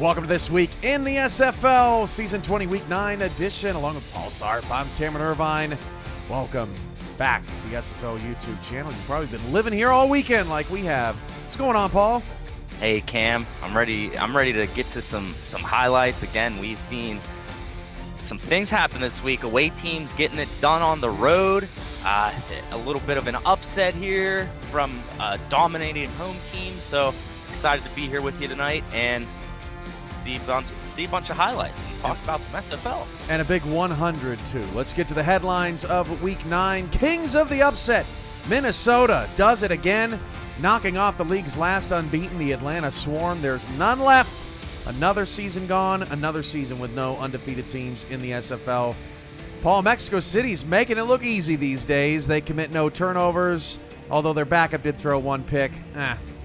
Welcome to This Week in the SFL, Season 20, Week 9 edition, along with Paul Sarp. I'm Cameron Irvine. Welcome back to the SFL YouTube channel. You've probably been living here all weekend like we have. What's going on, Paul? Hey, Cam. I'm ready to get to some highlights. Again, we've seen some things happen this week. Away teams getting it done on the road. A little bit of an upset here from a dominating home team. So excited to be here with you tonight and see a bunch of highlights and talk about some SFL. And a big 100, too. Let's get to the headlines of Week 9. Kings of the upset. Minnesota does it again, knocking off the league's last unbeaten, the Atlanta Swarm. There's none left. Another season gone, another season with no undefeated teams in the SFL. Paul, Mexico City's making it look easy these days. They commit no turnovers, although their backup did throw one pick.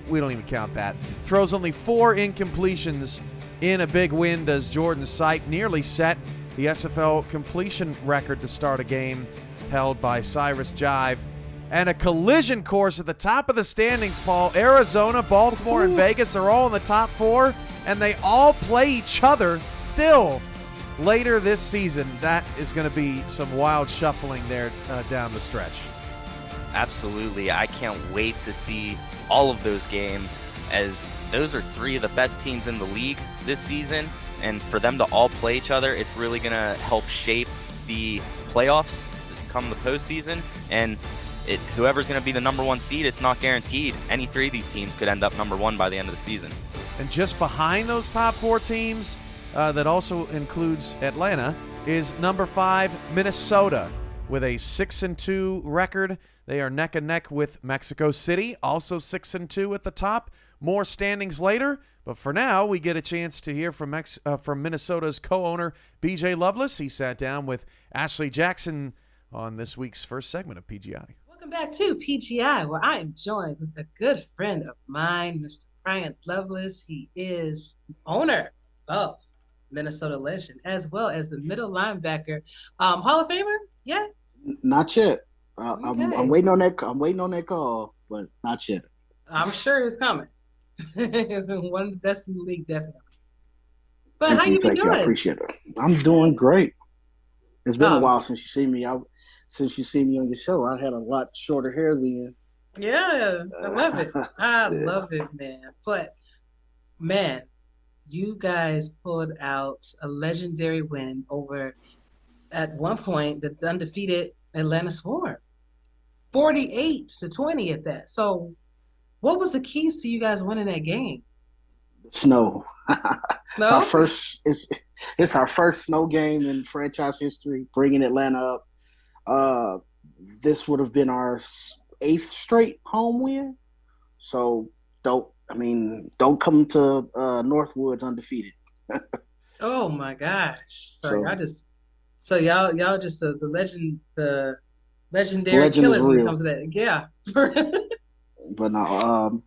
We don't even count that. Throws only 4 incompletions in a big win does Jordan Sipe, nearly set the SFL completion record to start a game held by Cyrus Jive. And a collision course at the top of the standings, Paul. Arizona, Baltimore, and Vegas are all in the top 4, and they all play each other still later this season. That is going to be some wild shuffling there down the stretch. Absolutely. I can't wait to see all of those games, as those are three of the best teams in the league this season. And for them to all play each other, it's really going to help shape the playoffs come the postseason. And whoever's going to be the number one seed, it's not guaranteed. Any three of these teams could end up number one by the end of the season. And just behind those top four teams, that also includes Atlanta, is number 5, Minnesota, with a 6-2 record. They are neck and neck with Mexico City, also 6-2 at the top. More standings later, but for now, we get a chance to hear from Minnesota's co-owner, BJ Loveless. He sat down with Ashley Jackson on this week's first segment of PGI. Welcome back to PGI, where I am joined with a good friend of mine, Mr. Bryant Loveless. He is owner of Minnesota Legend, as well as the middle linebacker, Hall of Famer. Yeah, not yet. Okay. I'm waiting on that. I'm waiting on that call, but not yet. I'm sure it's coming. One of the best in the league, definitely. But Thank how you been doing? I appreciate it. I'm doing great. It's been a while since you see me. Since you see me on your show, I had a lot shorter hair then. Yeah, I love it. I love it, man. But man, you guys pulled out a legendary win over, at one point, the undefeated Atlanta Swarm. 48-20 at that. So what was the keys to you guys winning that game? Snow. Snow? It's our first snow game in franchise history, bringing Atlanta up. This would have been our 8th straight home win. So don't come to Northwoods undefeated. Oh my gosh! So y'all just the legendary killers when it comes to that. Yeah. But no,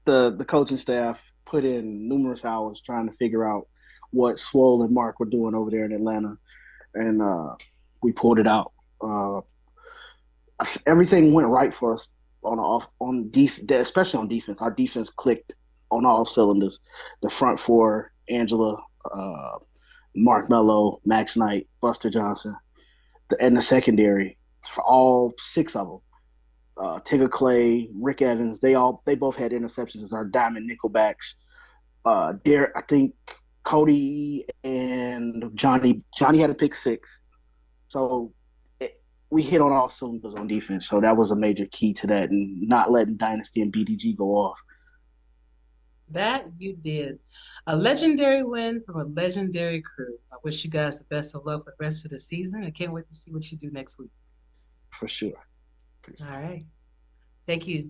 the coaching staff put in numerous hours trying to figure out what Swole and Mark were doing over there in Atlanta, and we pulled it out. Everything went right for us on defense, especially on defense. Our defense clicked on all cylinders. The front four: Angela, Mark Mello, Max Knight, Buster Johnson, and the secondary for all 6 of them. Tigger Clay, Rick Evans, they both had interceptions as our diamond nickelbacks. I think Cody and Johnny had a pick 6. So we hit on all cylinders on defense. So that was a major key to that, and not letting Dynasty and BDG go off. That you did. A legendary win from a legendary crew. I wish you guys the best of luck for the rest of the season. I can't wait to see what you do next week. For sure. All right. Thank you.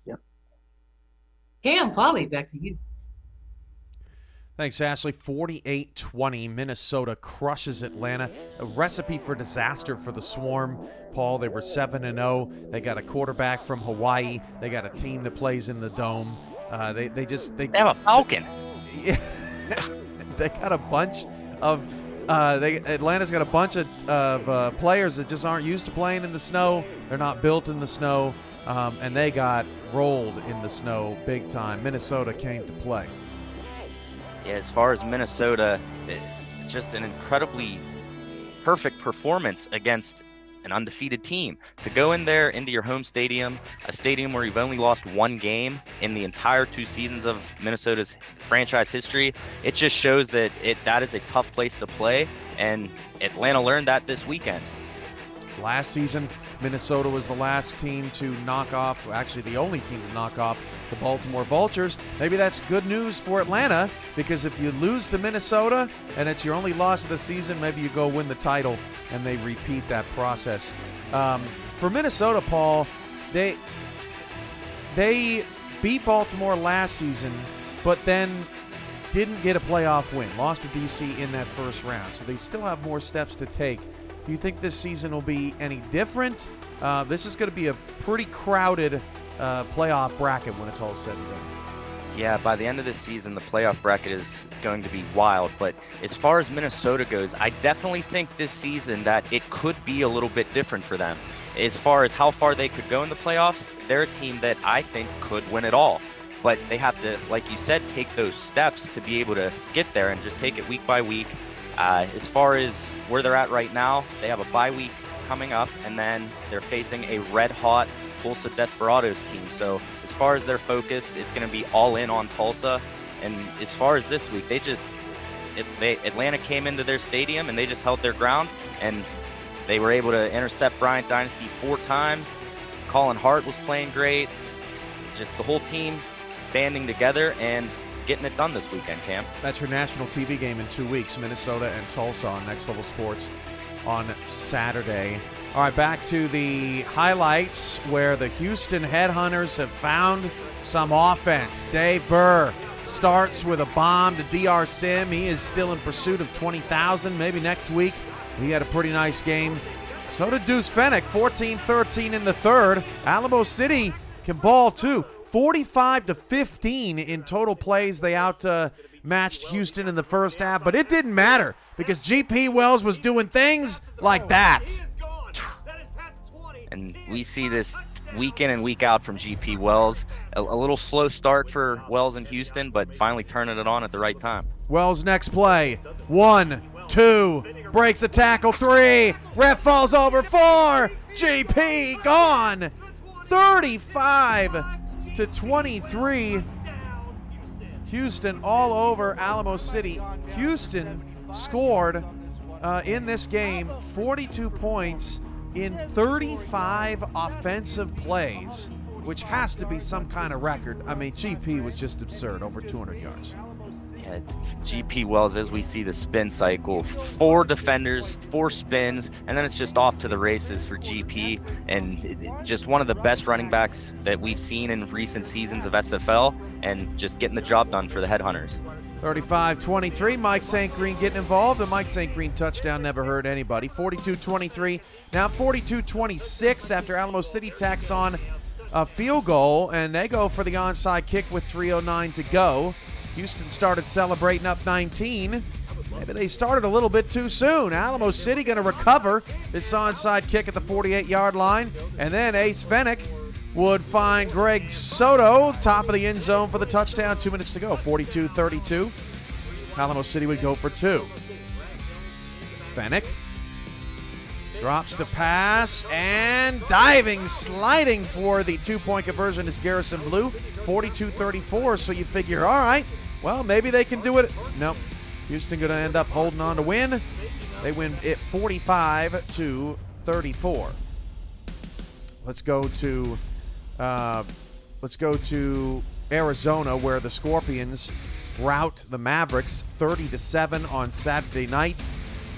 Yep. Cam, Polly, back to you. Thanks, Ashley. 48-20, Minnesota crushes Atlanta. A recipe for disaster for the Swarm. Paul, they were 7-0. They got a quarterback from Hawaii. They got a team that plays in the Dome. They have a Falcon. Yeah, they got a bunch of Atlanta's got a bunch of players that just aren't used to playing in the snow. They're not built in the snow, and they got rolled in the snow big time. Minnesota came to play. Yeah, as far as Minnesota, just an incredibly perfect performance against an undefeated team. To go in there into your home stadium, a stadium where you've only lost 1 game in the entire 2 seasons of Minnesota's franchise history, it just shows that that is a tough place to play, and Atlanta learned that this weekend. Last season, Minnesota was the last team to knock off, actually the only team to knock off the Baltimore Vultures. Maybe that's good news for Atlanta, because if you lose to Minnesota and it's your only loss of the season, maybe you go win the title and they repeat that process. For Minnesota, Paul, they beat Baltimore last season, but then didn't get a playoff win. Lost to DC in that first round, so they still have more steps to take. Do you think this season will be any different? This is going to be a pretty crowded playoff bracket when it's all said and done. Yeah, by the end of this season, the playoff bracket is going to be wild. But as far as Minnesota goes, I definitely think this season that it could be a little bit different for them. As far as how far they could go in the playoffs, they're a team that I think could win it all. But they have to, like you said, take those steps to be able to get there and just take it week by week. As far as where they're at right now, they have a bye week coming up, and then they're facing a red-hot Tulsa Desperados team. So as far as their focus, it's going to be all in on Tulsa. And as far as this week, Atlanta came into their stadium and they just held their ground, and they were able to intercept Bryant Dynasty 4 times. Colin Hart was playing great. Just the whole team banding together and getting it done this weekend, Cam. That's your national TV game in 2 weeks, Minnesota and Tulsa on Next Level Sports on Saturday. All right, back to the highlights where the Houston Headhunters have found some offense. Dave Burr starts with a bomb to DR Sim. He is still in pursuit of 20,000. Maybe next week. He had a pretty nice game. So did Deuce Fennick, 14-13 in the third. Alamo City can ball too. 45-15 in total plays. They outmatched Houston in the first half, but it didn't matter because GP Wells was doing things like that. And we see this week in and week out from GP Wells. A little slow start for Wells in Houston, but finally turning it on at the right time. Wells next play. 1, 2, breaks a tackle, 3, ref falls over, 4, GP gone. 35-23. Houston all over Alamo City. Houston scored in this game 42 points in 35 offensive plays, which has to be some kind of record. I mean, GP was just absurd, over 200 yards. Yeah, GP Wells, as we see the spin cycle, 4 defenders, 4 spins, and then it's just off to the races for GP, and just one of the best running backs that we've seen in recent seasons of SFL, and just getting the job done for the Headhunters. 35-23, Mike St. Green getting involved. The Mike St. Green touchdown never hurt anybody. 42-23, now 42-26 after Alamo City tacks on a field goal, and they go for the onside kick with 3:09 to go. Houston started celebrating up 19. Maybe they started a little bit too soon. Alamo City going to recover this onside kick at the 48-yard line, and then Ace Fennick would find Greg Soto, top of the end zone for the touchdown. 2 minutes to go, 42-32. Alamo City would go for 2. Fennick drops to pass, and diving, sliding for the 2-point conversion is Garrison Blue, 42-34. So you figure, all right, well, maybe they can do it. Nope. Houston going to end up holding on to win. They win it 45-34. Let's go to Arizona, where the Scorpions rout the Mavericks 30-7 on Saturday night,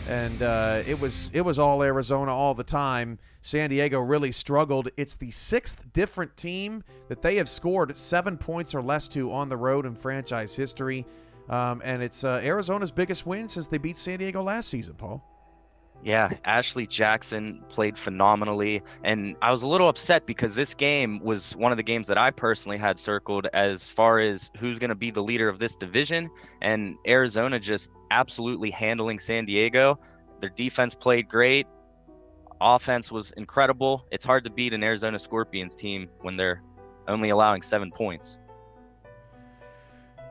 and it was all Arizona all the time. San Diego really struggled. It's the 6th different team that they have scored 7 points or less to on the road in franchise history, and it's Arizona's biggest win since they beat San Diego last season, Paul. Yeah, Ashley Jackson played phenomenally, and I was a little upset because this game was one of the games that I personally had circled as far as who's going to be the leader of this division, and Arizona just absolutely handling San Diego. Their defense played great. Offense was incredible. It's hard to beat an Arizona Scorpions team when they're only allowing 7 points.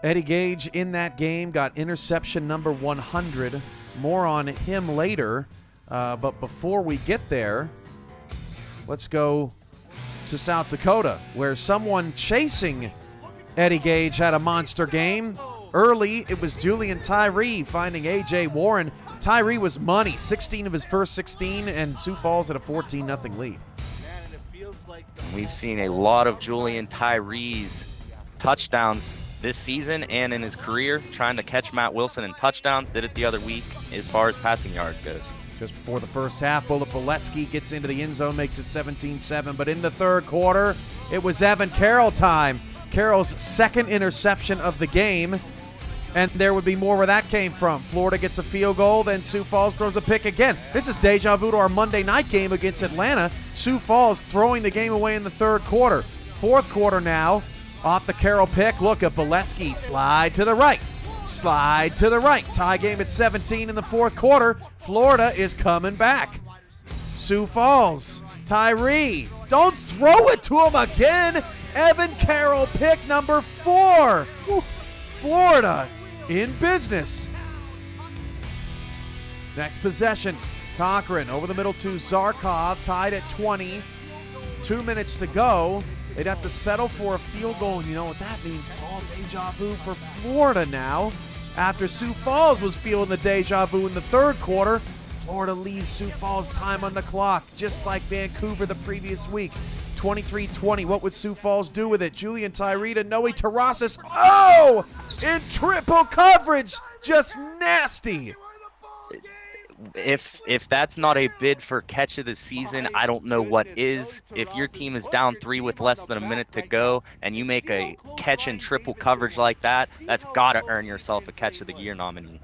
Eddie Gage in that game got interception number 100. More on him later. But before we get there, let's go to South Dakota, where someone chasing Eddie Gage had a monster game. Early, it was Julian Tyree finding A.J. Warren. Tyree was money, 16 of his first 16, and Sioux Falls at a 14-0 lead. We've seen a lot of Julian Tyree's touchdowns this season and in his career, trying to catch Matt Wilson in touchdowns. Did it the other week as far as passing yards goes. Just before the first half, Bullet Boletsky gets into the end zone, makes it 17-7. But in the third quarter, it was Evan Carroll time. Carroll's second interception of the game. And there would be more where that came from. Florida gets a field goal, then Sioux Falls throws a pick again. This is deja vu to our Monday night game against Atlanta. Sioux Falls throwing the game away in the third quarter. Fourth quarter now, off the Carroll pick. Look at Boletsky, slide to the right. Slide to the right. Tie game at 17 in the fourth quarter. Florida is coming back. Sioux Falls, Tyree. Don't throw it to him again. Evan Carroll, pick number 4. Woo. Florida in business. Next possession. Cochran over the middle to Zarkov, tied at 20. 2 minutes to go. They'd have to settle for a field goal. And you know what that means, Paul? Deja vu for Florida now. After Sioux Falls was feeling the deja vu in the third quarter, Florida leaves Sioux Falls time on the clock, just like Vancouver the previous week. 23-20. What would Sioux Falls do with it? Julian Tyree to Noe Terrasas. Oh! In triple coverage. Just nasty. If that's not a bid for catch of the season, I don't know what is. If your team is down 3 with less than a minute to go and you make a catch in triple coverage like that, that's got to earn yourself a catch of the year nominee.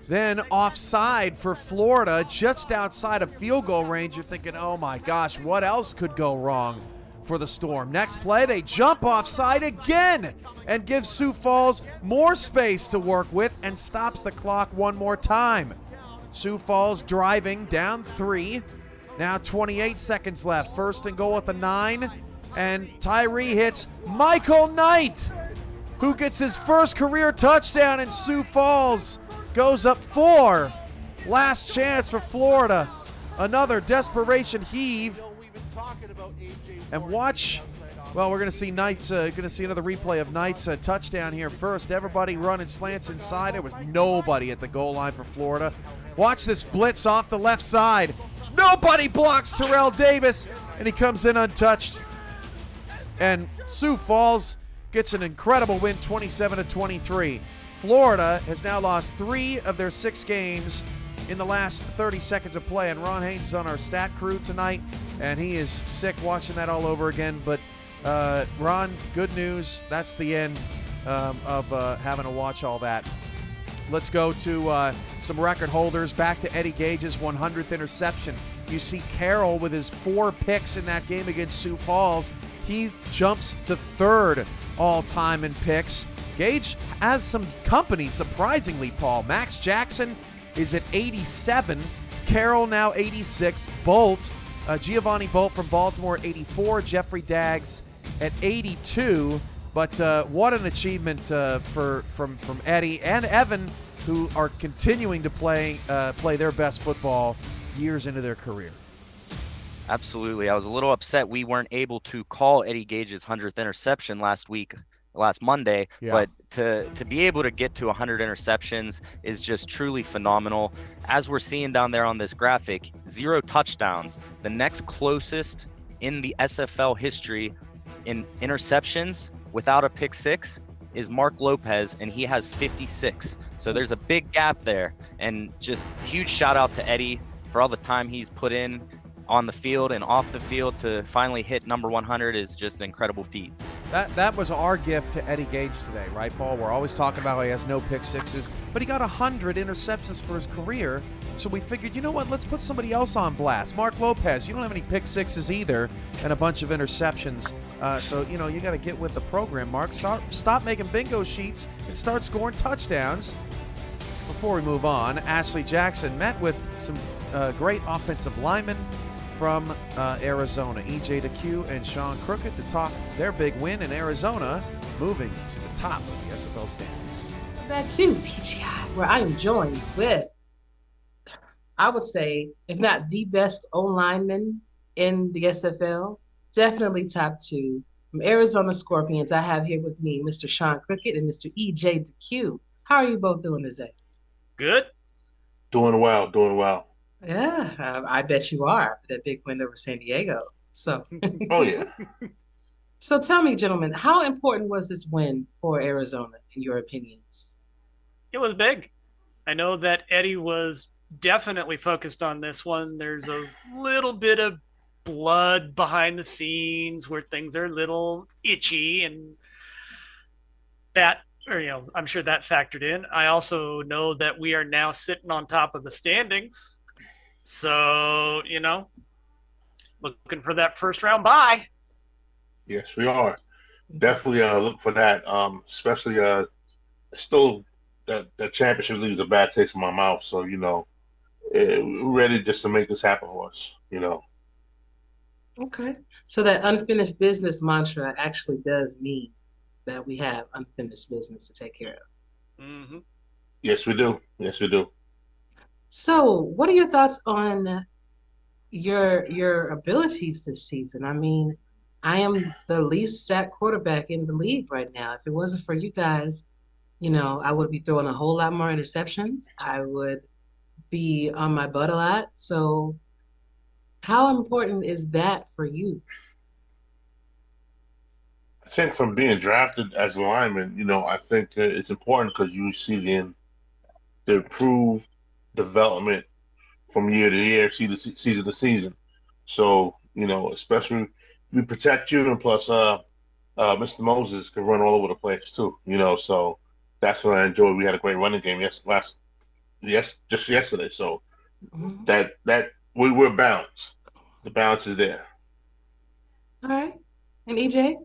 Then offside for Florida, just outside of field goal range. You're thinking, oh my gosh, what else could go wrong for the Storm? Next play, they jump offside again and give Sioux Falls more space to work with and stops the clock one more time. Sioux Falls driving down 3. Now 28 seconds left. First and goal at the 9. And Tyree hits Michael Knight, who gets his first career touchdown, in Sioux Falls goes up 4. Last chance for Florida. Another desperation heave. And watch. Well, we're going to see Knight's. Going to see another replay of Knight's touchdown here first. Everybody running slants inside. There was nobody at the goal line for Florida. Watch this blitz off the left side. Nobody blocks Terrell Davis, and he comes in untouched. And Sioux Falls gets an incredible win, 27-23. Florida has now lost 3 of their 6 games in the last 30 seconds of play. And Ron Haynes is on our stat crew tonight, and he is sick watching that all over again. But Ron, good news. That's the end of having to watch all that. Let's go to some record holders. Back to Eddie Gage's 100th interception. You see Carroll with his 4 picks in that game against Sioux Falls. He jumps to 3rd all-time in picks. Gage has some company, surprisingly, Paul. Max Jackson is at 87. Carroll now 86. Bolt, Giovanni Bolt from Baltimore, 84. Jeffrey Daggs at 82. But what an achievement from Eddie and Evan, who are continuing to play their best football years into their career. Absolutely. I was a little upset we weren't able to call Eddie Gage's 100th interception last Monday, but to be able to get to 100 interceptions is just truly phenomenal. As we're seeing down there on this graphic, 0 touchdowns. The next closest in the SFL history in interceptions without a pick 6 is Mark Lopez, and he has 56. So there's a big gap there, and just huge shout out to Eddie for all the time he's put in on the field and off the field to finally hit number 100 is just an incredible feat. That was our gift to Eddie Gage today, right, Paul? We're always talking about how he has no pick 6s, but he got 100 interceptions for his career. So we figured, you know what, let's put somebody else on blast. Mark Lopez, you don't have any pick 6s either and a bunch of interceptions. So, you know, you got to get with the program, Mark. Stop making bingo sheets and start scoring touchdowns. Before we move on, Ashley Jackson met with some great offensive linemen from Arizona, EJ DeQ and Sean Crooked, to talk their big win in Arizona, moving to the top of the SFL standings. Back to PGI, where I am joined with, I would say, if not the best O-lineman in the SFL, definitely top 2. From Arizona Scorpions, I have here with me Mr. Sean Crooked and Mr. EJ DeQ. How are you both doing today? Good. Doing well. Yeah, I bet you are, for that big win over San Diego. So, Oh, yeah. So tell me, gentlemen, how important was this win for Arizona, in your opinions? It was big. I know that Eddie was definitely focused on this one. There's a little bit of blood behind the scenes where things are a little itchy, and that, or, you know, I'm sure that factored in. I also know that we are now sitting on top of the standings. So, you know, looking for that first round bye. Yes, we are. Definitely look for that. Especially still that championship leaves a bad taste in my mouth. So, you know, we're ready just to make this happen for us, you know. Okay. So that unfinished business mantra actually does mean that we have unfinished business to take care of. Mm-hmm. Yes, we do. So, what are your thoughts on your abilities this season? I mean, I am the least sacked quarterback in the league right now. If it wasn't for you guys, I would be throwing a whole lot more interceptions. I would be on my butt a lot. So, how important is that for you? I think from being drafted as a lineman, I think that it's important because you see the improved development from year to year, season to season. So, especially we protect you, and plus, Mr. Moses can run all over the place too. So that's what I enjoyed. We had a great running game just yesterday. So Mhm. that we're balanced. The balance is there. All right. And EJ?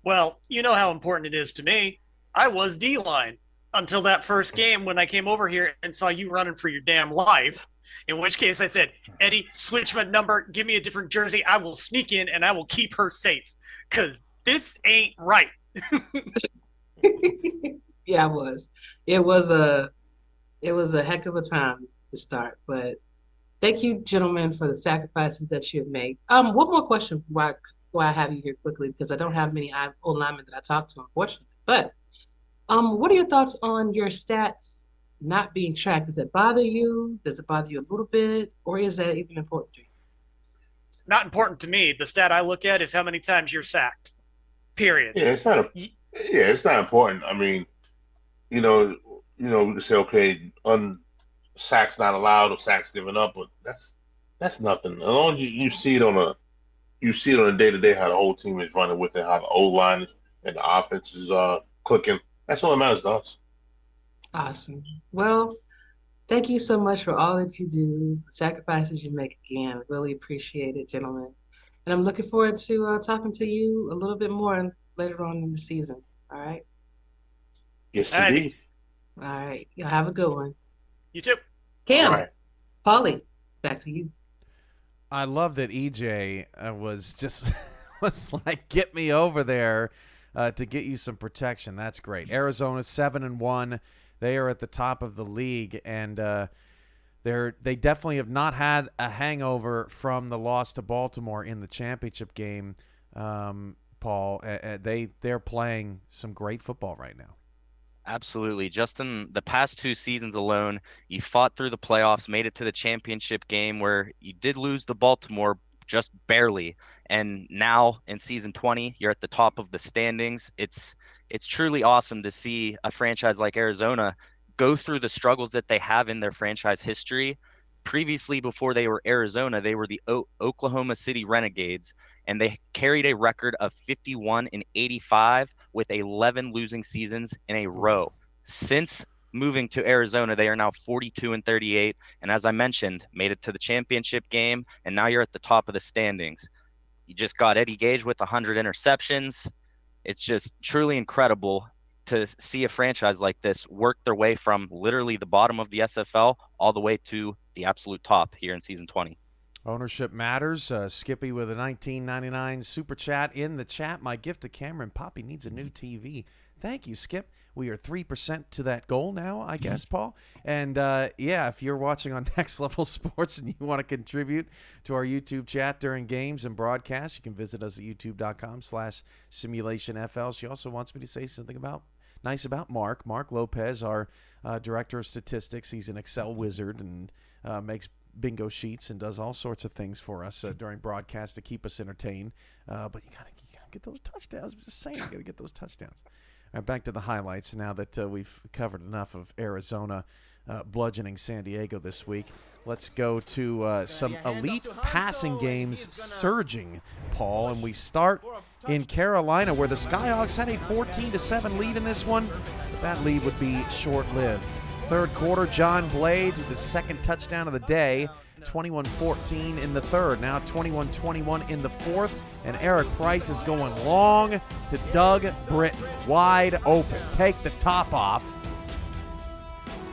Well, you know how important it is to me. I was D line until that first game when I came over here and saw you running for your damn life. In which case I said, Eddie, switch my number, give me a different jersey. I will sneak in and I will keep her safe. Because this ain't right. Yeah, I was. It was a heck of a time to start, but thank you, gentlemen, for the sacrifices that you have made. One more question why I have you here quickly, because I don't have many old linemen that I talk to, unfortunately. But what are your thoughts on your stats not being tracked? Does it bother you? Does it bother you a little bit? Or is that even important to you? Not important to me. The stat I look at is how many times you're sacked. Period. Yeah, it's not important. I mean, we can say, okay, sacks not allowed or sacks given up, but that's nothing. As long as you see it on a day to day how the whole team is running with it, how the O line and the offense is clicking. That's all that matters to us. Awesome. Well, thank you so much for all that you do, the sacrifices you make again. Really appreciate it, gentlemen. And I'm looking forward to talking to you a little bit more later on in the season. All right. Yes, All righty. indeed. All right. Y'all have a good one. You too. All Cam, right. Polly, back to you. I love that EJ was just was like, get me over there to get you some protection. That's great. Arizona 7-1. They are at the top of the league, and they definitely have not had a hangover from the loss to Baltimore in the championship game. Paul, they're playing some great football right now. Absolutely. Just in the past 2 seasons alone, you fought through the playoffs, made it to the championship game where you did lose to Baltimore just barely. And now in season 20, you're at the top of the standings. It's truly awesome to see a franchise like Arizona go through the struggles that they have in their franchise history. Previously, before they were Arizona, they were the Oklahoma City Renegades, and they carried a record of 51-85 with 11 losing seasons in a row. Since moving to Arizona, they are now 42-38, and as I mentioned, made it to the championship game, and now you're at the top of the standings. You just got Eddie Gage with 100 interceptions. It's just truly incredible to see a franchise like this work their way from literally the bottom of the SFL all the way to the absolute top here in season 20. Ownership matters. Skippy with a $19.99 super chat in the chat. My gift to Cameron. Poppy needs a new TV. Thank you, Skip. We are 3% to that goal now, I guess, Paul. And, if you're watching on Next Level Sports and you want to contribute to our YouTube chat during games and broadcasts, you can visit us at youtube.com/simulationfl. She also wants me to say something nice about Mark. Mark Lopez, our director of statistics. He's an Excel wizard and makes bingo sheets and does all sorts of things for us during broadcast to keep us entertained. But you gotta get those touchdowns. I'm just saying, you gotta get those touchdowns. All right, back to the highlights now that we've covered enough of Arizona bludgeoning San Diego this week. Let's go to some elite passing games surging, Paul, and we start in Carolina, where the Skyhawks had a 14-7 lead in this one, but that lead would be short-lived. Third quarter, John Blades with the second touchdown of the day, 21-14 in the third, now 21-21 in the fourth, and Eric Price is going long to Doug Britton, wide open. Take the top off.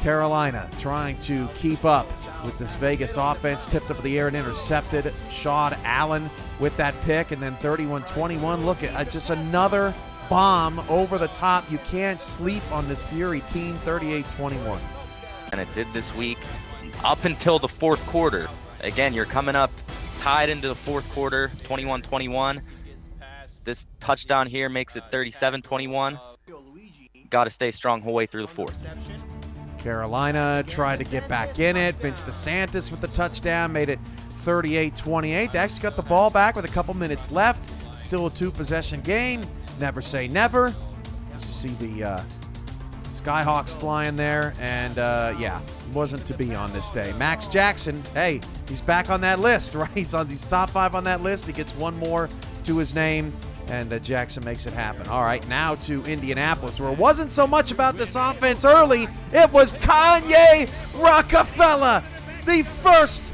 Carolina trying to keep up with this Vegas offense, tipped up in the air and intercepted. Shad Allen with that pick, and then 31-21. Look at just another bomb over the top. You can't sleep on this Fury team, 38-21. And it did this week. up until the fourth quarter. Again, you're coming up tied into the fourth quarter, 21-21. This touchdown here makes it 37-21. Got to stay strong whole way through the fourth. Carolina tried to get back in it. Vince DeSantis with the touchdown made it 38-28. They actually got the ball back with a couple minutes left. Still a 2-possession game. Never say never. As you see the Skyhawks flying there, and yeah, wasn't to be on this day. Max Jackson, hey, he's back on that list, right? He's top 5 on that list. He gets one more to his name, and Jackson makes it happen. All right, now to Indianapolis, where it wasn't so much about this offense early. It was Kanye Rockefeller, the first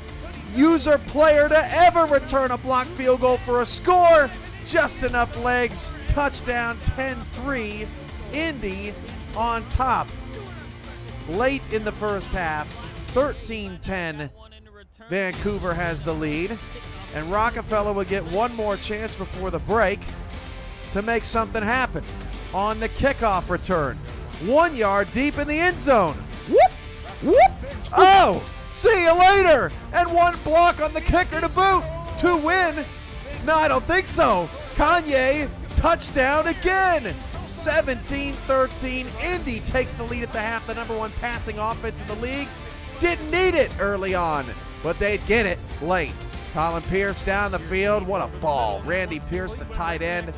user player to ever return a blocked field goal for a score. Just enough legs. Touchdown, 10-3. Indy on top. Late in the first half, 13-10. Vancouver has the lead. And Rockefeller will get one more chance before the break to make something happen on the kickoff return. 1 yard deep in the end zone. Whoop! Whoop! Oh! See you later! And one block on the kicker to boot to win. No, I don't think so. Kanye, touchdown again. 17-13. Indy takes the lead at the half, the number 1 passing offense in the league. Didn't need it early on, but they'd get it late. Colin Pierce down the field. What a ball. Randy Pierce, the tight end.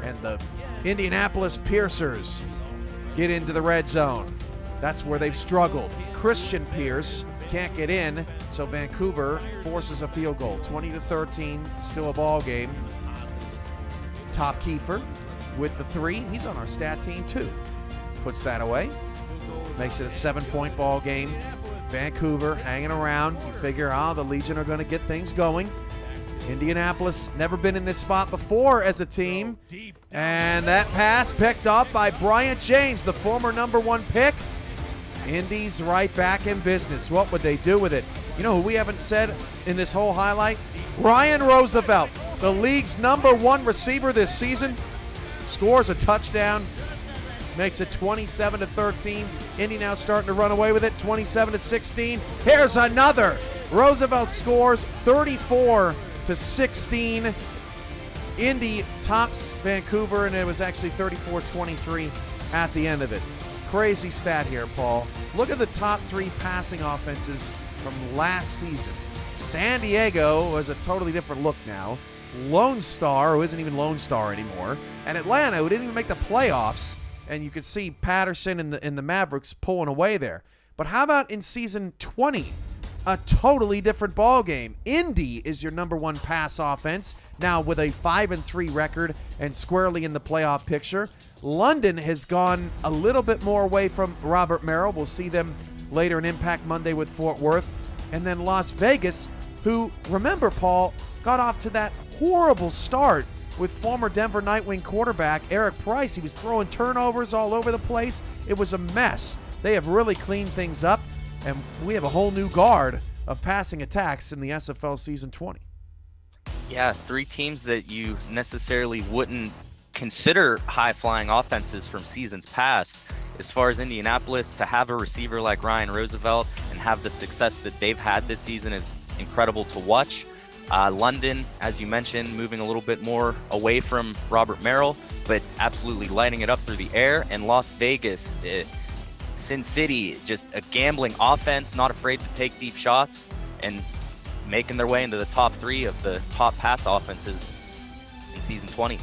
And the Indianapolis Piercers get into the red zone. That's where they've struggled. Christian Pierce can't get in, so Vancouver forces a field goal. 20-13, still a ball game. Top Kiefer with the 3. He's on our stat team too. Puts that away. Makes it a 7-point ball game. Vancouver hanging around. You figure, the Legion are going to get things going. Indianapolis never been in this spot before as a team. And that pass picked up by Bryant James, the former number 1 pick. Indy's right back in business. What would they do with it? You know who we haven't said in this whole highlight? Ryan Roosevelt, the league's number 1 receiver this season, scores a touchdown, makes it 27-13. Indy now starting to run away with it, 27-16. Here's another. Roosevelt scores 34-16. Indy tops Vancouver, and it was actually 34-23 at the end of it. Crazy stat here, Paul. Look at the top 3 passing offenses from last season. San Diego was a totally different look now. Lone Star, who isn't even Lone Star anymore. And Atlanta, who didn't even make the playoffs. And you could see Patterson and the Mavericks pulling away there. But how about in season 20? A totally different ball game. Indy is your number 1 pass offense, now with a 5-3 record and squarely in the playoff picture. London has gone a little bit more away from Robert Merrill. We'll see them later in Impact Monday with Fort Worth. And then Las Vegas, who, remember, Paul, got off to that horrible start with former Denver Nightwing quarterback Eric Price. He was throwing turnovers all over the place. It was a mess. They have really cleaned things up, and we have a whole new guard of passing attacks in the SFL Season 20. Yeah, 3 teams that you necessarily wouldn't consider high-flying offenses from seasons past. As far as Indianapolis, to have a receiver like Ryan Roosevelt and have the success that they've had this season is incredible to watch. London, as you mentioned, moving a little bit more away from Robert Merrill, but absolutely lighting it up through the air. And Las Vegas, Sin City, just a gambling offense, not afraid to take deep shots and making their way into the top 3 of the top pass offenses in season 20.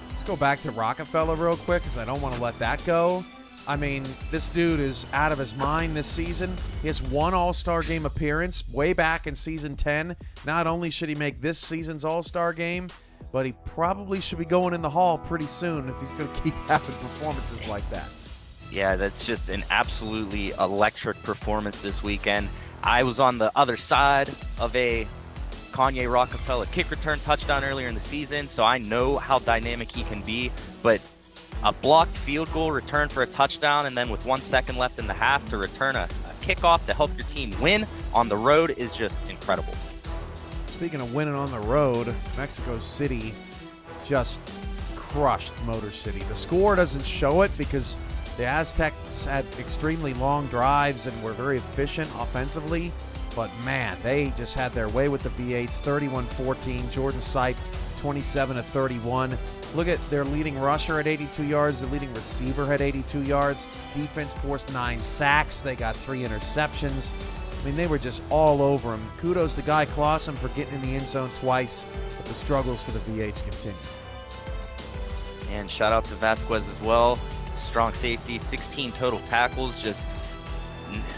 Let's go back to Rockefeller real quick, because I don't want to let that go. I mean, this dude is out of his mind this season. He has 1 All-Star game appearance way back in season 10. Not only should he make this season's All-Star game, but he probably should be going in the Hall pretty soon if he's going to keep having performances like that. Yeah, that's just an absolutely electric performance this weekend. I was on the other side of a Kanye Rockefeller kick return touchdown earlier in the season, so I know how dynamic he can be, but a blocked field goal return for a touchdown, and then with 1 second left in the half to return a kickoff to help your team win on the road is just incredible. Speaking of winning on the road, Mexico City just crushed Motor City. The score doesn't show it because The Aztecs had extremely long drives and were very efficient offensively, but man, they just had their way with the V8s. 31-14. Jordan Sipe, 27-31. Look at their leading rusher at 82 yards. The leading receiver had 82 yards. Defense forced 9 sacks. They got 3 interceptions. I mean, they were just all over him. Kudos to Guy Clausen for getting in the end zone twice, but the struggles for the V8s continue. And shout out to Vasquez as well. Strong safety, 16 total tackles, just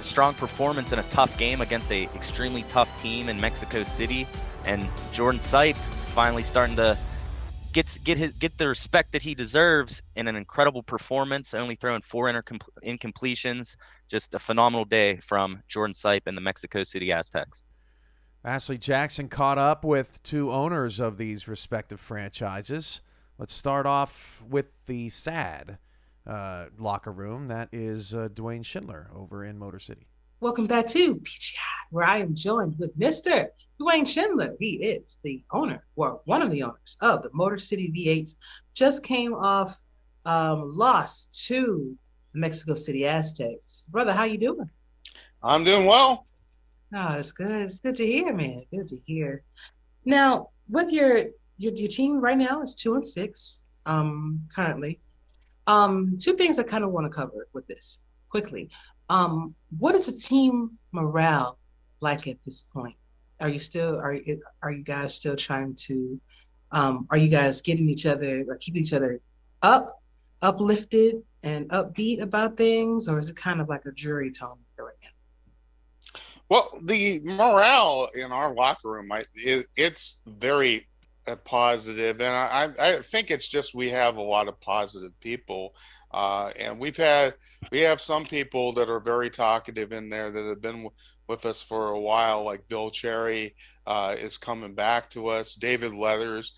strong performance in a tough game against a extremely tough team in Mexico City. And Jordan Sipe finally starting to get the respect that he deserves in an incredible performance, only throwing 4 incompletions. Just a phenomenal day from Jordan Sipe and the Mexico City Aztecs. Ashley Jackson caught up with 2 owners of these respective franchises. Let's start off with the sad locker room. That is Dwayne Schindler over in Motor City. Welcome back to PGI, where I am joined with Mr. Dwayne Schindler. He is the owner, or one of the owners of the Motor City V8s. Just came off loss to the Mexico City Aztecs. Brother, how you doing? I'm doing well. Oh, it's good. It's good to hear, man. Good to hear. Now, with your team right now is 2-6 currently. 2 things I kind of want to cover with this quickly. What is the team morale like at this point? Are you guys still trying to are you guys getting each other or keeping each other uplifted and upbeat about things, or is it kind of like a jury tone right now? Well, the morale in our locker room, it's very positive, and I think it's just we have a lot of positive people, and we have some people that are very talkative in there that have been with us for a while, like Bill Cherry is coming back to us. David Leathers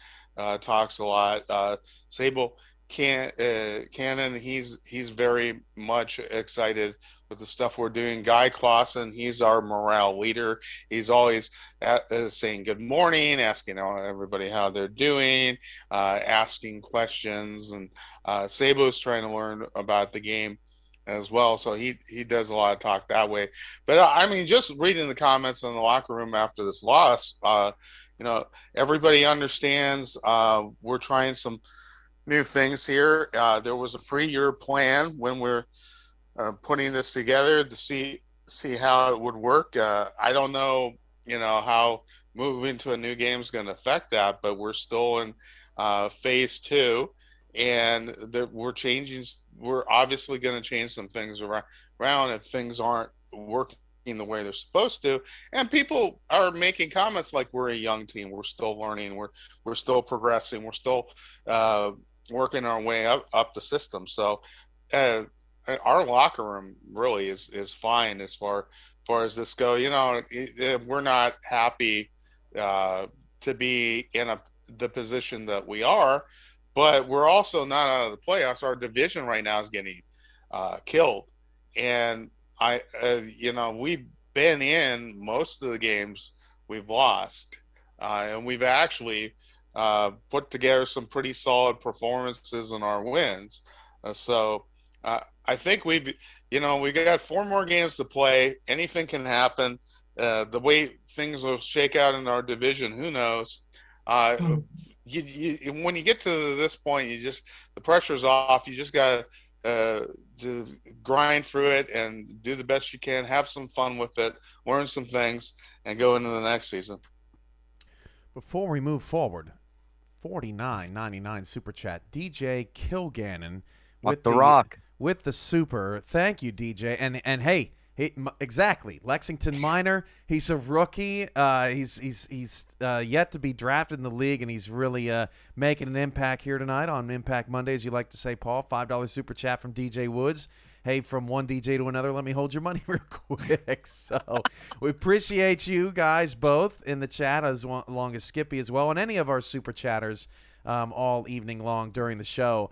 talks a lot. Sable Cannon, he's very much excited with the stuff we're doing. Guy Clausen, he's our morale leader. He's always saying good morning, asking everybody how they're doing, asking questions, and Sabo's trying to learn about the game as well. So he does a lot of talk that way. But I mean, just reading the comments in the locker room after this loss, everybody understands we're trying some new things here. There was a 3-year plan when we're putting this together to see how it would work. I don't know, how moving to a new game is going to affect that, but we're still in phase 2, and we're obviously going to change some things around if things aren't working the way they're supposed to. And people are making comments like we're a young team. We're still learning. We're still progressing. We're still working our way up the system. So our locker room really is fine as far as this go. We're not happy to be in the position that we are, but we're also not out of the playoffs. Our division right now is getting killed, and we've been in most of the games we've lost, and we've actually put together some pretty solid performances in our wins. So I think we got 4 more games to play. Anything can happen. The way things will shake out in our division, who knows? When you get to this point, the pressure's off. You just got to grind through it and do the best you can. Have some fun with it. Learn some things and go into the next season. Before we move forward, $49.99 super chat. DJ Kilgannon with the rock. With the super. Thank you, DJ. And hey, exactly. Lexington minor. He's a rookie. He's yet to be drafted in the league, and he's really making an impact here tonight on Impact Mondays. You like to say, Paul. $5 super chat from DJ Woods. Hey, from one DJ to another, let me hold your money real quick. So we appreciate you guys both in the chat, as long as Skippy as well, and any of our super chatters all evening long during the show.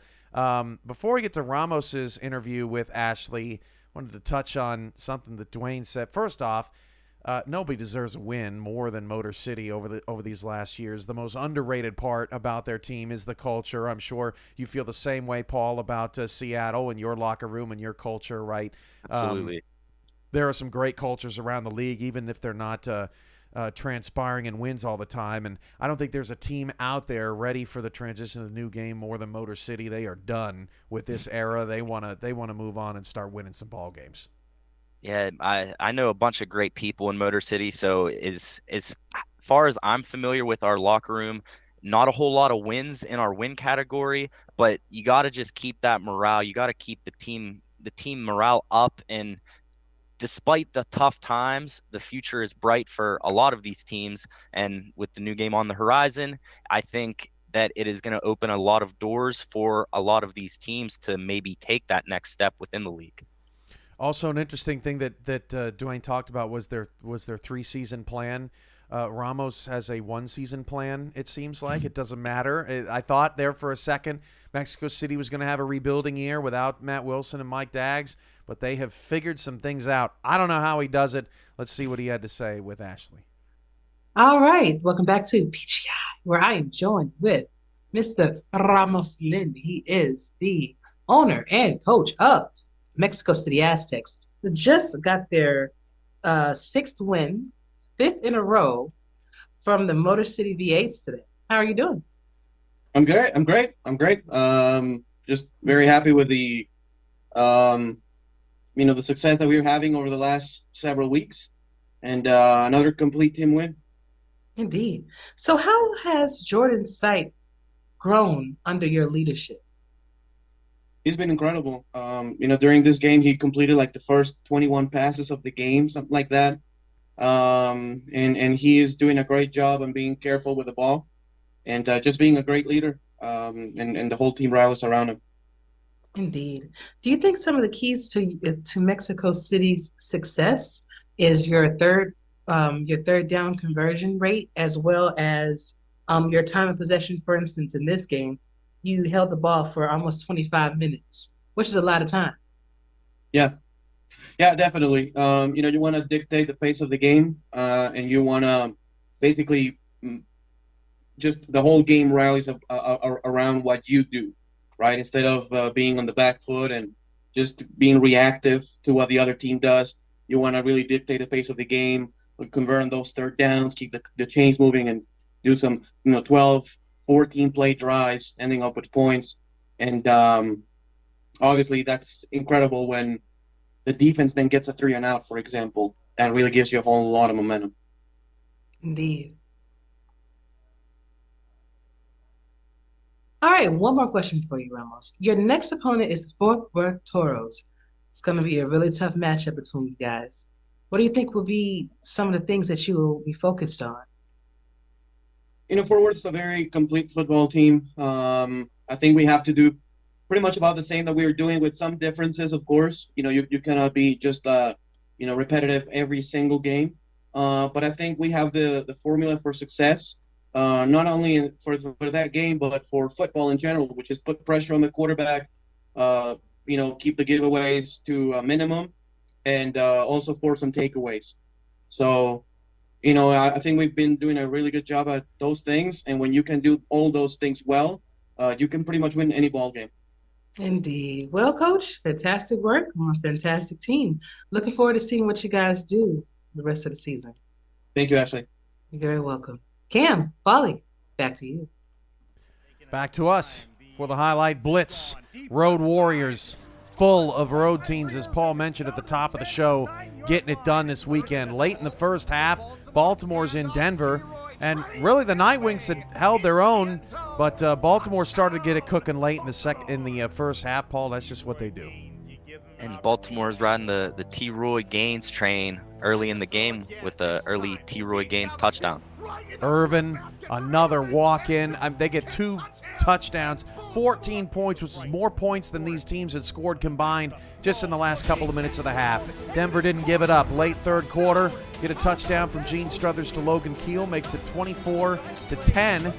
Before we get to Ramos's interview with Ashley, I wanted to touch on something that Dwayne said. First off, nobody deserves a win more than Motor City over these last years. The most underrated part about their team is the culture. I'm sure you feel the same way, Paul, about Seattle and your locker room and your culture, right? Absolutely. There are some great cultures around the league, even if they're not transpiring in wins all the time. And I don't think there's a team out there ready for the transition to the new game more than Motor City. They are done with this era. They want to move on and start winning some ball games. Yeah, I know a bunch of great people in Motor City. So as far as I'm familiar with our locker room, not a whole lot of wins in our win category, but you got to just keep that morale. You got to keep the team morale up. And despite the tough times, the future is bright for a lot of these teams. And with the new game on the horizon, I think that it is going to open a lot of doors for a lot of these teams to maybe take that next step within the league. Also, an interesting thing that Dwayne talked about was their 3-season plan. Ramos has a 1-season plan, it seems like. It doesn't matter. I thought there for a second Mexico City was going to have a rebuilding year without Matt Wilson and Mike Daggs, but they have figured some things out. I don't know how he does it. Let's see what he had to say with Ashley. All right. Welcome back to PGI, where I am joined with Mr. Ramos Lin. He is the owner and coach of Mexico City Aztecs. They just got their 6th win, 5th in a row from the Motor City V8s today. How are you doing? I'm great. Just very happy with the the success that we were having over the last several weeks, and another complete team win. Indeed. So how has Jordan's sight grown under your leadership? He's been incredible. During this game, he completed like the first 21 passes of the game, something like that. And he is doing a great job on being careful with the ball and just being a great leader. And the whole team rallies around him. Indeed. Do you think some of the keys to Mexico City's success is your third down conversion rate, as well as your time of possession? For instance, in this game, you held the ball for almost 25 minutes, which is a lot of time. Yeah, definitely. You want to dictate the pace of the game, and you want to basically just the whole game rallies around what you do, right? Instead of being on the back foot and just being reactive to what the other team does, you want to really dictate the pace of the game, convert on those third downs, keep the chains moving, and do some 12, 14 play drives, ending up with points. And obviously that's incredible when the defense then gets a 3 and out, for example, and really gives you a whole lot of momentum. Indeed. All right, one more question for you, Ramos. Your next opponent is the Fort Worth Toros. It's going to be a really tough matchup between you guys. What do you think will be some of the things that you will be focused on? Fort Worth's a very complete football team. I think we have to do pretty much about the same that we were doing, with some differences, of course. You cannot be just repetitive every single game. But I think we have the formula for success, not only for that game, but for football in general, which is put pressure on the quarterback, keep the giveaways to a minimum, and also force some takeaways. So, I think we've been doing a really good job at those things. And when you can do all those things well, you can pretty much win any ball game. Indeed. Well, Coach, fantastic work on a fantastic team. Looking forward to seeing what you guys do the rest of the season. Thank you, Ashley. You're very welcome. Cam, Folly, back to you. Back to us for the highlight blitz. Road Warriors, full of road teams, as Paul mentioned at the top of the show, getting it done this weekend. Late in the first half, Baltimore's in Denver, and really the Nightwings had held their own, but Baltimore started to get it cooking late in the first half. Paul, that's just what they do. And Baltimore's riding the T. Roy Gaines train early in the game with the early T. Roy Gaines touchdown. Irvin, another walk-in. They get 2 touchdowns, 14 points, which is more points than these teams had scored combined just in the last couple of minutes of the half. Denver didn't give it up. Late third quarter, get a touchdown from Gene Struthers to Logan Keel, makes it 24-10,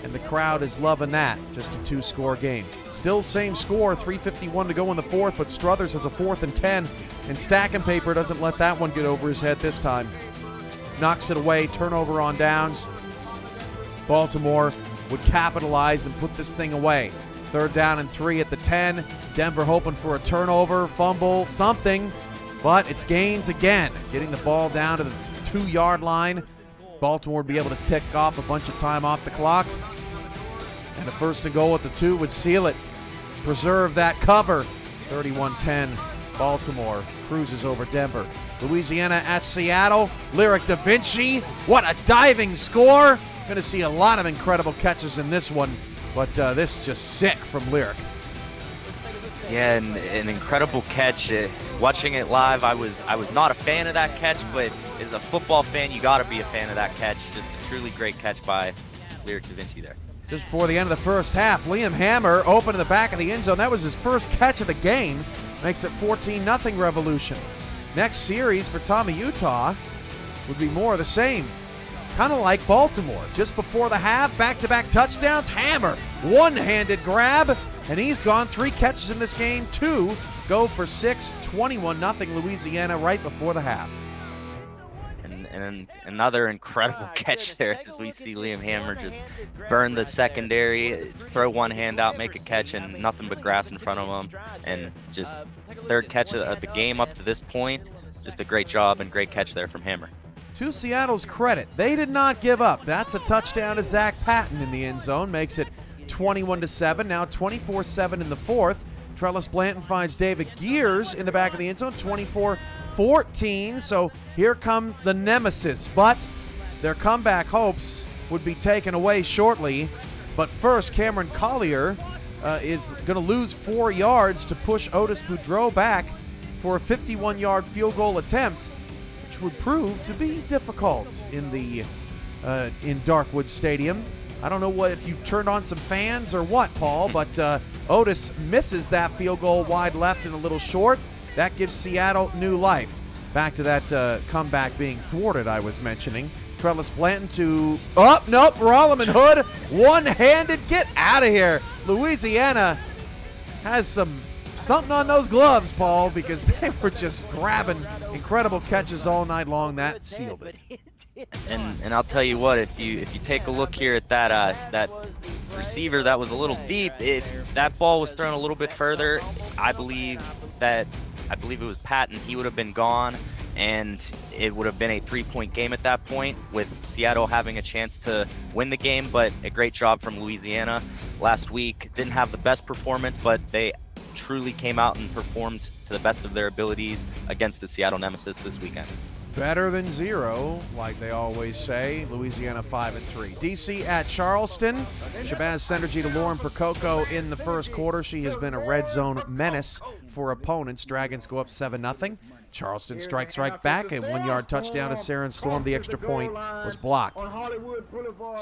and the crowd is loving that. Just a 2-score game. Still same score, 3:51 to go in the fourth, but Struthers has a 4th and 10, and Stacking Paper doesn't let that one get over his head this time. knocks it away, turnover on downs. Baltimore would capitalize and put this thing away. 3rd down and 3 at the 10. Denver hoping for a turnover, fumble, something, but it's gains again, getting the ball down to the 2-yard line. Baltimore would be able to tick off a bunch of time off the clock. And a 1st and goal at the 2 would seal it. Preserve that cover. 31-10. Baltimore cruises over Denver. Louisiana at Seattle. Lyric Da Vinci. What a diving score. Going to see a lot of incredible catches in this one, but this is just sick from Lyric. Yeah, an incredible catch. Watching it live, I was not a fan of that catch, but as a football fan, you got to be a fan of that catch. Just a truly great catch by Lyric Da Vinci there. Just before the end of the first half, Liam Hammer open to the back of the end zone. That was his first catch of the game. Makes it 14-0 Revolution. Next series for Tommy Utah would be more of the same. Kind of like Baltimore. Just before the half, back-to-back touchdowns. Hammer, one-handed grab, and he's gone. 3 catches in this game. 2 go for 6. 21-0 Louisiana right before the half. And another incredible catch there as we see Liam Hammer just burn the secondary, throw one hand out, make a catch, and nothing but grass in front of him. And just 3rd catch of the game up to this point. Just a great job and great catch there from Hammer. To Seattle's credit, they did not give up. That's a touchdown to Zach Patton in the end zone. Makes it 21-7. Now 24-7 in the 4th. Trellis Blanton finds David Gears in the back of the end zone. 24-14. So here come the nemesis. But their comeback hopes would be taken away shortly. But first, Cameron Collier is going to lose 4 yards to push Otis Boudreau back for a 51-yard field goal attempt, which would prove to be difficult in the in Darkwood Stadium. I don't know if you turned on some fans or what, Paul, but Otis misses that field goal wide left and a little short. That gives Seattle new life. Back to that comeback being thwarted I was mentioning. Trellis Blanton to, nope, Rolliman Hood, one-handed, get out of here. Louisiana has something on those gloves, Paul, because they were just grabbing incredible catches all night long. That sealed it. And I'll tell you what, if you take a look here at that receiver that was a little deep, if that ball was thrown a little bit further, I believe it was Patton, he would have been gone, and it would have been a 3-point game at that point, with Seattle having a chance to win the game. But a great job from Louisiana last week. Didn't have the best performance, but they truly came out and performed to the best of their abilities against the Seattle Nemesis this weekend. Better than 0, like they always say. Louisiana 5-3. DC at Charleston. Shabazz Synergy to Lauren Percoco in the first quarter. She has been a red zone menace for opponents. Dragons go up 7-0. Charleston strikes right back. A 1-yard touchdown to Saren Storm. The extra point was blocked.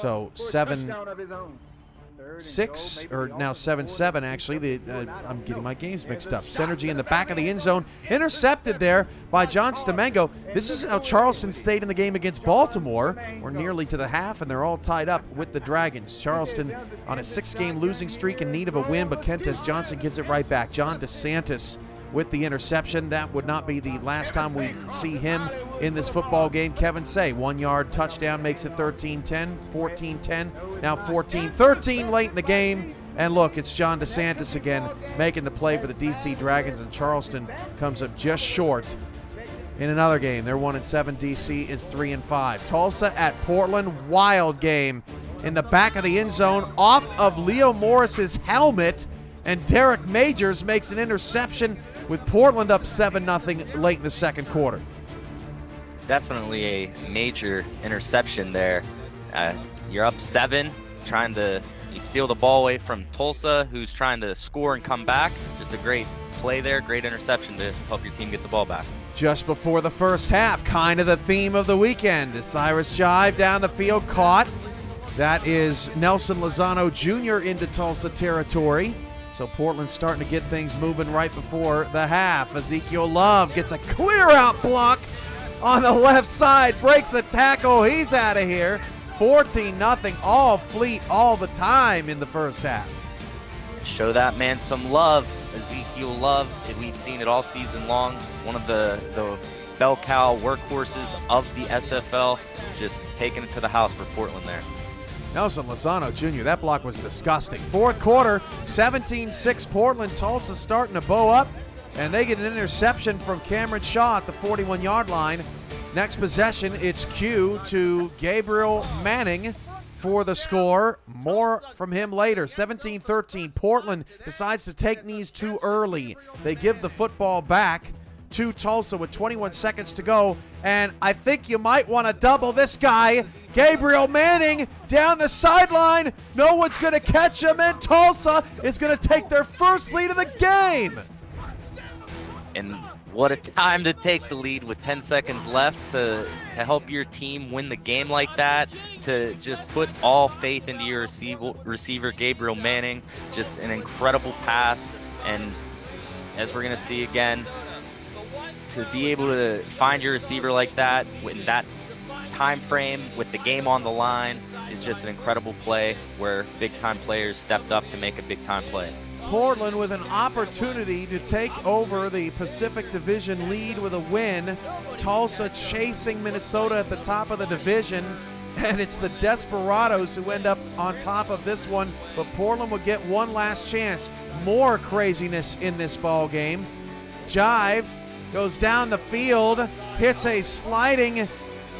So 7-6, or now 7-7 actually. I'm getting my games mixed up. Synergy in the back of the end zone. Intercepted there by John Stamengo. This is how Charleston stayed in the game against Baltimore. We're nearly to the half, and they're all tied up with the Dragons. Charleston on a 6-game losing streak in need of a win, but Kentez Johnson gives it right back. John DeSantis with the interception. That would not be the last time we see him in this football game. Kevin Say, 1-yard touchdown, makes it 13-10, 14-10, now 14-13 late in the game. And look, it's John DeSantis again making the play for the DC Dragons, and Charleston comes up just short in another game. They're 1-7, DC is 3-5. Tulsa at Portland, wild game in the back of the end zone, off of Leo Morris's helmet, and Derek Majors makes an interception with Portland up 7-0 late in the second quarter. Definitely a major interception there. You're up 7, you steal the ball away from Tulsa, who's trying to score and come back. Just a great play there, great interception to help your team get the ball back. Just before the first half, kind of the theme of the weekend. Cyrus Jive down the field, caught. That is Nelson Lozano Jr. into Tulsa territory. So Portland's starting to get things moving right before the half. Ezekiel Love gets a clear-out block on the left side, breaks a tackle. He's out of here. 14-0, all fleet all the time in the first half. Show that man some love. Ezekiel Love, we've seen it all season long. One of the bell cow workhorses of the SFL, just taking it to the house for Portland there. Nelson Lozano Jr., that block was disgusting. Fourth quarter, 17-6 Portland. Tulsa starting to bow up, and they get an interception from Cameron Shaw at the 41-yard line. Next possession, it's Q to Gabriel Manning for the score. More from him later. 17-13. Portland decides to take these too early. They give the football back to Tulsa with 21 seconds to go, and I think you might want to double this guy. Gabriel Manning down the sideline. No one's going to catch him, and Tulsa is going to take their first lead of the game. And what a time to take the lead with 10 seconds left to help your team win the game like that, to just put all faith into your receiver Gabriel Manning. Just an incredible pass, and as we're going to see again, to be able to find your receiver like that in that time frame with the game on the line is just an incredible play where big-time players stepped up to make a big-time play. Portland with an opportunity to take over the Pacific Division lead with a win. Tulsa chasing Minnesota at the top of the division, and it's the Desperados who end up on top of this one, but Portland will get one last chance. More craziness in this ball game. Jive goes down the field, hits a sliding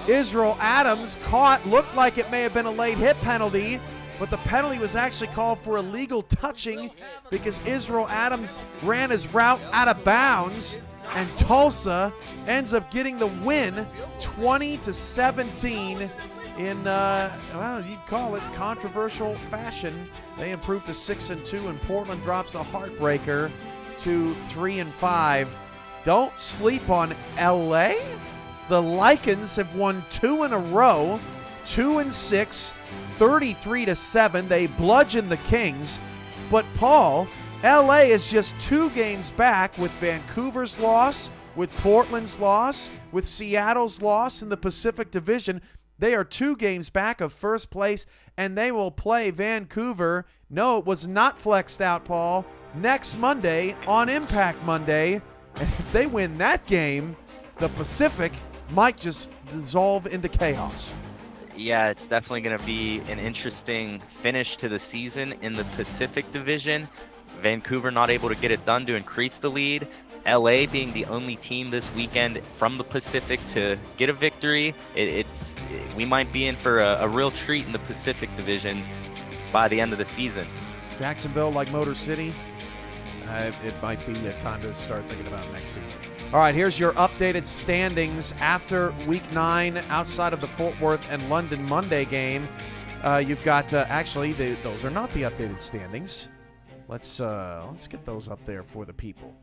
Israel Adams, caught, looked like it may have been a late hit penalty, but the penalty was actually called for illegal touching because Israel Adams ran his route out of bounds, and Tulsa ends up getting the win 20-17 in, well, you'd call it controversial fashion. They improved to 6-2, and Portland drops a heartbreaker to 3-5. Don't sleep on LA. The Lycans have won 2 in a row, 2-6, 33-7. They bludgeon the Kings. But Paul, LA is just 2 games back with Vancouver's loss, with Portland's loss, with Seattle's loss in the Pacific Division. They are 2 games back of first place, and they will play Vancouver. No, it was not flexed out, Paul. Next Monday on Impact Monday. And if they win that game, the Pacific might just dissolve into chaos. Yeah, it's definitely going to be an interesting finish to the season in the Pacific Division. Vancouver not able to get it done to increase the lead. LA being the only team this weekend from the Pacific to get a victory. We might be in for a real treat in the Pacific Division by the end of the season. Jacksonville, like Motor City, it might be a time to start thinking about next season. All right, here's your updated standings after Week 9 outside of the Fort Worth and London Monday game. You've got, actually, those are not the updated standings. Let's get those up there for the people.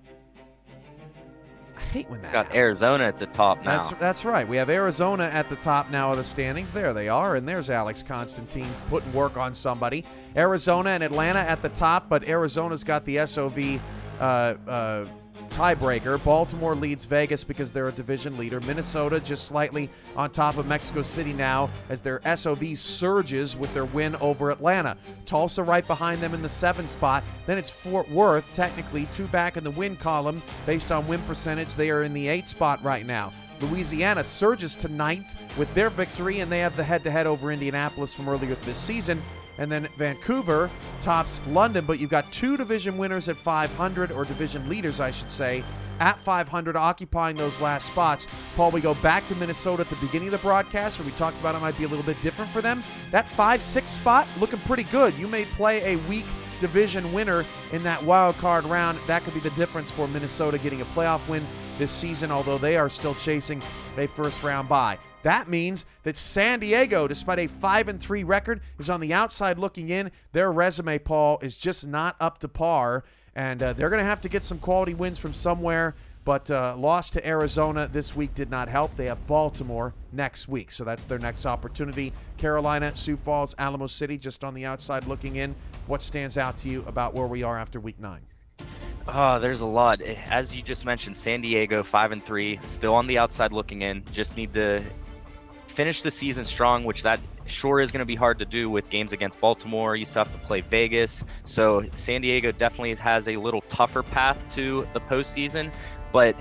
I hate when that Got happens. Arizona at the top now. That's right. We have Arizona at the top now of the standings. There they are, and there's Alex Constantine putting work on somebody. Arizona and Atlanta at the top, but Arizona's got the SOV tiebreaker. Baltimore leads Vegas because they're a division leader. Minnesota just slightly on top of Mexico City now as their SOV surges with their win over Atlanta. Tulsa right behind them in the 7th spot. Then it's Fort Worth, technically 2 back in the win column based on win percentage. They are in the 8th spot right now. Louisiana surges to 9th with their victory, and they have the head-to-head over Indianapolis from earlier this season. And then Vancouver tops London, but you've got 2 division winners at 500, or division leaders, I should say, at 500, occupying those last spots. Paul, we go back to Minnesota at the beginning of the broadcast, where we talked about it might be a little bit different for them. That 5-6 spot looking pretty good. You may play a weak division winner in that wild card round. That could be the difference for Minnesota getting a playoff win this season, although they are still chasing a first-round bye. That means that San Diego, despite a 5-3 record, is on the outside looking in. Their resume, Paul, is just not up to par, and they're going to have to get some quality wins from somewhere, but loss to Arizona this week did not help. They have Baltimore next week, so that's their next opportunity. Carolina, Sioux Falls, Alamo City, just on the outside looking in. What stands out to you about where we are after Week 9? Oh, there's a lot. As you just mentioned, San Diego 5-3, still on the outside looking in. Just need to finish the season strong, which that sure is going to be hard to do with games against Baltimore. You still have to play Vegas. So San Diego definitely has a little tougher path to the postseason. But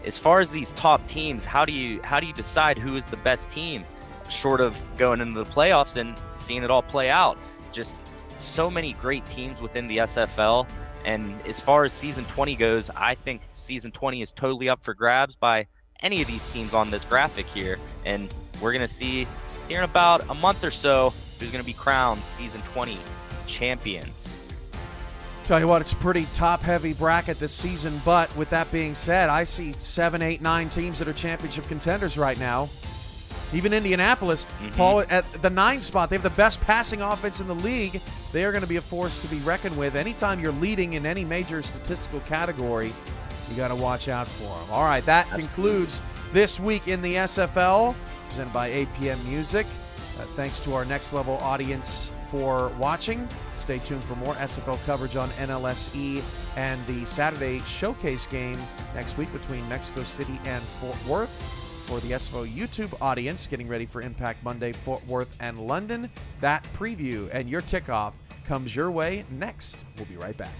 as far as these top teams, how do you decide who is the best team, short of going into the playoffs and seeing it all play out? Just so many great teams within the SFL. And as far as season 20 goes, I think season 20 is totally up for grabs by any of these teams on this graphic here. And we're going to see here in about a month or so who's going to be crowned season 20 champions. Tell you what, it's a pretty top-heavy bracket this season, but with that being said, I see 7, 8, 9 teams that are championship contenders right now. Even Indianapolis, Paul, at the 9 spot, they have the best passing offense in the league. They are going to be a force to be reckoned with. Anytime you're leading in any major statistical category, you got to watch out for them. All right, that concludes this week in the SFL, presented by APM Music. Thanks to our Next Level audience for watching. Stay tuned for more SFL coverage on NLSE and the Saturday showcase game next week between Mexico City and Fort Worth. For the SFO YouTube audience, getting ready for Impact Monday, Fort Worth and London. That preview and your kickoff comes your way next. We'll be right back.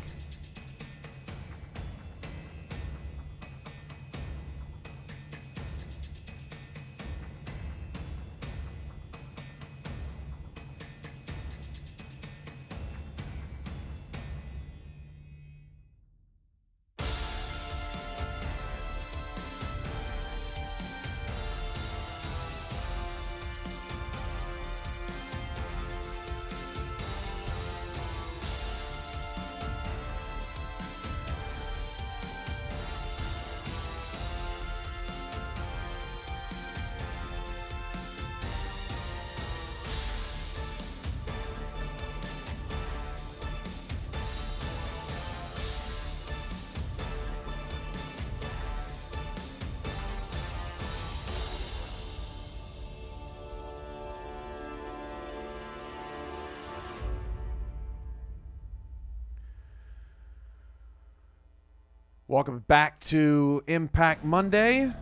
Welcome back to Impact Monday.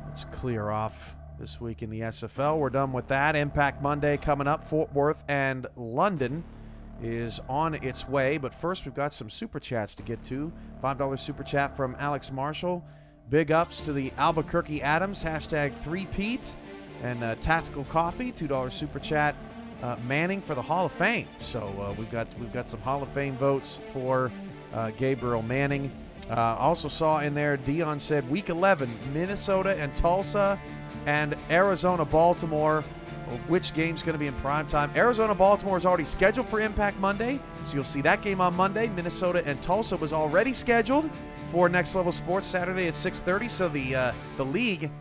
Let's clear off this week in the SFL. We're done with that. Impact Monday coming up. Fort Worth and London is on its way. But first, we've got some Super Chats to get to. $5 Super Chat from Alex Marshall. Big ups to the Albuquerque Adams, hashtag 3Pete. And Tactical Coffee, $2 Super Chat. Manning for the Hall of Fame. So we've got some Hall of Fame votes for Gabriel Manning. Also saw in there, Dion said, Week 11, Minnesota and Tulsa and Arizona-Baltimore. Which game's going to be in prime time? Arizona-Baltimore is already scheduled for Impact Monday, so you'll see that game on Monday. Minnesota and Tulsa was already scheduled for Next Level Sports Saturday at 6:30, so the league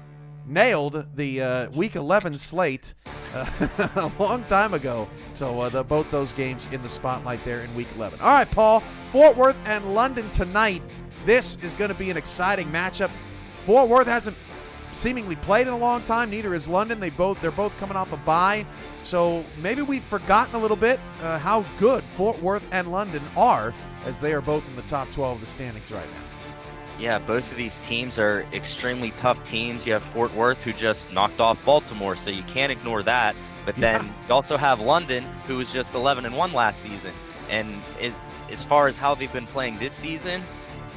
nailed the Week 11 slate a long time ago. So both those games in the spotlight there in Week 11. All right, Paul, Fort Worth and London tonight. This is going to be an exciting matchup. Fort Worth hasn't seemingly played in a long time. Neither is London. They're both coming off a bye. So maybe we've forgotten a little bit how good Fort Worth and London are, as they are both in the top 12 of the standings right now. Yeah, both of these teams are extremely tough teams. You have Fort Worth, who just knocked off Baltimore, so you can't ignore that. But then you also have London, who was just 11-1 last season. And as far as how they've been playing this season,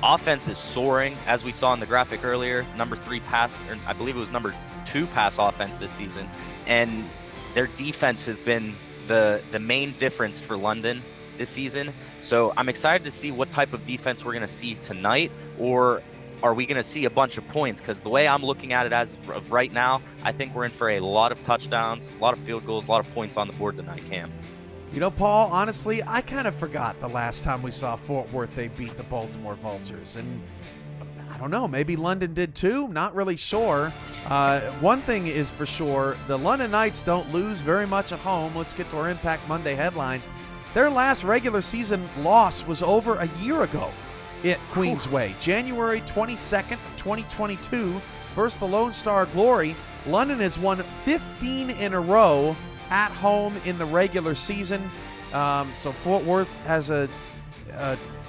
offense is soaring, as we saw in the graphic earlier. Number 3 pass, or I believe it was number 2 pass offense this season. And their defense has been the main difference for London this season. So I'm excited to see what type of defense we're going to see tonight, or are we going to see a bunch of points? Because the way I'm looking at it as of right now, I think we're in for a lot of touchdowns, a lot of field goals, a lot of points on the board tonight, Cam. You know, Paul, honestly, I kind of forgot the last time we saw Fort Worth, they beat the Baltimore Vultures. And I don't know, maybe London did too. Not really sure. One thing is for sure, the London Knights don't lose very much at home. Let's get to our Impact Monday headlines. Their last regular season loss was over a year ago at Queensway, January 22nd, 2022, versus the Lone Star Glory. London has won 15 in a row at home in the regular season. So Fort Worth has a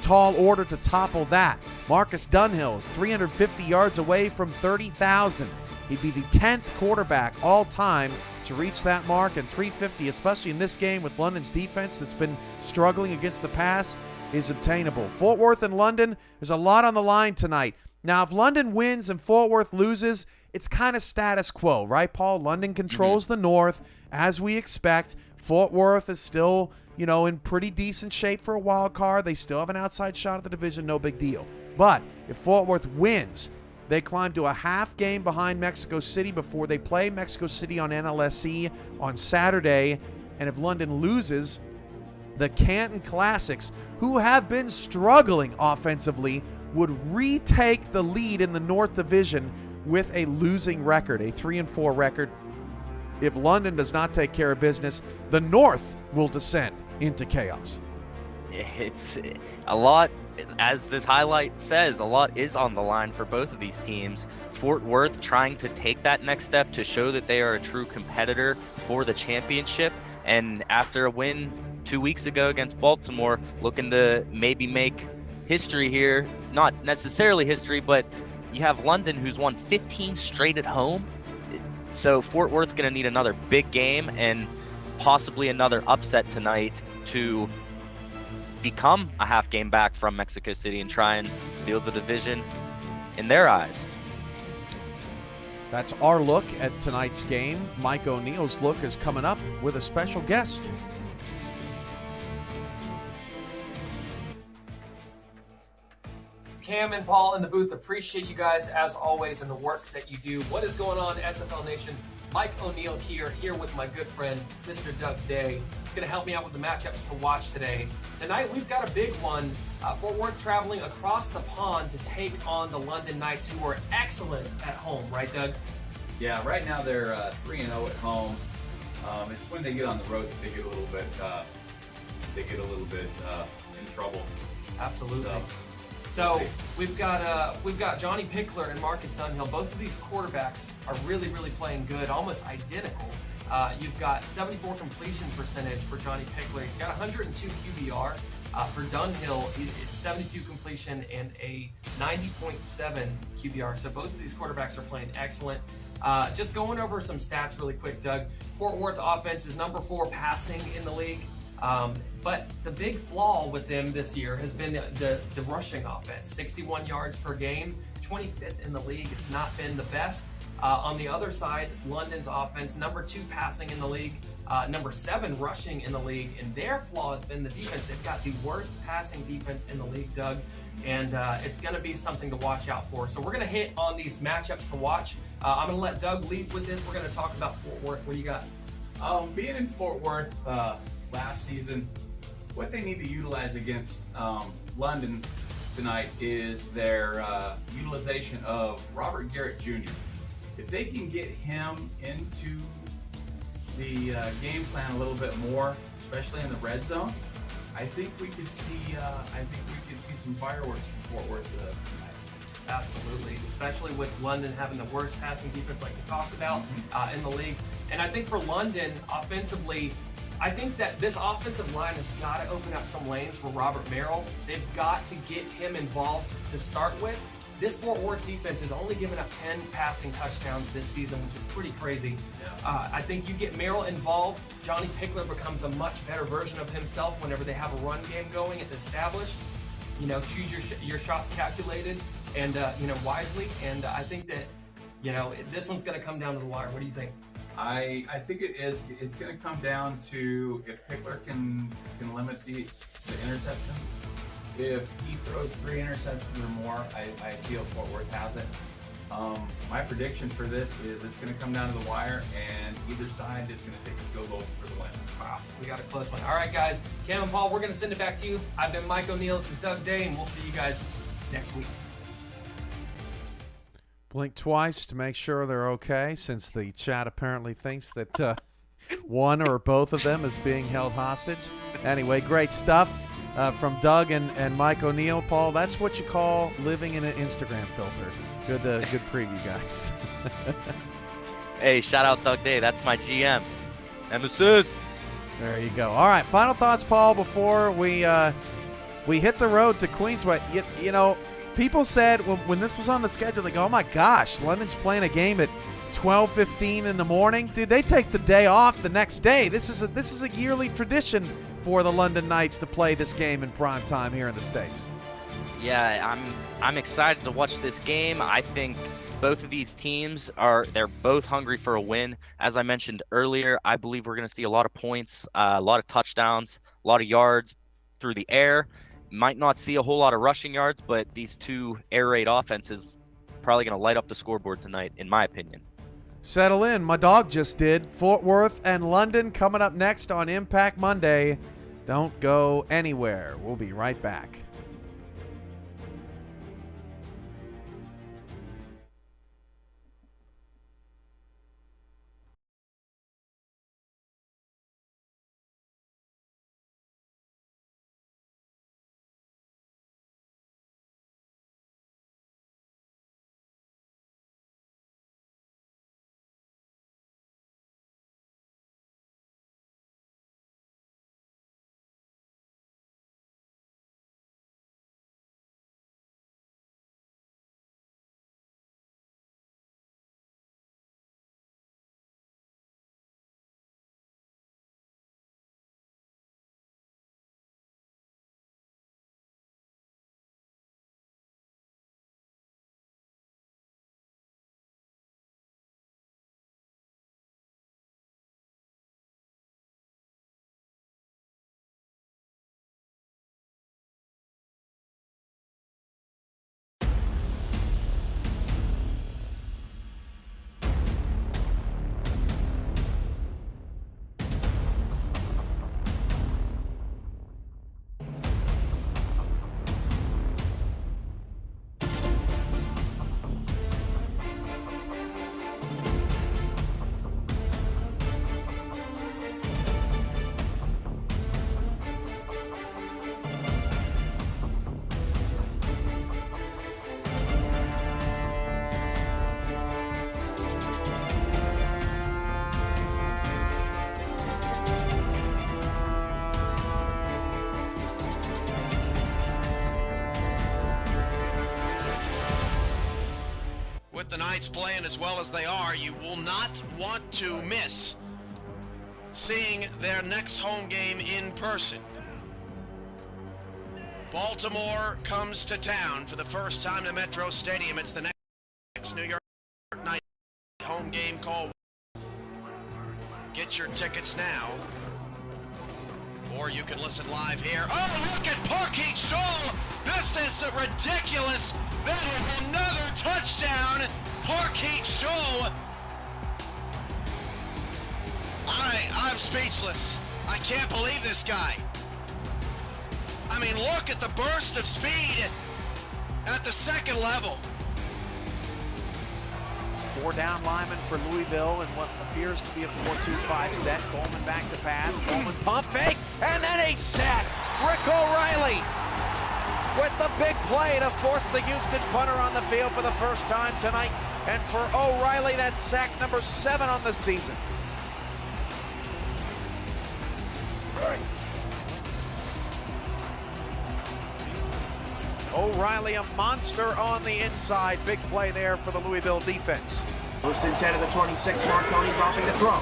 tall order to topple that. Marcus Dunhill's 350 yards away from 30,000. He'd be the 10th quarterback all time to reach that mark, and 350, especially in this game with London's defense that's been struggling against the pass, is obtainable. Fort Worth and London, there's a lot on the line tonight. Now, if London wins and Fort Worth loses, it's kind of status quo, right, Paul? London controls the North, as we expect. Fort Worth is still, in pretty decent shape for a wild card. They still have an outside shot at the division, no big deal. But if Fort Worth wins, they climb to a half game behind Mexico City before they play Mexico City on NLSC on Saturday. And if London loses, the Canton Classics, who have been struggling offensively, would retake the lead in the North Division with a losing record, a 3-4 record. If London does not take care of business, the North will descend into chaos. It's a lot, as this highlight says, a lot is on the line for both of these teams. Fort Worth trying to take that next step to show that they are a true competitor for the championship. And after a win 2 weeks ago against Baltimore, looking to maybe make history here. Not necessarily history, but you have London, who's won 15 straight at home. So Fort Worth's going to need another big game and possibly another upset tonight to become a half game back from Mexico City and try and steal the division in their eyes. That's our look at tonight's game. Mike O'Neill's look is coming up with a special guest. Cam and Paul in the booth, appreciate you guys as always and the work that you do. What is going on, SFL Nation? Mike O'Neill here with my good friend, Mr. Doug Day. He's going to help me out with the matchups to watch today. Tonight, we've got a big one. Fort Worth traveling across the pond to take on the London Knights, who are excellent at home, right, Doug? Yeah, right now they're 3-0 at home. It's when they get on the road that they get a little bit in trouble. Absolutely. So we've got Johnny Pickler and Marcus Dunhill. Both of these quarterbacks are really playing good, almost identical. You've got 74 completion percentage for Johnny Pickler. He's got 102 QBR. For Dunhill, it's 72 completion and a 90.7 QBR. So both of these quarterbacks are playing excellent. Just going over some stats really quick, Doug. Fort Worth offense is number 4 passing in the league. But the big flaw with them this year has been the rushing offense. 61 yards per game, 25th in the league. It's not been the best. On the other side, London's offense, number 2 passing in the league, number 7 rushing in the league, and their flaw has been the defense. They've got the worst passing defense in the league, Doug, and it's going to be something to watch out for. So we're going to hit on these matchups to watch. I'm going to let Doug lead with this. We're going to talk about Fort Worth. What do you got? Being in Fort Worth last season, what they need to utilize against London tonight is their utilization of Robert Garrett Jr. If they can get him into the game plan a little bit more, especially in the red zone, I think we could see some fireworks from Fort Worth tonight. Absolutely, especially with London having the worst passing defense like we talked about in the league. And I think for London, offensively, I think that this offensive line has got to open up some lanes for Robert Merrill. They've got to get him involved to start with. This Fort Worth defense has only given up 10 passing touchdowns this season, which is pretty crazy. Yeah. I think you get Merrill involved, Johnny Pickler becomes a much better version of himself whenever they have a run game going and established. Choose your shots calculated and wisely. And I think that this one's going to come down to the wire. What do you think? I think it is. It's going to come down to if Pickler can limit the interceptions. If he throws 3 interceptions or more, I feel Fort Worth has it. My prediction for this is it's going to come down to the wire, and either side is going to take a field goal for the win. Wow, we got a close one. All right, guys. Cam and Paul, we're going to send it back to you. I've been Mike O'Neill. This is Doug Day, and we'll see you guys next week. Blink twice to make sure they're okay, since the chat apparently thinks that one or both of them is being held hostage. Anyway, great stuff from Doug and Mike O'Neill. Paul, that's what you call living in an Instagram filter. Good preview, guys. Hey, shout out Doug Day. That's my GM. Nemesis. There you go. All right, final thoughts, Paul, before we hit the road to Queensway. People said when this was on the schedule, they go, oh, my gosh, London's playing a game at 12:15 in the morning. Dude, they take the day off the next day. This is a yearly tradition for the London Knights to play this game in prime time here in the States. Yeah, I'm excited to watch this game. I think both of these teams they're both hungry for a win. As I mentioned earlier, I believe we're going to see a lot of points, a lot of touchdowns, a lot of yards through the air. Might not see a whole lot of rushing yards, but these two air raid offenses probably going to light up the scoreboard tonight, in my opinion. Settle in. My dog just did. Fort Worth and London coming up next on Impact Monday. Don't go anywhere. We'll be right back. With the Knights playing as well as they are, you will not want to miss seeing their next home game in person. Baltimore comes to town for the first time to Metro Stadium. It's the next New York night home game call. Get your tickets now, or you can listen live here. Oh, look at Parkeet Shoal! This is ridiculous! That is another touchdown! Parkeet Shoal! I'm speechless. I can't believe this guy. I mean, look at the burst of speed at the second level. 4 down linemen for Louisville in what appears to be a 4-2-5 set. Coleman back to pass. Coleman pump fake, and then a sack. Rick O'Reilly with the big play to force the Houston punter on the field for the first time tonight. And for O'Reilly, that's sack number 7 on the season. O'Reilly, a monster on the inside. Big play there for the Louisville defense. First and 10 of the 26, Marconi dropping the throw.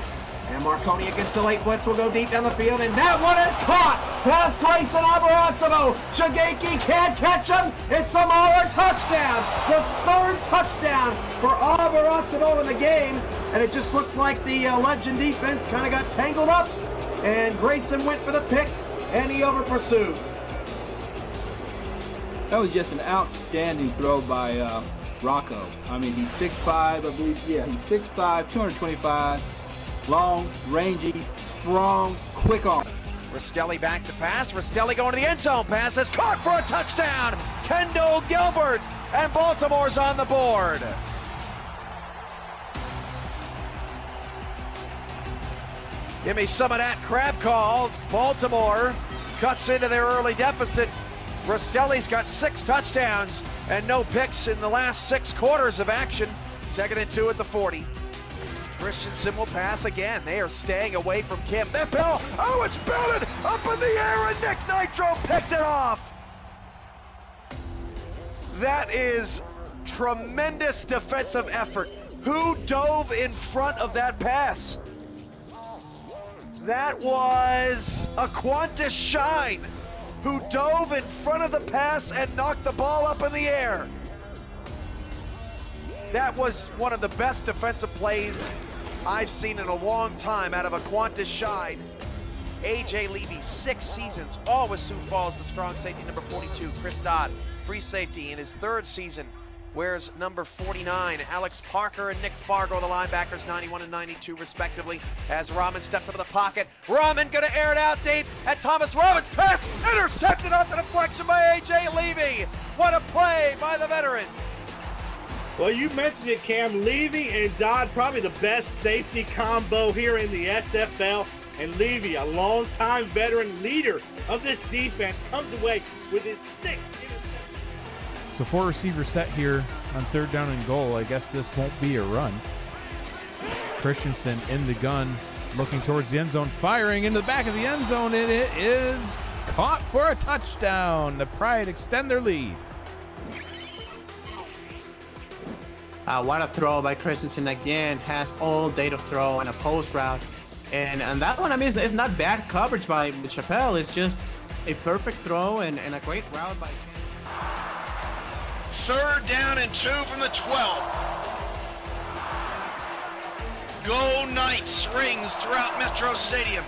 And Marconi against the late blitz will go deep down the field, and that one is caught! Past Grayson Abarazzo. Shigeki can't catch him. It's a Maurer touchdown. The 3rd touchdown for Abarazzo in the game. And it just looked like the Legend defense kind of got tangled up. And Grayson went for the pick, and he over pursued. That was just an outstanding throw by Rocco. I mean, he's 6'5", I believe. Yeah, he's 6'5", 225, long, rangy, strong, quick arm. Rastelli back to pass. Rastelli going to the end zone. Pass is caught for a touchdown. Kendall Gilbert, and Baltimore's on the board. Give me some of that crab call. Baltimore cuts into their early deficit. Rastelli's got 6 touchdowns and no picks in the last 6 quarters of action. 2nd and 2 at the 40. Christensen will pass again. They are staying away from Kim. That ball, oh, it's belted up in the air, and Nick Nitro picked it off. That is tremendous defensive effort. Who dove in front of that pass? That was a Qantas Shine. who dove in front of the pass and knocked the ball up in the air. That was one of the best defensive plays I've seen in a long time out of a Qantas Shide. AJ Levy, 6 seasons, all with Sioux Falls, the strong safety number 42. Chris Dodd, free safety in his 3rd season, wears number 49. Alex Parker and Nick Fargo, the linebackers, 91 and 92 respectively, as Rahman steps into the pocket. Rahman gonna air it out deep, and Thomas Rahman's pass intercepted off the deflection by AJ Levy. What a play by the veteran. Well, you mentioned it, Cam. Levy and Dodd, probably the best safety combo here in the SFL. And Levy, a longtime veteran leader of this defense, comes away with his 6th interception. So 4 receivers set here on 3rd down and goal. I guess this won't be a run. Christensen in the gun, looking towards the end zone, firing into the back of the end zone, and it is caught for a touchdown. The Pride extend their lead. What a throw by Christensen again. Has all day to throw and a post route. And that one, I mean, it's not bad coverage by Chappelle. It's just a perfect throw and a great route by Ken. 3rd down and 2 from the 12. Go Knights rings throughout Metro Stadium.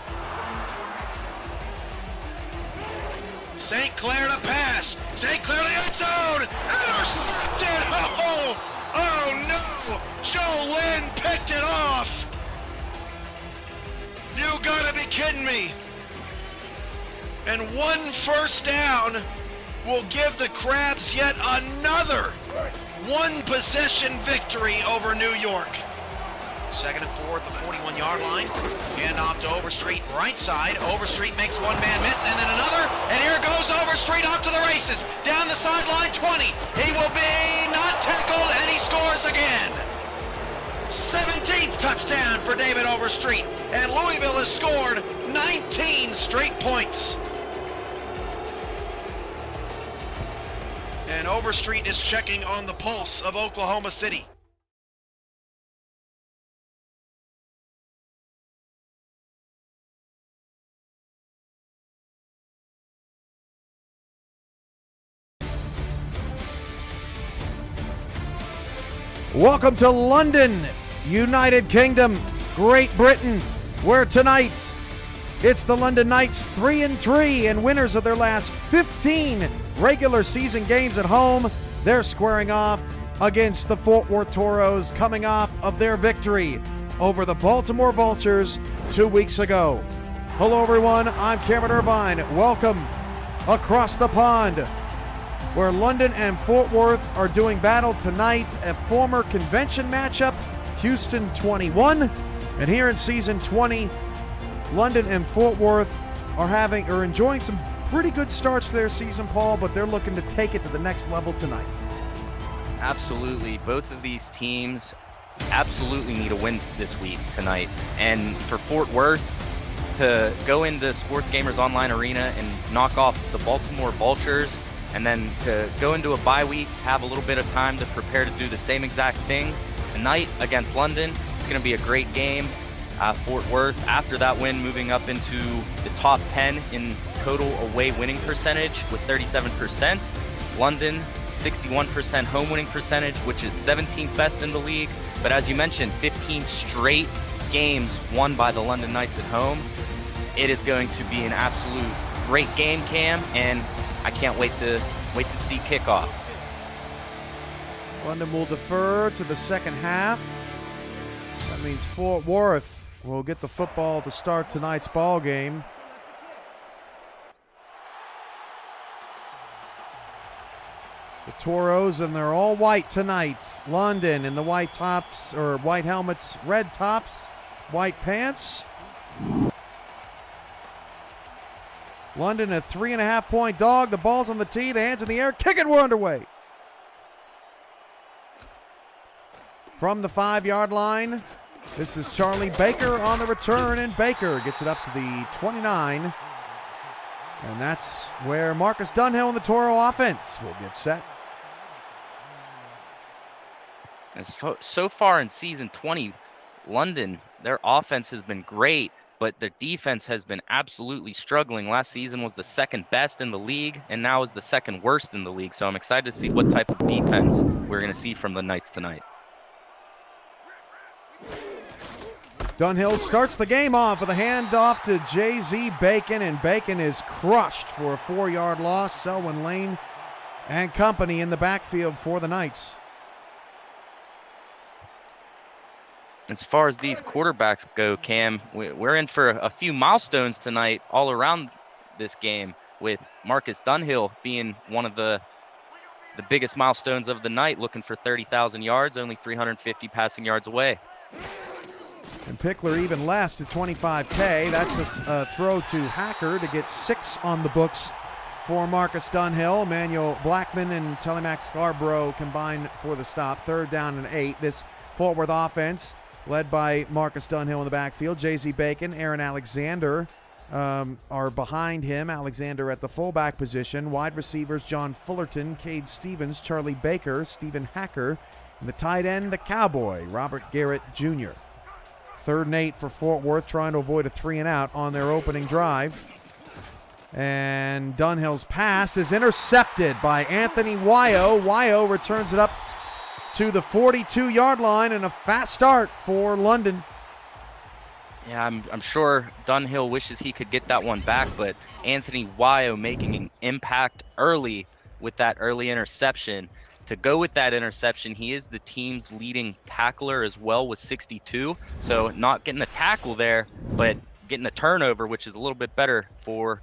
St. Clair to pass. St. Clair to the end zone. Intercepted. Oh no. Joe Lynn picked it off. You gotta be kidding me. And 1 first down will give the Crabs yet another 1-possession victory over New York. 2nd and 4 at the 41-yard line. Hand off to Overstreet, right side. Overstreet makes one man miss, and then another. And here goes Overstreet off to the races. Down the sideline, 20. He will be not tackled, and he scores again. 17th touchdown for David Overstreet, and Louisville has scored 19 straight points. And Overstreet is checking on the pulse of Oklahoma City. Welcome to London, United Kingdom, Great Britain, where tonight it's the London Knights 3-3 and winners of their last 15 regular season games at home. They're squaring off against the Fort Worth Toros, coming off of their victory over the Baltimore Vultures 2 weeks ago. Hello everyone, I'm Cameron Irvine. Welcome across the pond, where London and Fort Worth are doing battle tonight, a former convention matchup, Houston 21. And here in season 20, London and Fort Worth are enjoying some pretty good starts to their season, Paul, but they're looking to take it to the next level tonight. Absolutely. Both of these teams absolutely need a win this week tonight. And for Fort Worth to go into Sports Gamers Online Arena and knock off the Baltimore Vultures, and then to go into a bye week, have a little bit of time to prepare to do the same exact thing tonight against London. It's going to be a great game. Fort Worth, after that win, moving up into the top 10 in total away winning percentage with 37%. London, 61% home winning percentage, which is 17th best in the league. But as you mentioned, 15 straight games won by the London Knights at home. It is going to be an absolute great game, Cam, and I can't wait to see kickoff. London will defer to the second half. That means Fort Worth will get the football to start tonight's ball game. The Toros, and they're all white tonight. London in the white tops, or white helmets, red tops, white pants. London, a 3.5-point dog. The ball's on the tee, the hands in the air, kicking, we're underway. From the 5-yard line, this is Charlie Baker on the return, and Baker gets it up to the 29. And that's where Marcus Dunhill and the Toro offense will get set. And so far in season 20, London, their offense has been great. but their defense has been absolutely struggling. Last season was the second best in the league, and now is the second worst in the league. So I'm excited to see what type of defense we're going to see from the Knights tonight. Dunhill starts the game off with a handoff to J.Z. Bacon, and Bacon is crushed for a 4-yard loss. Selwyn Lane and company in the backfield for the Knights. As far as these quarterbacks go, Cam, we're in for a few milestones tonight all around this game, with Marcus Dunhill being one of the biggest milestones of the night, looking for 30,000 yards, only 350 passing yards away. And Pickler even less at 25K. That's a throw to Hacker to get 6 on the books for Marcus Dunhill. Emmanuel Blackman and Telemax Scarborough combine for the stop. 3rd down and 8. This Fort Worth offense led by Marcus Dunhill in the backfield. J.Z. Bacon, Aaron Alexander are behind him. Alexander at the fullback position. Wide receivers John Fullerton, Cade Stevens, Charlie Baker, Stephen Hacker, and the tight end, the Cowboy, Robert Garrett Jr. 3rd and 8 for Fort Worth, trying to avoid a 3-and-out on their opening drive. And Dunhill's pass is intercepted by Anthony Wyo. Wyo returns it up to the 42-yard line, and a fast start for London. Yeah, I'm sure Dunhill wishes he could get that one back, but Anthony Wyo making an impact early with that early interception. To go with that interception, he is the team's leading tackler as well with 62. So not getting a tackle there, but getting a turnover, which is a little bit better for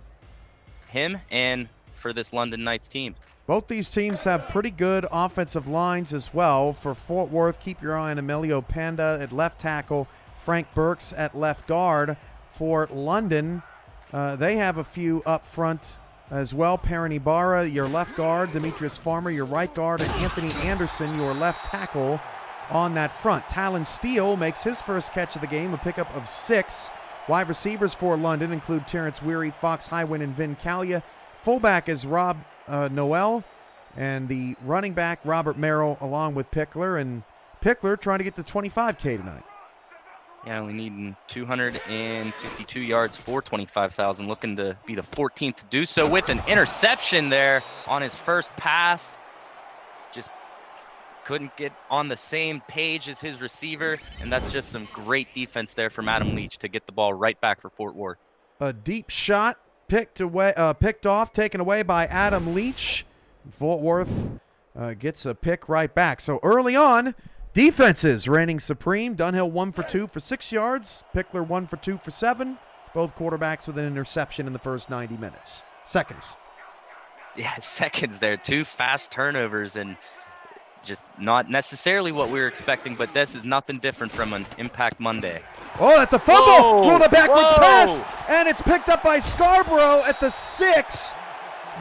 him and for this London Knights team. Both these teams have pretty good offensive lines as well. For Fort Worth, keep your eye on Emilio Panda at left tackle, Frank Burks at left guard. For London, they have a few up front as well. Perrin Ibarra, your left guard, Demetrius Farmer, your right guard, and Anthony Anderson, your left tackle on that front. Talon Steele makes his first catch of the game, a pickup of 6. Wide receivers for London include Terrence Weary, Fox Highwind, and Vin Calia. Fullback is Rob Noel, and the running back, Robert Merrill, along with Pickler. And Pickler trying to get to 25K tonight. Yeah, we need 252 yards for 25,000. Looking to be the 14th to do so with an interception there on his first pass. Just couldn't get on the same page as his receiver, and that's just some great defense there from Adam Leach to get the ball right back for Fort Worth. A deep shot picked off, taken away by Adam Leach. Fort Worth gets a pick right back. So early on, defenses reigning supreme. Dunhill 1 for 2 for 6 yards. Pickler 1 for 2 for 7. Both quarterbacks with an interception in the first 90 minutes. Seconds. Yeah, seconds there. 2 fast turnovers, and just not necessarily what we were expecting, but this is nothing different from an Impact Monday. Oh, that's a fumble! Ruled a backwards Whoa. pass, and it's picked up by Scarborough at the 6.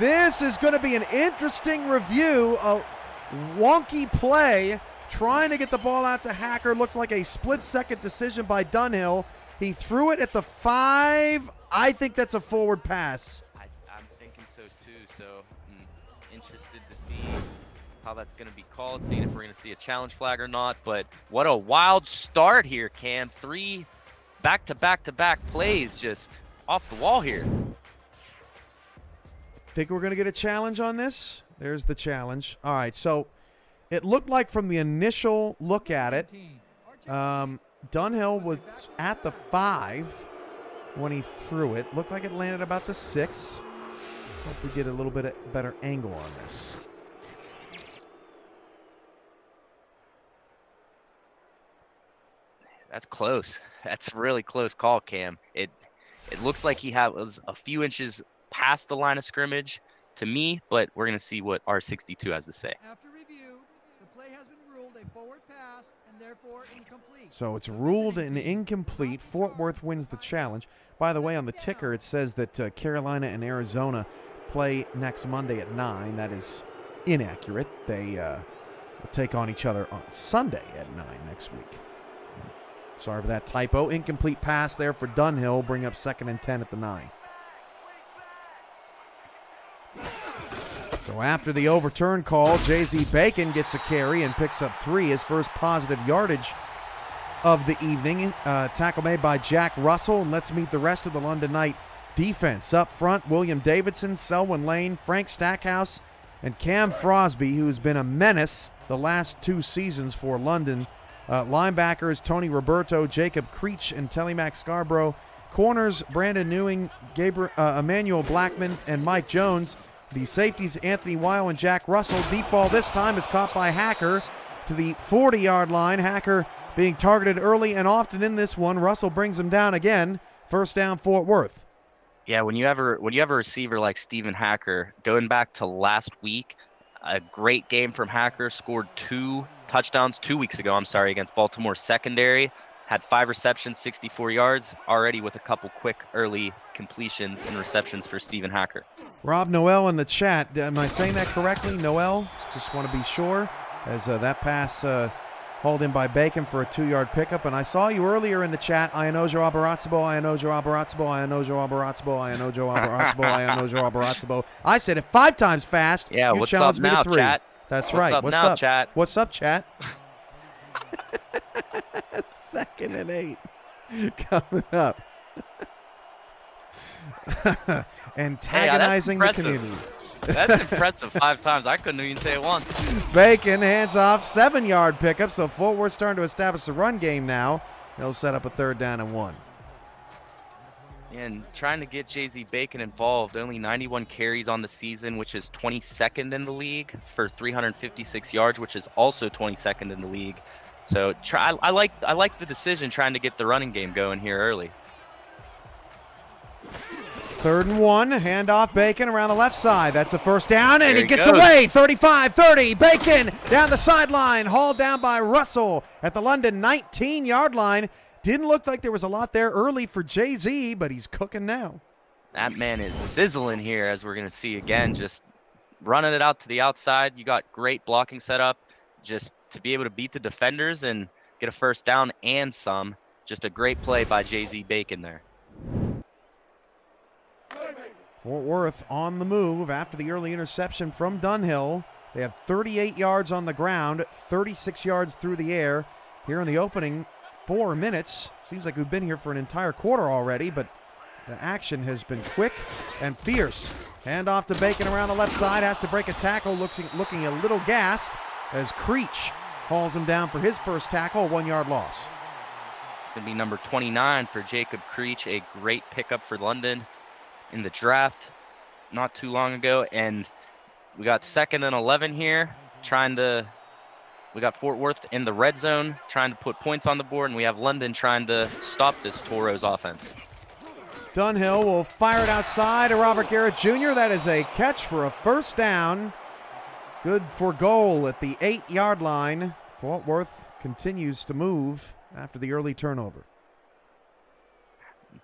This is going to be an interesting review. A wonky play, trying to get the ball out to Hacker. Looked like a split-second decision by Dunhill. He threw it at the 5. I think that's a forward pass. I'm thinking so too, so I'm interested to see how that's going to be called, seeing if we're going to see a challenge flag or not. But what a wild start here, Cam. 3 back-to-back-to-back plays just off the wall here. Think we're going to get a challenge on this? There's the challenge. All right, so it looked like from the initial look at it, Dunhill was at the 5 when he threw it. Looked like it landed about the 6. Let's hope we get a little bit better angle on this. That's close. That's a really close call, Cam. It looks like he was a few inches past the line of scrimmage to me, but we're going to see what R62 has to say. After review, the play has been ruled a forward pass and therefore incomplete. So it's ruled an incomplete. Fort Worth wins the challenge. By the way, on the ticker, it says that Carolina and Arizona play next Monday at 9. That is inaccurate. They will take on each other on Sunday at 9 next week. Sorry for that typo. Incomplete pass there for Dunhill. Bring up 2nd and 10 at the 9. So after the overturn call, J.Z. Bacon gets a carry and picks up 3, his first positive yardage of the evening. Tackle made by Jack Russell. And let's meet the rest of the London Knight defense. Up front, William Davidson, Selwyn Lane, Frank Stackhouse, and Cam Frosby, who's been a menace the last 2 seasons for London. Linebackers, Tony Roberto, Jacob Creech, and Telemac Scarborough. Corners, Brandon Newing, Emmanuel Blackman, and Mike Jones. The safeties, Anthony Weil and Jack Russell. Deep ball this time is caught by Hacker to the 40-yard line. Hacker being targeted early and often in this one. Russell brings him down again. First down, Fort Worth. Yeah, when you have a receiver like Stephen Hacker, going back to last week, a great game from Hacker, scored 2 touchdowns 2 weeks ago, against Baltimore secondary, had 5 receptions, 64 yards, already with a couple quick early completions and receptions for Stephen Hacker. Rob Noel in the chat. Am I saying that correctly, Noel? Just want to be sure, as that pass hauled in by Bacon for a 2-yard pickup. And I saw you earlier in the chat. Ayanojo Abaratsabo, Ayanojo Abaratsabo, Ayanojo Abaratsabo, Ayanojo Abaratsabo, Ayanojo Abaratsabo. I said it 5 times fast. Yeah, you what's up challenged me now, to 3. chat? That's right. What's up now, chat? What's up, chat? 2nd and 8 coming up. Antagonizing the community. That's impressive 5 times. I couldn't even say it once. Bacon hands off, 7-yard pickup, so Fort Worth's starting to establish the run game now. They'll set up a 3rd down and 1. And trying to get Jay-Z Bacon involved, only 91 carries on the season, which is 22nd in the league for 356 yards, which is also 22nd in the league. So I like the decision trying to get the running game going here early. 3rd and 1, handoff Bacon around the left side. That's a first down, and There he he gets goes. away. 35-30, Bacon down the sideline, hauled down by Russell at the London 19-yard line. Didn't look like there was a lot there early for Jay-Z, but he's cooking now. That man is sizzling here, as we're going to see again, just running it out to the outside. You got great blocking setup, just to be able to beat the defenders and get a first down and some. Just a great play by Jay-Z Bacon there. Fort Worth on the move after the early interception from Dunhill. They have 38 yards on the ground, 36 yards through the air. Here in the opening 4 minutes. Seems like we've been here for an entire quarter already, but the action has been quick and fierce. Hand off to Bacon around the left side, has to break a tackle, looking a little gassed as Creech hauls him down for his first tackle, 1-yard loss. It's going to be number 29 for Jacob Creech, a great pickup for London in the draft not too long ago. And we got 2nd and 11 here, we got Fort Worth in the red zone trying to put points on the board, and we have London trying to stop this Toros offense. Dunhill will fire it outside to Robert Garrett Jr. That is a catch for a first down. Good for goal at the 8-yard line. Fort Worth continues to move after the early turnover.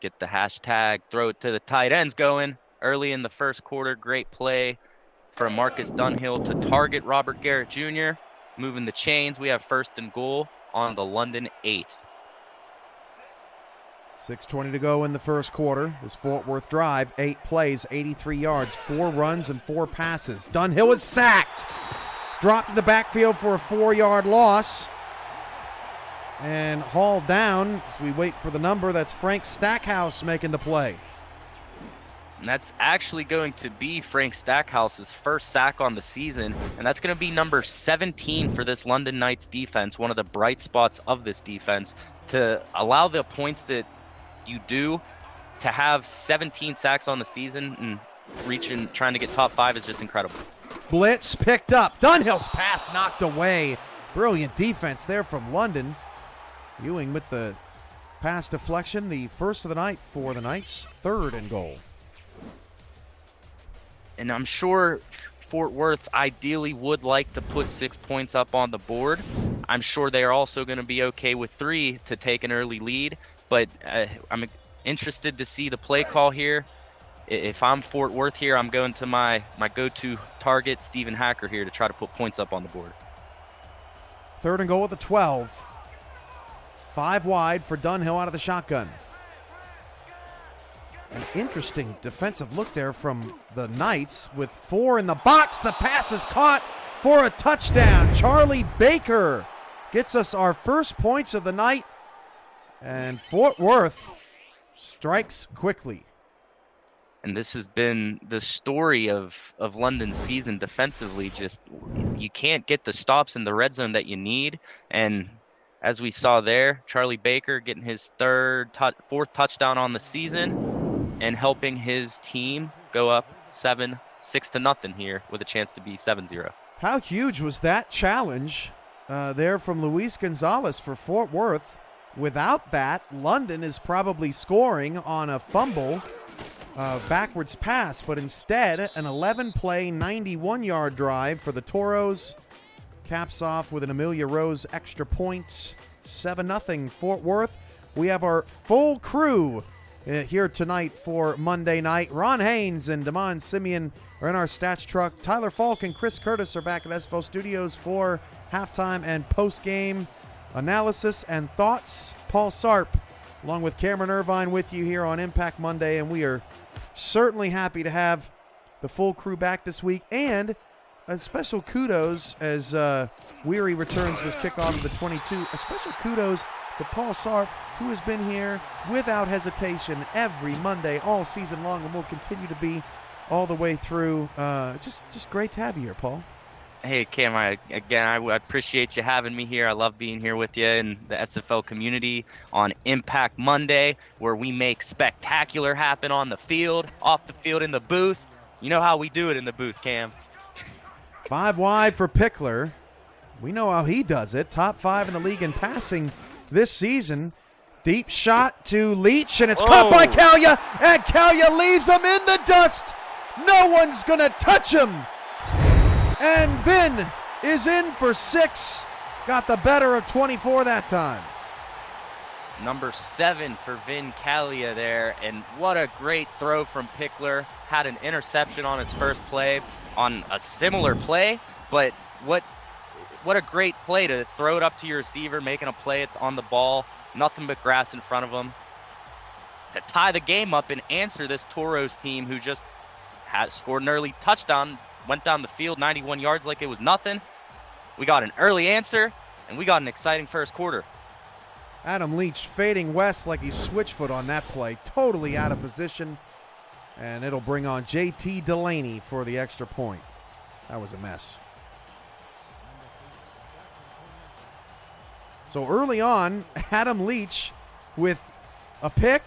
Get the hashtag, throw it to the tight ends going early in the first quarter. Great play from Marcus Dunhill to target Robert Garrett Jr. Moving the chains. We have 1st and goal on the London 8. 6:20 to go in the first quarter. This Fort Worth drive, 8 plays, 83 yards, 4 runs and 4 passes. Dunhill is sacked. Dropped in the backfield for a 4-yard loss. And hauled down as we wait for the number. That's Frank Stackhouse making the play. And that's actually going to be Frank Stackhouse's first sack on the season. And that's going to be number 17 for this London Knights defense, one of the bright spots of this defense. To allow the points that you do, to have 17 sacks on the season and trying to get top 5 is just incredible. Blitz picked up. Dunhill's pass knocked away. Brilliant defense there from London. Ewing with the pass deflection, the first of the night for the Knights, 3rd and goal. And I'm sure Fort Worth ideally would like to put 6 points up on the board. I'm sure they are also going to be okay with 3 to take an early lead. But I'm interested to see the play call here. If I'm Fort Worth here, I'm going to my go-to target, Stephen Hacker, here to try to put points up on the board. 3rd and goal at the 12. 5 wide for Dunhill out of the shotgun. An interesting defensive look there from the Knights with 4 in the box. The pass is caught for a touchdown. Charlie Baker gets us our first points of the night And Fort Worth strikes quickly. And this has been the story of London's season defensively. Just you can't get the stops in the red zone that you need. And as we saw there, Charlie Baker getting his fourth touchdown on the season and helping his team go up 6-0 here with a chance to be 7-0. How huge was that challenge there from Luis Gonzalez for Fort Worth? Without that, London is probably scoring on a fumble backwards pass, but instead an 11-play, 91-yard drive for the Toros. Caps off with an Amelia Rose extra point, 7-0 Fort Worth. We have our full crew here tonight for Monday night. Ron Haynes and Damon Simeon are in our stats truck. Tyler Falk and Chris Curtis are back at SFL Studios for halftime and post-game analysis and thoughts. Paul Sarp, along with Cameron Irvine, with you here on Impact Monday, and we are certainly happy to have the full crew back this week. And a special kudos as Weary returns this kickoff of the 22. A special kudos to Paul Sarp, who has been here without hesitation every Monday all season long and will continue to be all the way through. Just great to have you here, Paul. Hey, Cam, I appreciate you having me here. I love being here with you in the SFL community on Impact Monday, where we make spectacular happen on the field, off the field, in the booth. You know how we do it in the booth, Cam. 5 wide for Pickler. We know how he does it. Top 5 in the league in passing this season. Deep shot to Leach, and it's caught by Kalya, and Kalya leaves him in the dust. No one's going to touch him. And Vin is in for 6. Got the better of 24 that time. Number 7 for Vin Kalya there, and what a great throw from Pickler. Had an interception on his first play on a similar play, but what a great play to throw it up to your receiver, making a play on the ball, nothing but grass in front of him, to tie the game up and answer this Toros team who just had scored an early touchdown, went down the field 91 yards like it was nothing. We got an early answer, and we got an exciting first quarter. Adam Leach fading west like he's switchfoot on that play, totally out of position. And it'll bring on JT Delaney for the extra point. That was a mess. So early on, Adam Leach with a pick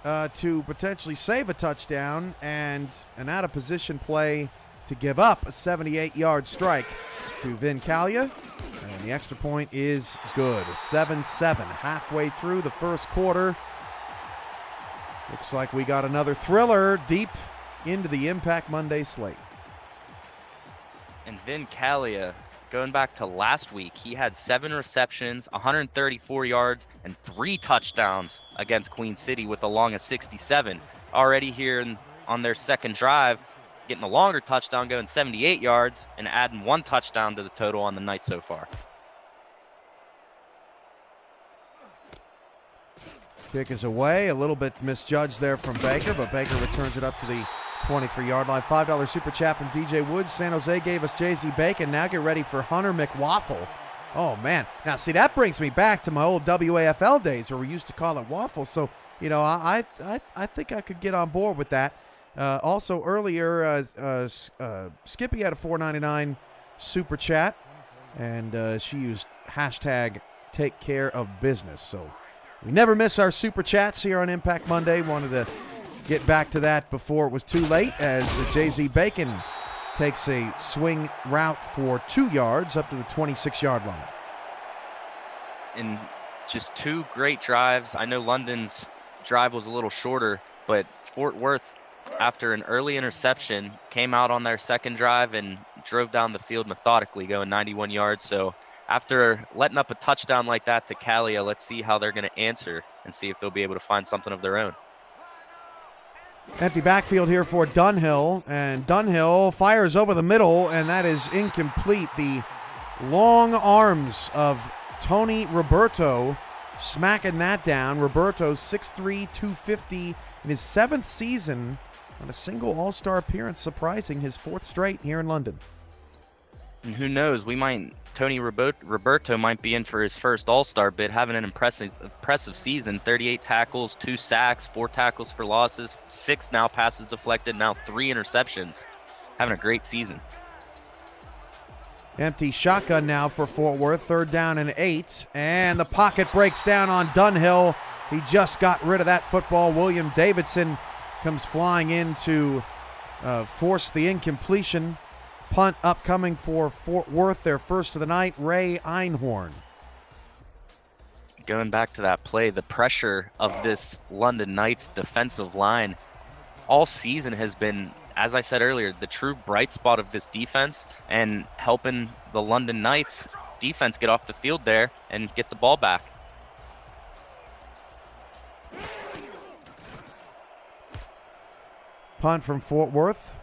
to potentially save a touchdown and an out-of-position play to give up a 78-yard strike to Vin Kalya. And the extra point is good. 7-7 halfway through the first quarter. Looks like we got another thriller deep into the Impact Monday slate. And Vin Kalya, going back to last week, he had 7 receptions, 134 yards, and 3 touchdowns against Queen City with a long of 67. Already here on their second drive, getting a longer touchdown, going 78 yards, and adding 1 touchdown to the total on the night so far. Kick is away, a little bit misjudged there from Baker, but Baker returns it up to the 23-yard line. $5 super chat from DJ Woods. San Jose gave us Jay-Z Bacon. Now get ready for Hunter McWaffle. Oh, man. Now, see, that brings me back to my old WAFL days where we used to call it waffle. So, you know, I think I could get on board with that. Also, earlier, Skippy had a $4.99 super chat, and she used hashtag take care of business. So we never miss our super chats here on Impact Monday. Wanted to get back to that before it was too late as Jay-Z Bacon takes a swing route for 2 yards up to the 26-yard line. And just 2 great drives. I know London's drive was a little shorter, but Fort Worth, after an early interception, came out on their second drive and drove down the field methodically, going 91 yards. So after letting up a touchdown like that to Kalya, let's see how they're going to answer and see if they'll be able to find something of their own. Empty backfield here for Dunhill, and Dunhill fires over the middle, and that is incomplete. The long arms of Tony Roberto smacking that down. Roberto, 6'3", 250 in his 7th season on a single all-star appearance, surprising his 4th straight here in London. And who knows, Tony Roberto might be in for his first All-Star bid, having an impressive season. 38 tackles, 2 sacks, 4 tackles for losses, 6 now passes deflected, now 3 interceptions. Having a great season. Empty shotgun now for Fort Worth, 3rd down and 8, and the pocket breaks down on Dunhill. He just got rid of that football. William Davidson comes flying in to force the incompletion. Punt upcoming for Fort Worth, their first of the night, Ray Einhorn. Going back to that play, the pressure of this London Knights defensive line all season has been, as I said earlier, the true bright spot of this defense, and helping the London Knights defense get off the field there and get the ball back. Punt from Fort Worth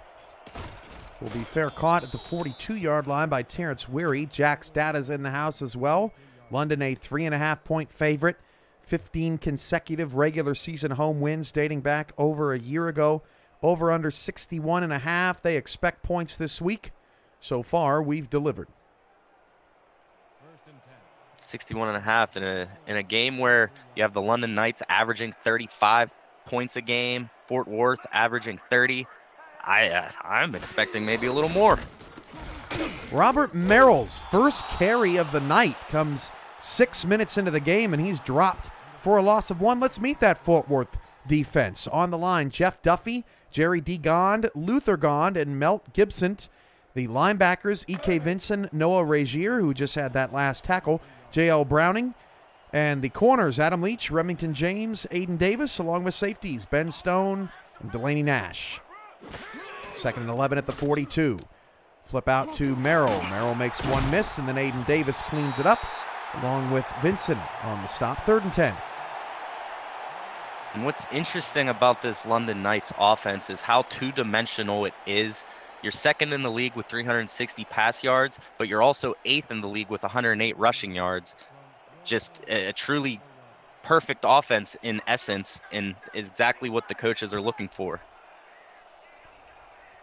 will be fair caught at the 42-yard line by Terrence Weary. Jack's data's in the house as well. London a 3.5-point favorite. 15 consecutive regular season home wins dating back over a year ago. Over under 61.5. They expect points this week. So far, we've delivered. 61.5 in a game where you have the London Knights averaging 35 points a game, Fort Worth averaging 30. I'm expecting maybe a little more. Robert Merrill's first carry of the night comes 6 minutes into the game, and he's dropped for a loss of 1. Let's meet that Fort Worth defense. On the line, Jeff Duffy, Jerry D. Gond, Luther Gond, and Melt Gibson. The linebackers, E.K. Vincent, Noah Regier, who just had that last tackle, J.L. Browning. And the corners, Adam Leach, Remington James, Aiden Davis, along with safeties, Ben Stone and Delaney Nash. 2nd and 11 at the 42. Flip out to Merrill. Merrill makes one miss, and then Aiden Davis cleans it up, along with Vincent on the stop. 3rd and 10. And what's interesting about this London Knights offense is how two-dimensional it is. You're 2nd in the league with 360 pass yards, but you're also 8th in the league with 108 rushing yards. Just a truly perfect offense in essence, and is exactly what the coaches are looking for.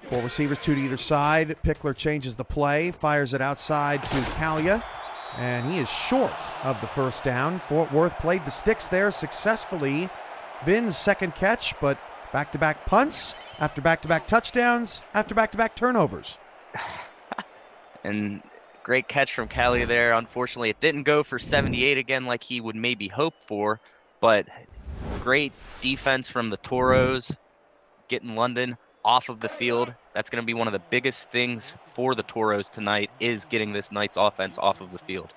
4 receivers, 2 to either side. Pickler changes the play, fires it outside to Kalia, and he is short of the first down. Fort Worth played the sticks there successfully. Vin's second catch, but back-to-back punts after back-to-back touchdowns after back-to-back turnovers. And great catch from Kalia there. Unfortunately, it didn't go for 78 again like he would maybe hope for, but great defense from the Toros, getting London off of the field. That's going to be one of the biggest things for the Toros tonight, is getting this Knights offense off of the field.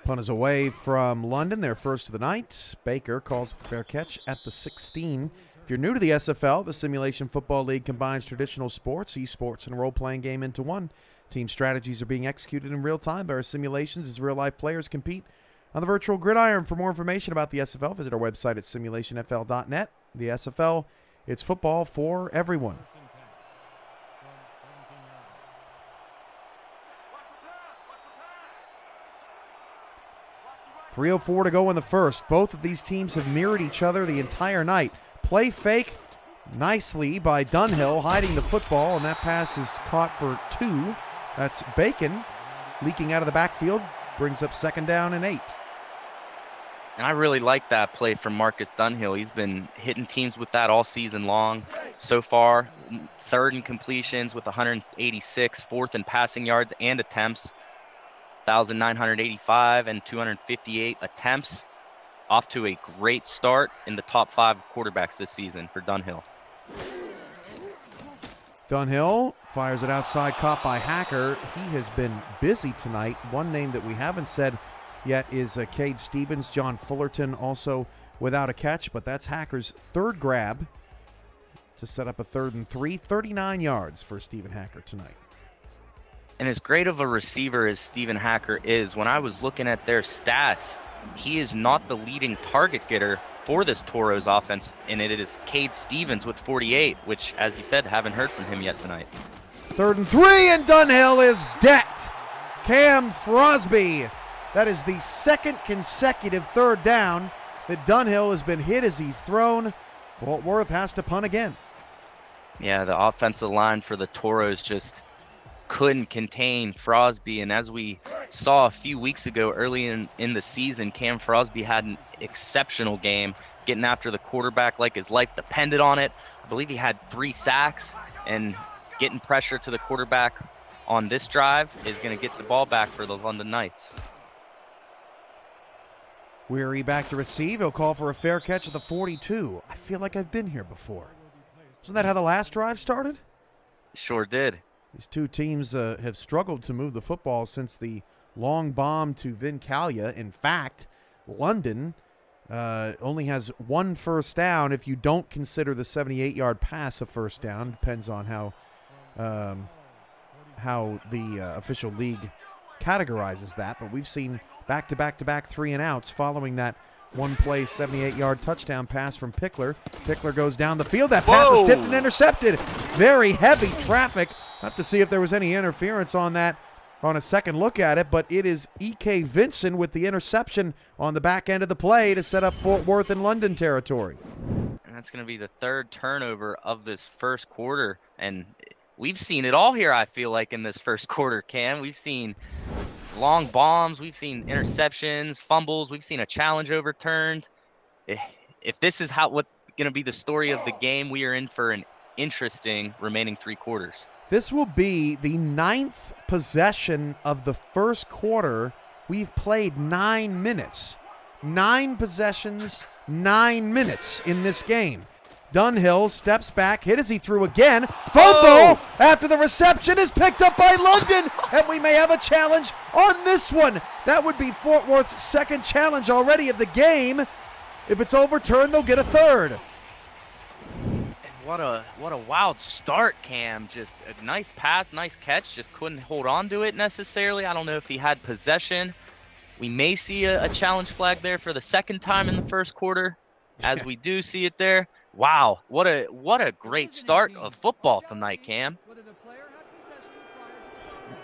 Punt is away from London, their first of the night. Baker calls the fair catch at the 16. If you're new to the SFL, the Simulation Football League combines traditional sports, esports, and a role-playing game into one. Team strategies are being executed in real time by our simulations as real-life players compete on the virtual gridiron. For more information about the SFL, visit our website at simulationfl.net. The SFL, it's football for everyone. .304 to go in the first. Both of these teams have mirrored each other the entire night. Play fake nicely by Dunhill, hiding the football, and that pass is caught for 2. That's Bacon leaking out of the backfield, brings up 2nd down and 8. And I really like that play from Marcus Dunhill. He's been hitting teams with that all season long. So far, 3rd in completions with 186, 4th in passing yards and attempts, 1,985 and 258 attempts. Off to a great start in the top 5 quarterbacks this season for Dunhill. Dunhill fires it outside, caught by Hacker. He has been busy tonight. One name that we haven't said yet is Cade Stevens. John Fullerton also without a catch, but that's Hacker's 3rd grab to set up a 3rd and 3. 39 yards for Stephen Hacker tonight. And as great of a receiver as Stephen Hacker is, when I was looking at their stats, he is not the leading target getter for this Toros offense, and it is Cade Stevens with 48, which, as you said, haven't heard from him yet tonight. 3rd and 3, and Dunhill is decked. Cam Frosby That is the second consecutive third down that Dunhill has been hit as he's thrown. Fort Worth has to punt again. Yeah, the offensive line for the Toros just couldn't contain Frosby. And as we saw a few weeks ago early in the season, Cam Frosby had an exceptional game getting after the quarterback like his life depended on it. I believe he had 3 sacks, and getting pressure to the quarterback on this drive is going to get the ball back for the London Knights. Weary back to receive. He'll call for a fair catch at the 42. I feel like I've been here before. Wasn't that how the last drive started? Sure did. These two teams have struggled to move the football since the long bomb to Vincalia. In fact, London only has 1 first down if you don't consider the 78-yard pass a first down. Depends on how the official league categorizes that. But we've seen back-to-back-to-back 3-and-outs following that one-play 78-yard touchdown pass from Pickler. Pickler goes down the field. That pass is tipped and intercepted. Very heavy traffic. Have to see if there was any interference on that on a second look at it, but it is E.K. Vinson with the interception on the back end of the play to set up Fort Worth in London territory. And that's going to be the 3rd turnover of this first quarter. And we've seen it all here, I feel like, in this first quarter, Cam. We've seen long bombs, we've seen interceptions, fumbles, we've seen a challenge overturned. If this is what's going to be the story of the game, we are in for an interesting remaining 3 quarters. This will be the 9th possession of the first quarter. We've played 9 minutes. 9 possessions, 9 minutes in this game. Dunhill steps back, hit as he threw again. Fumble after the reception is picked up by London, and we may have a challenge on this one. That would be Fort Worth's 2nd challenge already of the game. If it's overturned, they'll get a 3rd. What a wild start, Cam. Just a nice pass, nice catch. Just couldn't hold on to it necessarily. I don't know if he had possession. We may see a challenge flag there for the 2nd time in the first quarter, as we do see it there. Wow, what a great start of football tonight, Cam.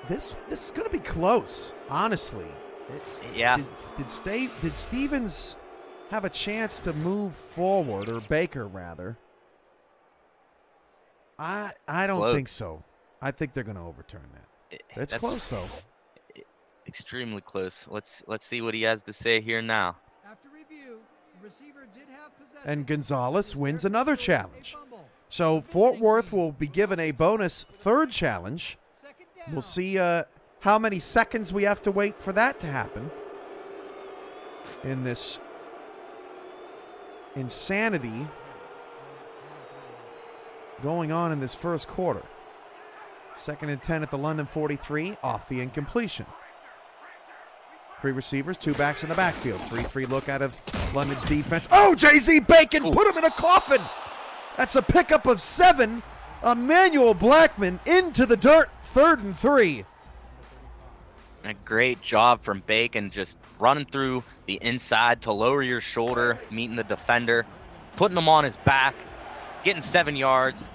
This is going to be close, honestly. Yeah. Did Stevens have a chance to move forward, or Baker rather? I don't think so. I think they're going to overturn that. That's close, though. Extremely close. Let's see what he has to say here now. After review, the receiver did have possession. And Gonzalez wins another challenge. So Fort Worth will be given a bonus 3rd challenge. We'll see how many seconds we have to wait for that to happen in this insanity going on in this first quarter. 2nd and 10 at the London 43, off the incompletion. 3 receivers, 2 backs in the backfield. 3-3 look out of London's defense. Oh, J.Z. Bacon put him in a coffin. That's a pickup of 7. Emmanuel Blackman into the dirt, 3rd and 3. A great job from Bacon, just running through the inside to lower your shoulder, meeting the defender, putting him on his back, getting 7 yards.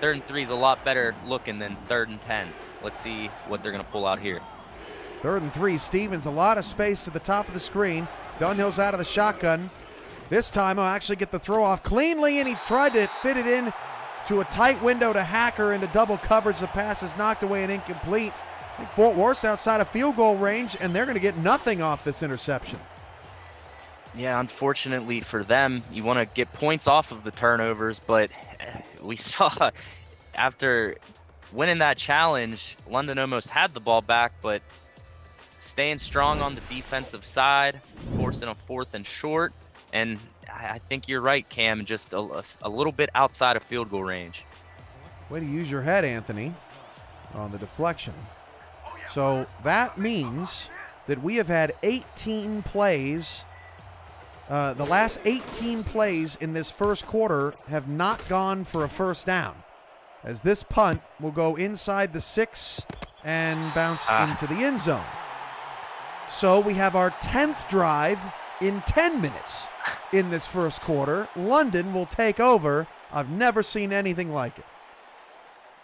3rd and 3 is a lot better looking than 3rd and 10. Let's see what they're going to pull out here. 3rd and 3, Stevens, a lot of space to the top of the screen. Dunhill's out of the shotgun. This time he'll actually get the throw off cleanly, and he tried to fit it in to a tight window to Hacker into double coverage. The pass is knocked away and incomplete. I think Fort Worth's outside of field goal range, and they're going to get nothing off this interception. Yeah, unfortunately for them, you want to get points off of the turnovers, but we saw after winning that challenge, London almost had the ball back, but staying strong on the defensive side, forcing a 4th and short, and I think you're right, Cam, just a little bit outside of field goal range. Way to use your head, Anthony, on the deflection. So that means that we have had 18 plays. The last 18 plays in this first quarter have not gone for a first down, as this punt will go inside the 6 and bounce into the end zone. So we have our 10th drive in 10 minutes in this first quarter. London will take over. I've never seen anything like it.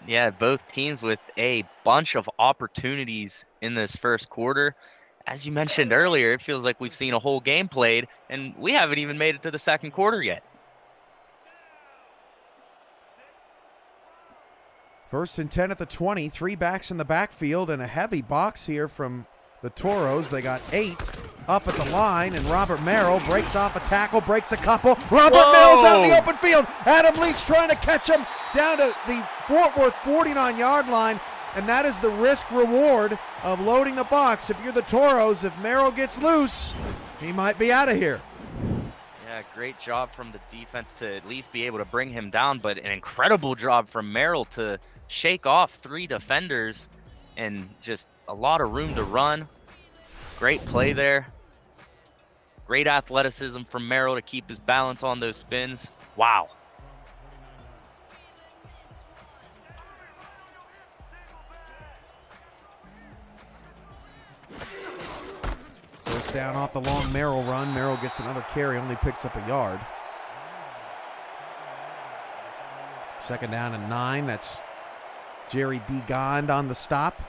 Yeah, both teams with a bunch of opportunities in this first quarter. as you mentioned earlier, it feels like we've seen a whole game played, and we haven't even made it to the second quarter yet. First and 10 at the 20. 3 backs in the backfield and a heavy box here from the Toros. They got 8 up at the line, and Robert Merrill breaks off a tackle, breaks a couple. Robert Merrill's out in the open field. Adam Leach trying to catch him down to the Fort Worth 49-yard line, and that is the risk-reward of loading the box. If you're the Toros, if Merrill gets loose, he might be out of here. Yeah, great job from the defense to at least be able to bring him down, but an incredible job from Merrill to shake off 3 defenders and just a lot of room to run. Great play there. Great athleticism from Merrill to keep his balance on those spins. Wow. First down off the long Merrill run. Merrill gets another carry, only picks up a yard. Second down and 9. That's Jerry D. Gond on the stop.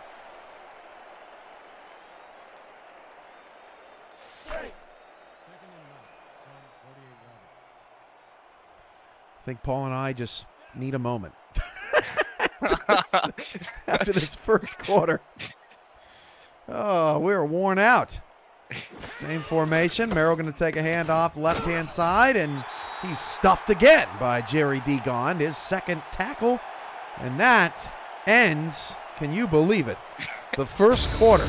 I think Paul and I just need a moment after this first quarter. Oh, we're worn out. Same formation. Merrill going to take a handoff left-hand side, and he's stuffed again by Jerry D. Gond, his second tackle. And that ends, can you believe it, the first quarter.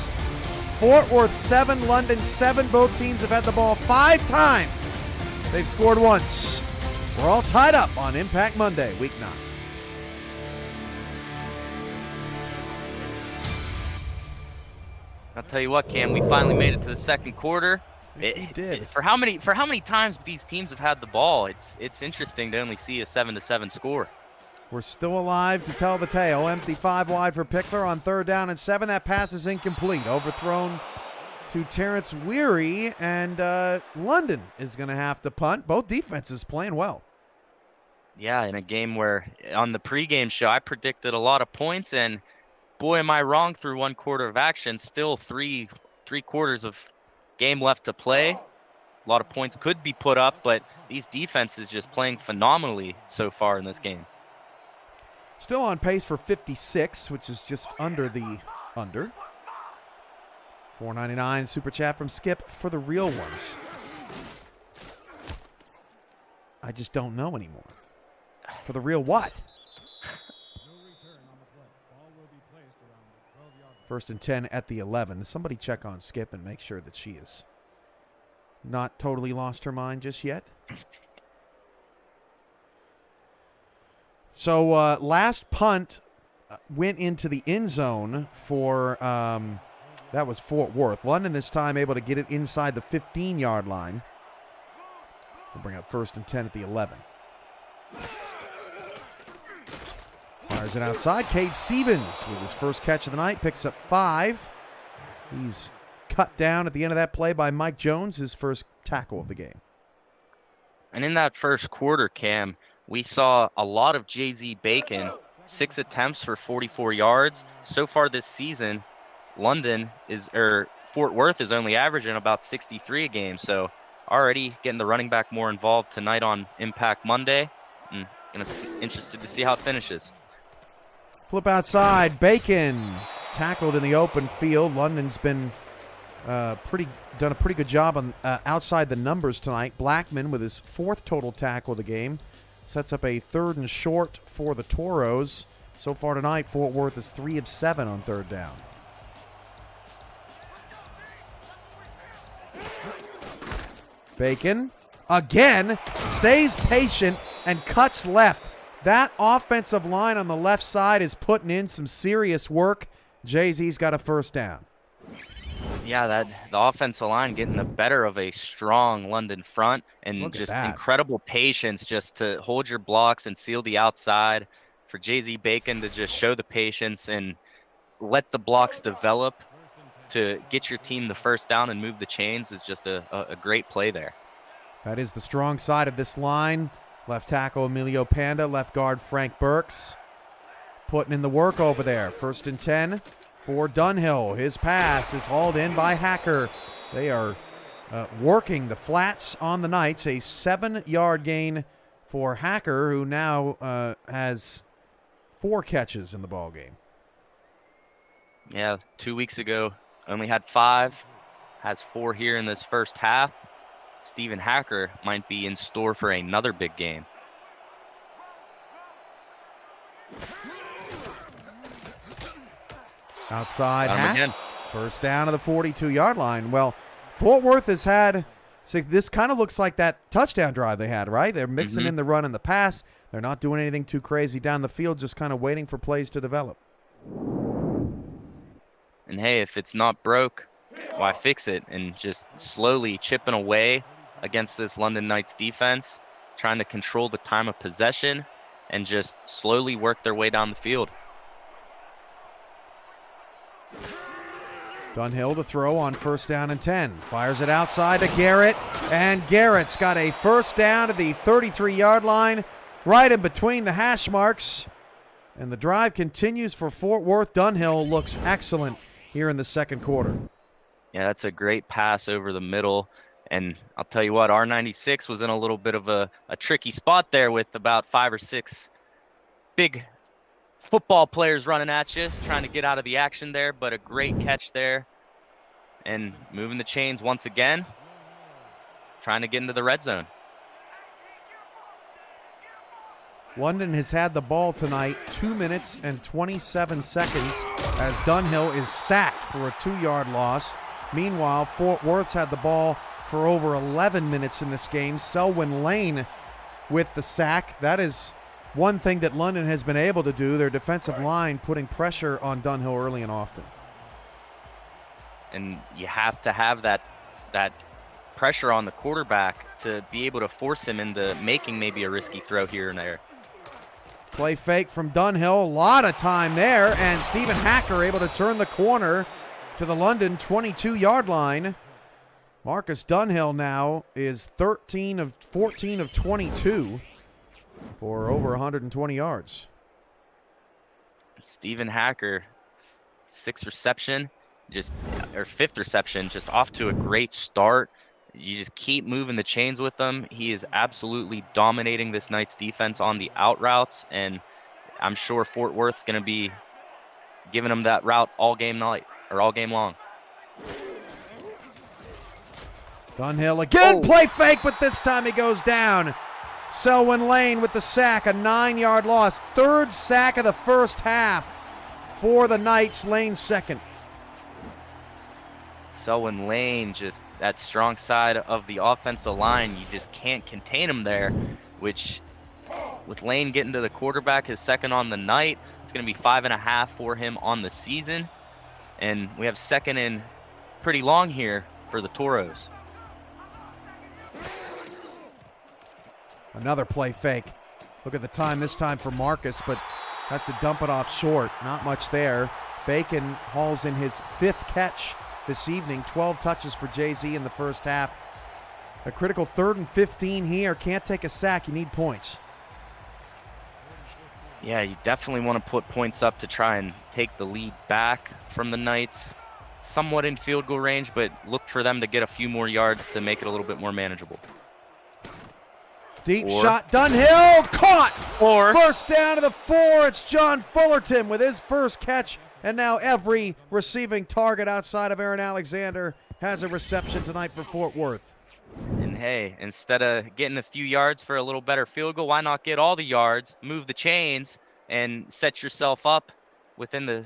Fort Worth 7, London 7. Both teams have had the ball 5 times. They've scored once. We're all tied up on Impact Monday, Week 9. I'll tell you what, Cam, we finally made it to the second quarter. We did. For how many times these teams have had the ball, it's interesting to only see a 7-7 score. We're still alive to tell the tale. Empty 5 wide for Pickler on 3rd down and 7. That pass is incomplete. Overthrown to Terrence Weary, and London is going to have to punt. Both defenses playing well. Yeah, in a game where on the pregame show I predicted a lot of points, and boy, am I wrong through 1 quarter of action. Still three quarters of game left to play. A lot of points could be put up, but these defenses just playing phenomenally so far in this game. Still on pace for 56, which is just under the under. $4.99 super chat from Skip for the real ones. I just don't know anymore. For the real what? First and 10 at the 11. Somebody check on Skip and make sure that she is not totally lost her mind just yet. So last punt went into the end zone for, that was Fort Worth. London this time able to get it inside the 15-yard line. We'll bring up first and 10 at the 11. Fires it outside. Cade Stevens with his first catch of the night picks up 5. He's cut down at the end of that play by Mike Jones, his first tackle of the game. And in that first quarter, Cam, we saw a lot of Jay-Z Bacon, 6 attempts for 44 yards. So far this season, Fort Worth is only averaging about 63 a game. So already getting the running back more involved tonight on Impact Monday. And interested to see how it finishes. Flip outside. Bacon tackled in the open field. London's been done a pretty good job on outside the numbers tonight. Blackman with his 4th total tackle of the game sets up a 3rd and short for the Toros. So far tonight, Fort Worth is 3 of 7 on 3rd down. Bacon again stays patient and cuts left. That offensive line on the left side is putting in some serious work. Jay-Z's got a first down. Yeah, the offensive line getting the better of a strong London front, and just incredible patience just to hold your blocks and seal the outside. For Jay-Z Bacon to just show the patience and let the blocks develop to get your team the first down and move the chains is just a great play there. That is the strong side of this line. Left tackle Emilio Panda, left guard Frank Burks putting in the work over there. First and 10 for Dunhill. His pass is hauled in by Hacker. They are working the flats on the Knights. A 7-yard gain for Hacker, who now has 4 catches in the ball game. Yeah, 2 weeks ago, only had 5. Has 4 here in this first half. Stephen Hacker might be in store for another big game. Outside Got him Hack. again. First down to the 42-yard line. Well, Fort Worth has had, so this kind of looks like that touchdown drive they had, right? They're mixing in the run and the pass. They're not doing anything too crazy down the field, just kind of waiting for plays to develop. And hey, if it's not broke, why fix it? And just slowly chipping away against this London Knights defense, trying to control the time of possession and just slowly work their way down the field. Dunhill to throw on first down and 10. Fires it outside to Garrett, and Garrett's got a first down to the 33-yard line, right in between the hash marks. And the drive continues for Fort Worth. Dunhill looks excellent here in the second quarter. Yeah, that's a great pass over the middle. And I'll tell you what, R96 was in a little bit of a tricky spot there with about 5 or 6 big football players running at you, trying to get out of the action there, but a great catch there. And moving the chains once again, trying to get into the red zone. London has had the ball tonight 2 minutes and 27 seconds as Dunhill is sacked for a 2-yard loss. Meanwhile, Fort Worth's had the ball for over 11 minutes in this game. Selwyn Lane with the sack. That is one thing that London has been able to do, their defensive line putting pressure on Dunhill early and often. And you have to have that pressure on the quarterback to be able to force him into making maybe a risky throw here and there. Play fake from Dunhill, a lot of time there, and Stephen Hacker able to turn the corner to the London 22-yard line. Marcus Dunhill now is 14 of 22 for over 120 yards. Stephen Hacker, 6th reception, or 5th reception, just off to a great start. You just keep moving the chains with him. He is absolutely dominating this Knights defense on the out routes, and I'm sure Fort Worth's going to be giving him that route all game long. Dunhill again, play fake, but this time he goes down. Selwyn Lane with the sack, a 9-yard loss. 3rd sack of the first half for the Knights. Lane second. Selwyn Lane, just that strong side of the offensive line, you just can't contain him there, which with Lane getting to the quarterback, his second on the night, it's going to be 5.5 for him on the season. And we have second and pretty long here for the Toros. Another play fake. Look at the time this time for Marcus, but has to dump it off short. Not much there. Bacon hauls in his 5th catch this evening. 12 touches for JZ in the first half. A critical 3rd and 15 here. Can't take a sack. You need points. Yeah, you definitely want to put points up to try and take the lead back from the Knights. Somewhat in field goal range, but look for them to get a few more yards to make it a little bit more manageable. Deep shot, Dunhill, caught! Or first down to the 4, it's John Fullerton with his first catch, and now every receiving target outside of Aaron Alexander has a reception tonight for Fort Worth. And hey, instead of getting a few yards for a little better field goal, why not get all the yards, move the chains, and set yourself up within the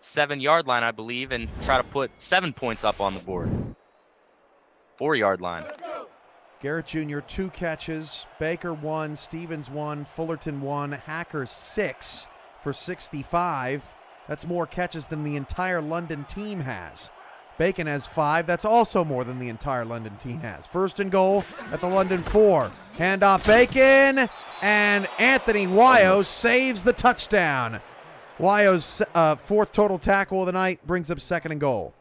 7-yard line, I believe, and try to put 7 points up on the board. 4-yard line. Garrett Jr., 2 catches. Baker 1, Stevens 1, Fullerton 1, Hacker 6 for 65. That's more catches than the entire London team has. Bacon has 5. That's also more than the entire London team has. First and goal at the London 4. Handoff Bacon, and Anthony Wyo saves the touchdown. Wyo's 4th total tackle of the night brings up 2nd and goal.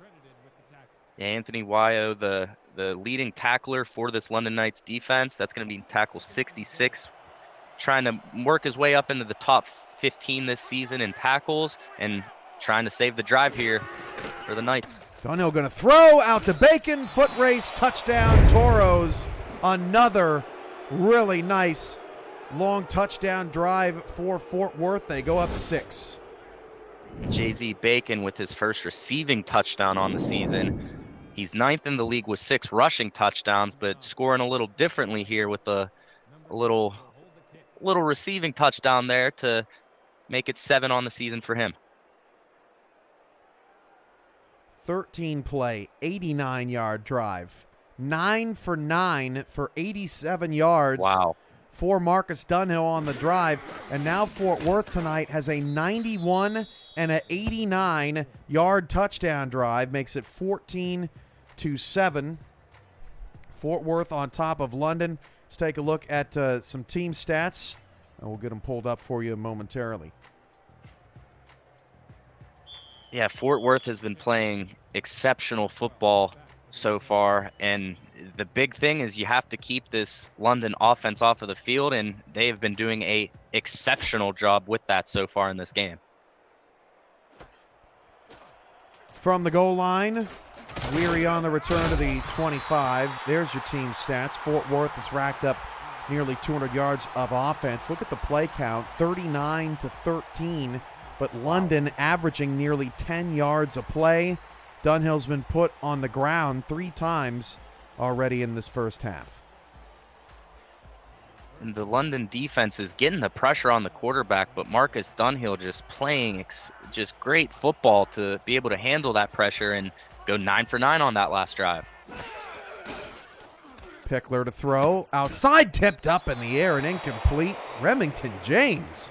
Yeah, Anthony Wyo, the leading tackler for this London Knights defense. That's going to be tackle 66, trying to work his way up into the top 15 this season in tackles, and trying to save the drive here for the Knights. Dunhill going to throw out to Bacon. Foot race, touchdown, Toros. Another really nice long touchdown drive for Fort Worth. They go up 6. Jay-Z Bacon with his first receiving touchdown on the season. He's 9th in the league with 6 rushing touchdowns, but scoring a little differently here with a little receiving touchdown there to make it 7 on the season for him. 13 play, 89-yard drive. 9 for 9 for 87 yards. Wow. For Marcus Dunhill on the drive. And now Fort Worth tonight has a 91 and an 89-yard touchdown drive. Makes it 14-7. Fort Worth on top of London. Let's take a look at some team stats, and we'll get them pulled up for you momentarily. Yeah, Fort Worth has been playing exceptional football so far, and the big thing is you have to keep this London offense off of the field, and they have been doing a exceptional job with that so far in this game. From the goal line, Weary on the return to the 25. There's your team stats. Fort Worth has racked up nearly 200 yards of offense. Look at the play count, 39-13. But London averaging nearly 10 yards a play. Dunhill's been put on the ground 3 times already in this first half. And the London defense is getting the pressure on the quarterback, but Marcus Dunhill just playing just great football to be able to handle that pressure and go 9 for 9 on that last drive. Pickler to throw. Outside, tipped up in the air and incomplete. Remington James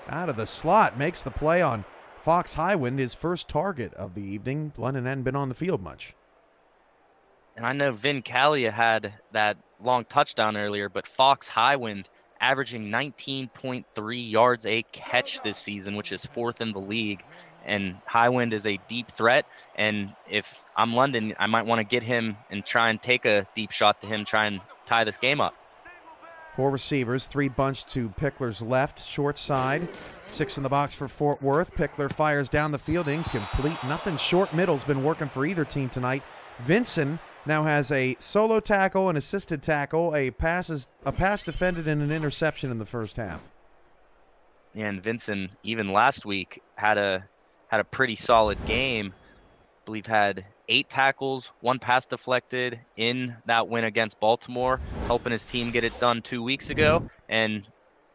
out of the slot makes the play on Fox Highwind, his first target of the evening. London hadn't been on the field much. And I know Vin Calia had that long touchdown earlier, but Fox Highwind averaging 19.3 yards a catch this season, which is 4th in the league. And Highwind is a deep threat, and if I'm London, I might want to get him and try and take a deep shot to him, try and tie this game up. 4 receivers, 3 bunched to Pickler's left, short side. 6 in the box for Fort Worth. Pickler fires down the field, incomplete. Nothing short middle's been working for either team tonight. Vinson now has a solo tackle, an assisted tackle, a pass defended, and an interception in the first half. Yeah, and Vinson, even last week, had a pretty solid game. I believe had 8 tackles, 1 pass deflected in that win against Baltimore, helping his team get it done 2 weeks ago, and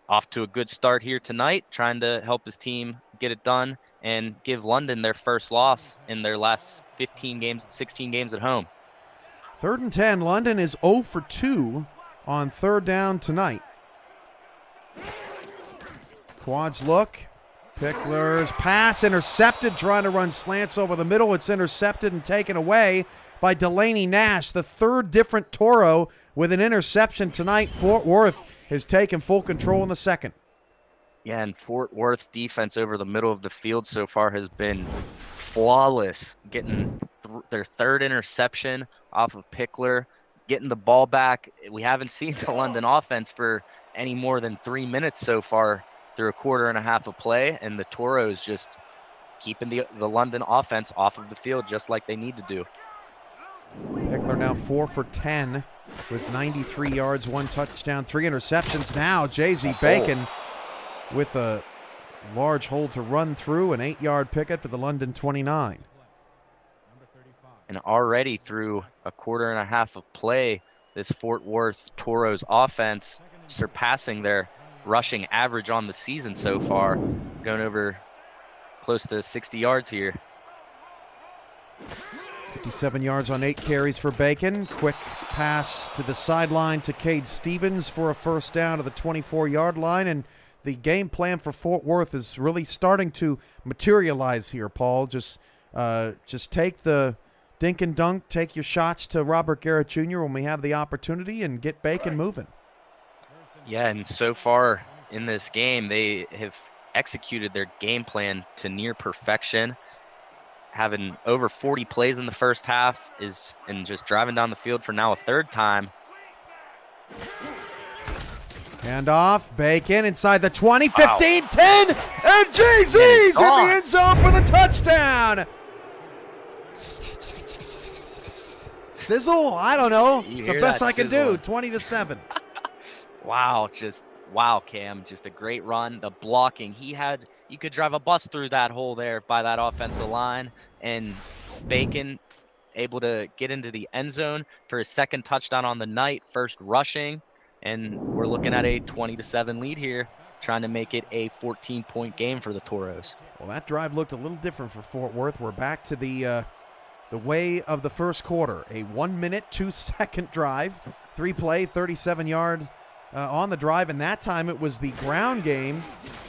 off to a good start here tonight, trying to help his team get it done and give London their first loss in their last 16 games at home. 3rd and 10. London is 0 for 2 on 3rd down tonight. Quads look. Pickler's pass intercepted, trying to run slants over the middle. It's intercepted and taken away by Delaney Nash, the 3rd different Toro with an interception tonight. Fort Worth has taken full control in the 2nd. Yeah, and Fort Worth's defense over the middle of the field so far has been flawless, getting their 3rd interception off of Pickler, getting the ball back. We haven't seen the London offense for any more than 3 minutes so far through a quarter and a half of play, and the Toros just keeping the London offense off of the field just like they need to do. Pickler now 4 for 10 with 93 yards, 1 touchdown, 3 interceptions. Now Jay-Z Bacon with a large hole to run through, an 8-yard pickup to the London 29. And already through a quarter and a half of play, this Fort Worth Toros offense surpassing their rushing average on the season so far, going over close to 60 yards here. 57 yards on 8 carries for Bacon. Quick pass to the sideline to Cade Stevens for a first down to the 24-yard line. And the game plan for Fort Worth is really starting to materialize here, Paul. Just take the dink and dunk, take your shots to Robert Garrett Jr. when we have the opportunity, and get Bacon moving. Yeah, and so far in this game, they have executed their game plan to near perfection, having over 40 plays in the first half, and just driving down the field for now a 3rd time. Handoff, Bacon inside the 20, 15, 10, and JZ's in the end zone for the touchdown. Sizzle? I don't know. It's the best I can do. 20-7. Wow, wow, Cam. Just a great run. The blocking you could drive a bus through that hole there by that offensive line, and Bacon able to get into the end zone for his second touchdown on the night, first rushing. And we're looking at a 20-7 lead here, trying to make it a 14-point game for the Toros. Well, that drive looked a little different for Fort Worth. We're back to the way of the first quarter. A 1-minute, 2-second drive, 3-play, 37-yard on the drive. And that time it was the ground game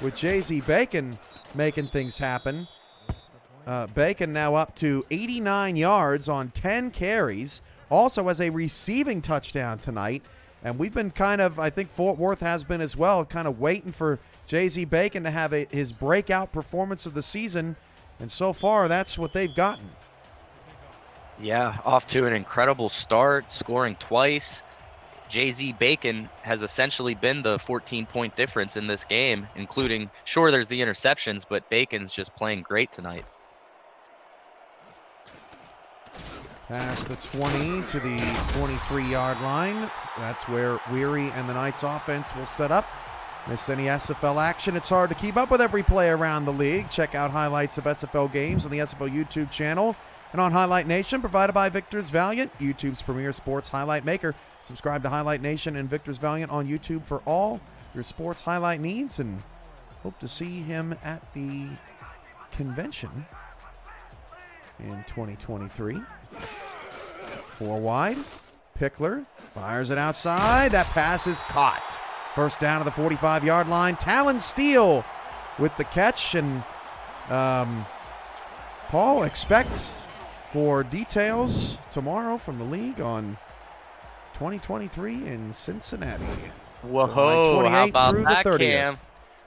with JZ Bacon making things happen. Bacon now up to 89 yards on 10 carries. Also has a receiving touchdown tonight. And we've been I think Fort Worth has been as well, kind of waiting for JZ Bacon to have his breakout performance of the season. And so far, that's what they've gotten. Yeah, off to an incredible start, scoring twice. JZ Bacon has essentially been the 14-point difference in this game, including, sure, there's the interceptions, but Bacon's just playing great tonight. Past the 20 to the 23-yard line. That's where Weary and the Knights offense will set up. Miss any SFL action, it's hard to keep up with every play around the league. Check out highlights of SFL games on the SFL YouTube channel and on Highlight Nation, provided by Victor's Valiant, YouTube's premier sports highlight maker. Subscribe to Highlight Nation and Victor's Valiant on YouTube for all your sports highlight needs, and hope to see him at the convention in 2023. 4 wide. Pickler fires it outside. That pass is caught. First down to the 45-yard line. Talon Steele with the catch. And Paul, expects for details tomorrow from the league on 2023 in Cincinnati. Whoa, how about that, Cam?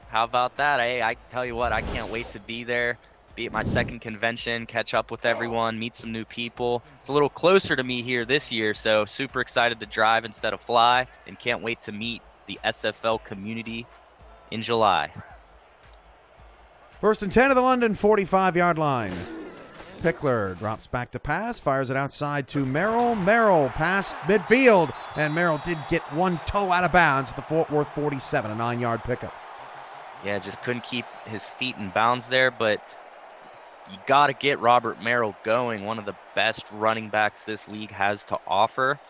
How about that? Hey, I tell you what, I can't wait to be there. Be at my second convention, catch up with everyone, meet some new people. It's a little closer to me here this year, so super excited to drive instead of fly, and can't wait to meet the SFL community in July. First and 10 of the London 45-yard line. Pickler drops back to pass, fires it outside to Merrill. Merrill past midfield, and Merrill did get one toe out of bounds at the Fort Worth 47, a 9-yard pickup. Yeah, just couldn't keep his feet in bounds there, but you got to get Robert Merrill going, one of the best running backs this league has to offer.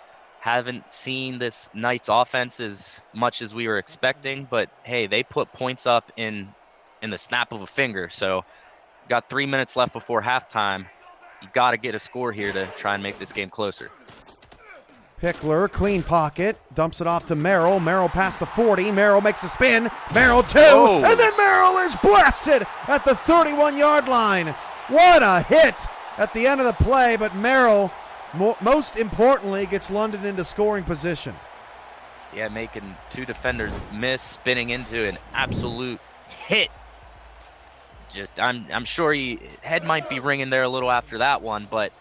Haven't seen this Knights offense as much as we were expecting, but hey, they put points up in the snap of a finger. So got 3 minutes left before halftime. You got to get a score here to try and make this game closer. Pickler, clean pocket, dumps it off to Merrill. Merrill past the 40. Merrill makes a spin. Merrill 2, and then Merrill is blasted at the 31-yard line. What a hit at the end of the play, but Merrill, most importantly, gets London into scoring position. Yeah, making 2 defenders miss, spinning into an absolute hit. Just, I'm sure head might be ringing there a little after that one, but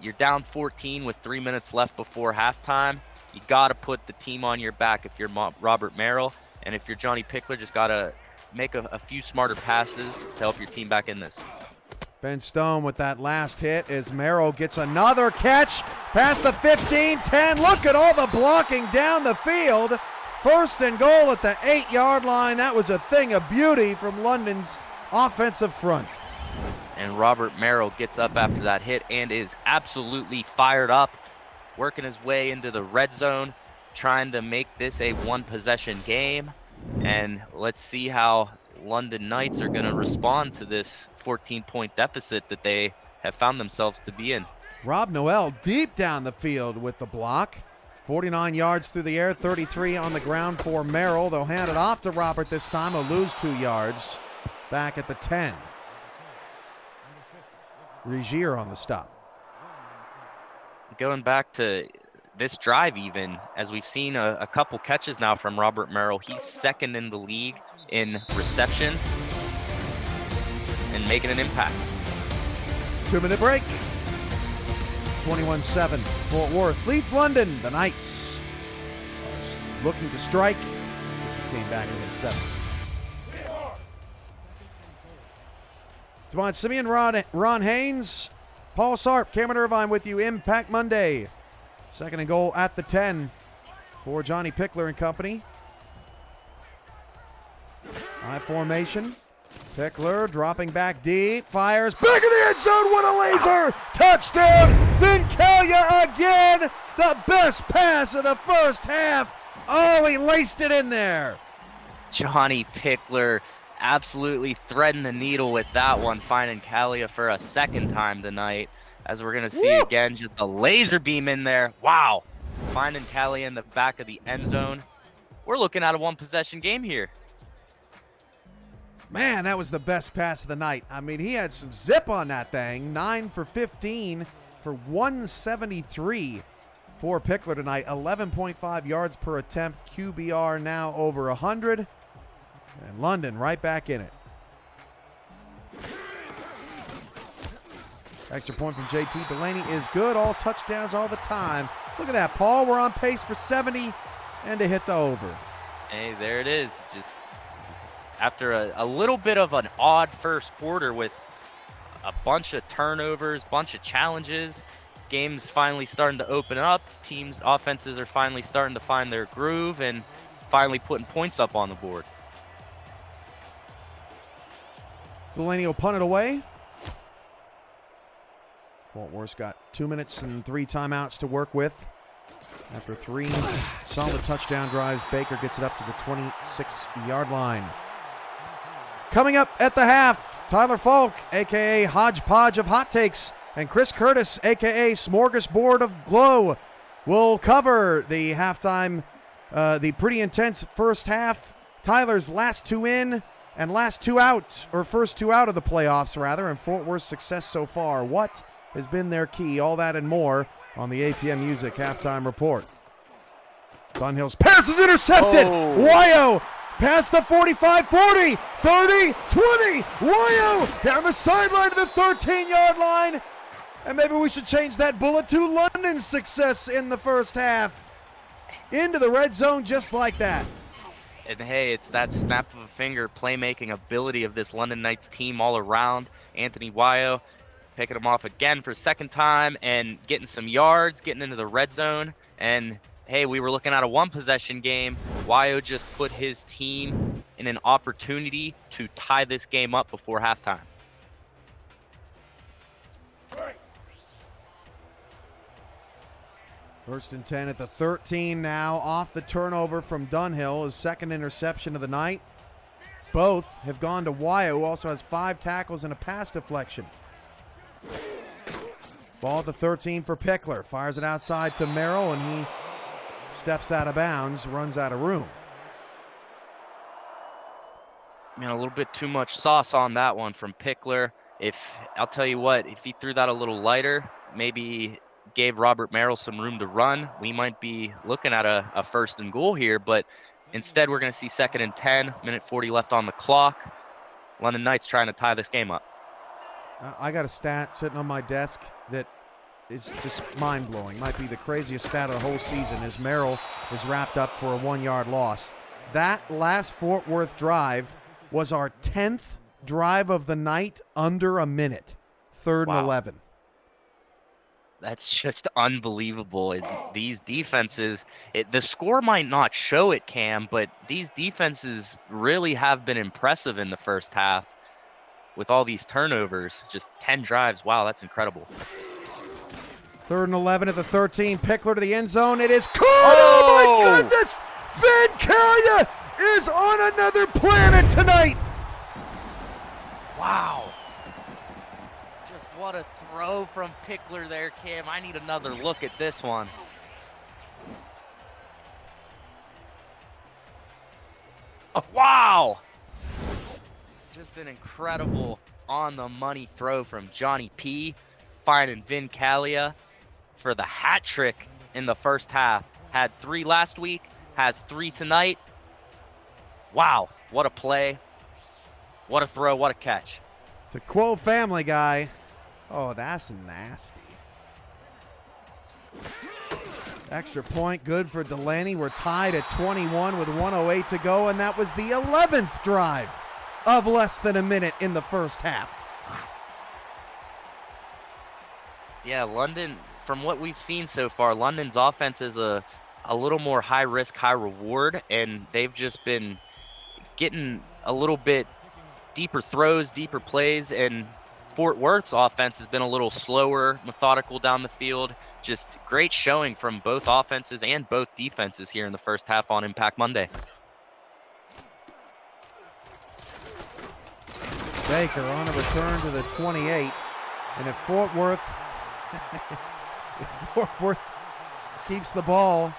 you're down 14 with 3 minutes left before halftime. You got to put the team on your back if you're Robert Merrill, and if you're Johnny Pickler, just got to make a few smarter passes to help your team back in this. Ben Stone with that last hit as Merrill gets another catch past the 15, 10. Look at all the blocking down the field. First and goal at the 8-yard line. That was a thing of beauty from London's offensive front. And Robert Merrill gets up after that hit and is absolutely fired up, working his way into the red zone, trying to make this a one-possession game. And let's see how London Knights are going to respond to this 14-point deficit that they have found themselves to be in. Rob Noel deep down the field with the block. 49 yards through the air, 33 on the ground for Merrill. They'll hand it off to Robert this time. He'll lose 2 yards back at the 10. Regier on the stop. Going back to this drive even, as we've seen a couple catches now from Robert Merrill, he's second in the league in receptions and making an impact. 2-minute break. 21-7. Fort Worth leads London. The Knights are looking to strike. came back and hit 7. Devon Simeon, Ron Haynes, Paul Sarp, Cameron Irvine with you. Impact Monday. 2nd and goal at the 10 for Johnny Pickler and company. High formation. Pickler dropping back deep, fires back in the end zone. What a laser! Touchdown! Vincalia again. The best pass of the first half. Oh, he laced it in there. Johnny Pickler absolutely threading the needle with that one, finding Calia for a second time tonight. As we're going to see again, just a laser beam in there. Wow. Finding Calia in the back of the end zone. We're looking at a one-possession game here. Man, that was the best pass of the night. I mean, he had some zip on that thing. 9 for 15 for 173 for Pickler tonight. 11.5 yards per attempt. QBR now over 100. And London right back in it. Extra point from JT Delaney is good. All touchdowns all the time. Look at that, Paul. We're on pace for 70 and to hit the over. Hey, there it is. Just after a little bit of an odd first quarter with a bunch of turnovers, bunch of challenges, games finally starting to open up. Teams' offenses are finally starting to find their groove and finally putting points up on the board. Delaney will punt it away. Fort Worth's got 2 minutes and 3 timeouts to work with. After 3 solid touchdown drives, Baker gets it up to the 26-yard line. Coming up at the half, Tyler Falk, a.k.a. Hodgepodge of Hot Takes, and Chris Curtis, a.k.a. Smorgasbord of Glow, will cover the halftime, the pretty intense first half. Tyler's last 2 in and last 2 out, or first 2 out of the playoffs, rather, and Fort Worth's success so far. What has been their key? All that and more on the APM Music Halftime Report. Dunhill's pass is intercepted. Wyo past the 45, 40, 30, 20. Wyo down the sideline to the 13-yard line. And maybe we should change that bullet to London's success in the first half. Into the red zone just like that. And hey, it's that snap of a finger playmaking ability of this London Knights team all around. Anthony Wyo picking him off again for a second time and getting some yards, getting into the red zone. And hey, we were looking at a one-possession game. Wyo just put his team in an opportunity to tie this game up before halftime. First and 10 at the 13 now. Off the turnover from Dunhill, his second interception of the night. Both have gone to Wyo, who also has 5 tackles and a pass deflection. Ball at the 13 for Pickler. Fires it outside to Merrill, and he steps out of bounds, runs out of room. Man, a little bit too much sauce on that one from Pickler. I'll tell you what, if he threw that a little lighter, maybe gave Robert Merrill some room to run, we might be looking at a first and goal here, but instead we're going to see 2nd and 10, minute 40 left on the clock. London Knights trying to tie this game up. I got a stat sitting on my desk that is just mind-blowing. Might be the craziest stat of the whole season, as Merrill is wrapped up for a 1-yard loss. That last Fort Worth drive was our 10th drive of the night under a minute. 3rd and 11. That's just unbelievable. These defenses, the score might not show it, Cam, but these defenses really have been impressive in the first half with all these turnovers. Just 10 drives. Wow, that's incredible. 3rd and 11 at the 13. Pickler to the end zone. It is caught. Oh, my goodness. Vincalia is on another planet tonight. Wow. Just what a throw from Pickler there, Cam. I need another look at this one. Oh, wow. Just an incredible on-the-money throw from Johnny P. Finding Vincalia for the hat trick in the first half. Had 3 last week, has 3 tonight. Wow, what a play. What a throw, what a catch. To quote Family Guy, oh, that's nasty. Extra point, good for Delaney. We're tied at 21 with 1:08 to go, and that was the 11th drive of less than a minute in the first half. Yeah, London, from what we've seen so far, London's offense is a little more high risk, high reward, and they've just been getting a little bit deeper throws, deeper plays, and Fort Worth's offense has been a little slower, methodical down the field. Just great showing from both offenses and both defenses here in the first half on Impact Monday. Baker on a return to the 28, and if Fort Worth keeps the ball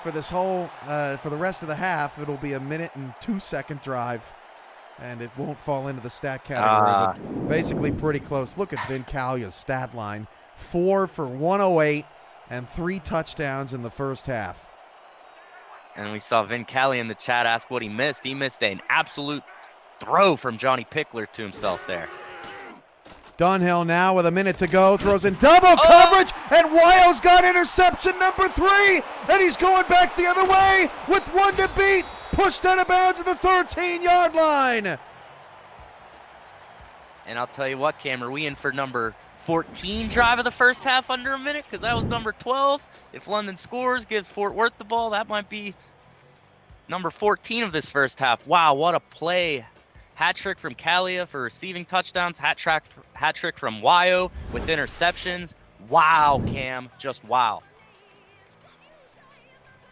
for this whole for the rest of the half, it'll be a 1:02 drive, and it won't fall into the stat category, but basically pretty close. Look at Vincalia's stat line: 4 for 108 and 3 touchdowns in the first half. And we saw Vincalia in the chat ask what he missed. He missed an absolute throw from Johnny Pickler to himself there. Dunhill now with a minute to go, throws in double coverage, and Wyo's got interception number 3, and he's going back the other way with 1 to beat, pushed out of bounds at the 13-yard line. And I'll tell you what, Cam, are we in for number 14 drive of the first half under a minute? Because that was number 12. If London scores, gives Fort Worth the ball, that might be number 14 of this first half. Wow, what a play. Hat trick from Kalia for receiving touchdowns. Hat trick from Wyo with interceptions. Wow, Cam, just wow.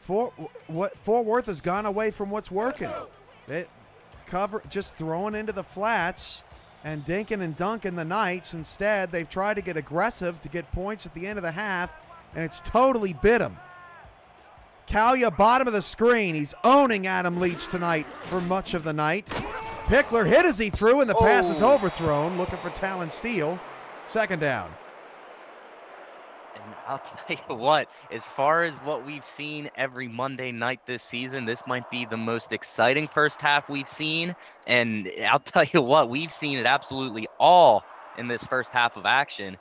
Fort Worth has gone away from what's working. Just throwing into the flats and dinking and dunking the Knights. Instead, they've tried to get aggressive to get points at the end of the half, and it's totally bit them. Kalia, bottom of the screen. He's owning Adam Leach tonight for much of the night. Pickler hit as he threw, and the pass is overthrown. Looking for Talon Steele. Second down. And I'll tell you what, as far as what we've seen every Monday night this season, this might be the most exciting first half we've seen. And I'll tell you what, we've seen it absolutely all in this first half of action.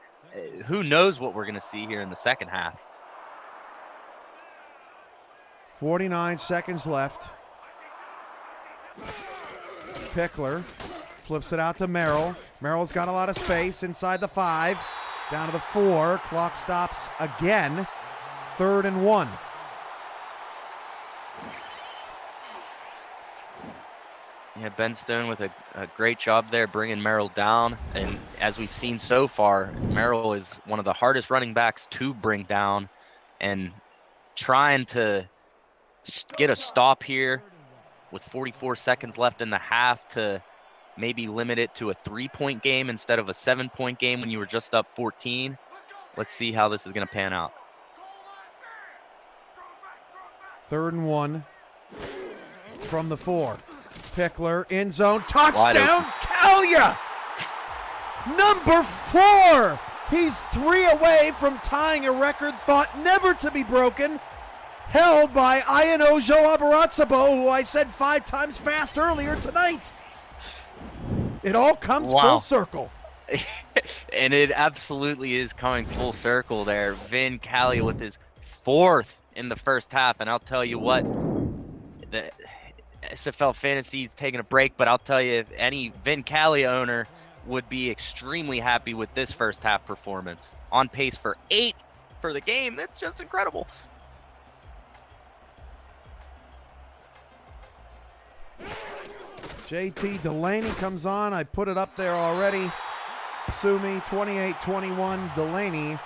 Who knows what we're going to see here in the second half. 49 seconds left. Pickler flips it out to Merrill. Merrill's got a lot of space inside the 5. Down to the 4. Clock stops again. 3rd and 1. Yeah, Ben Stone with a great job there bringing Merrill down. And as we've seen so far, Merrill is one of the hardest running backs to bring down. And trying to get a stop here with 44 seconds left in the half to maybe limit it to a 3-point game instead of a 7-point game when you were just up 14. Let's see how this is going to pan out. 3rd and 1 from the 4. Pickler, end zone, touchdown, Kalia! Number 4! He's 3 away from tying a record thought never to be broken, held by Ayanojo Abaratsabo, who I said 5 times fast earlier tonight. It all comes full circle. And it absolutely is coming full circle there. Vin Kalia with his 4th in the first half. And I'll tell you what, the SFL Fantasy is taking a break, but I'll tell you, if any Vin Kalia owner would be extremely happy with this first half performance. On pace for 8 for the game. That's just incredible. JT Delaney comes on. I put it up there already. Sue me, 28-21. Delaney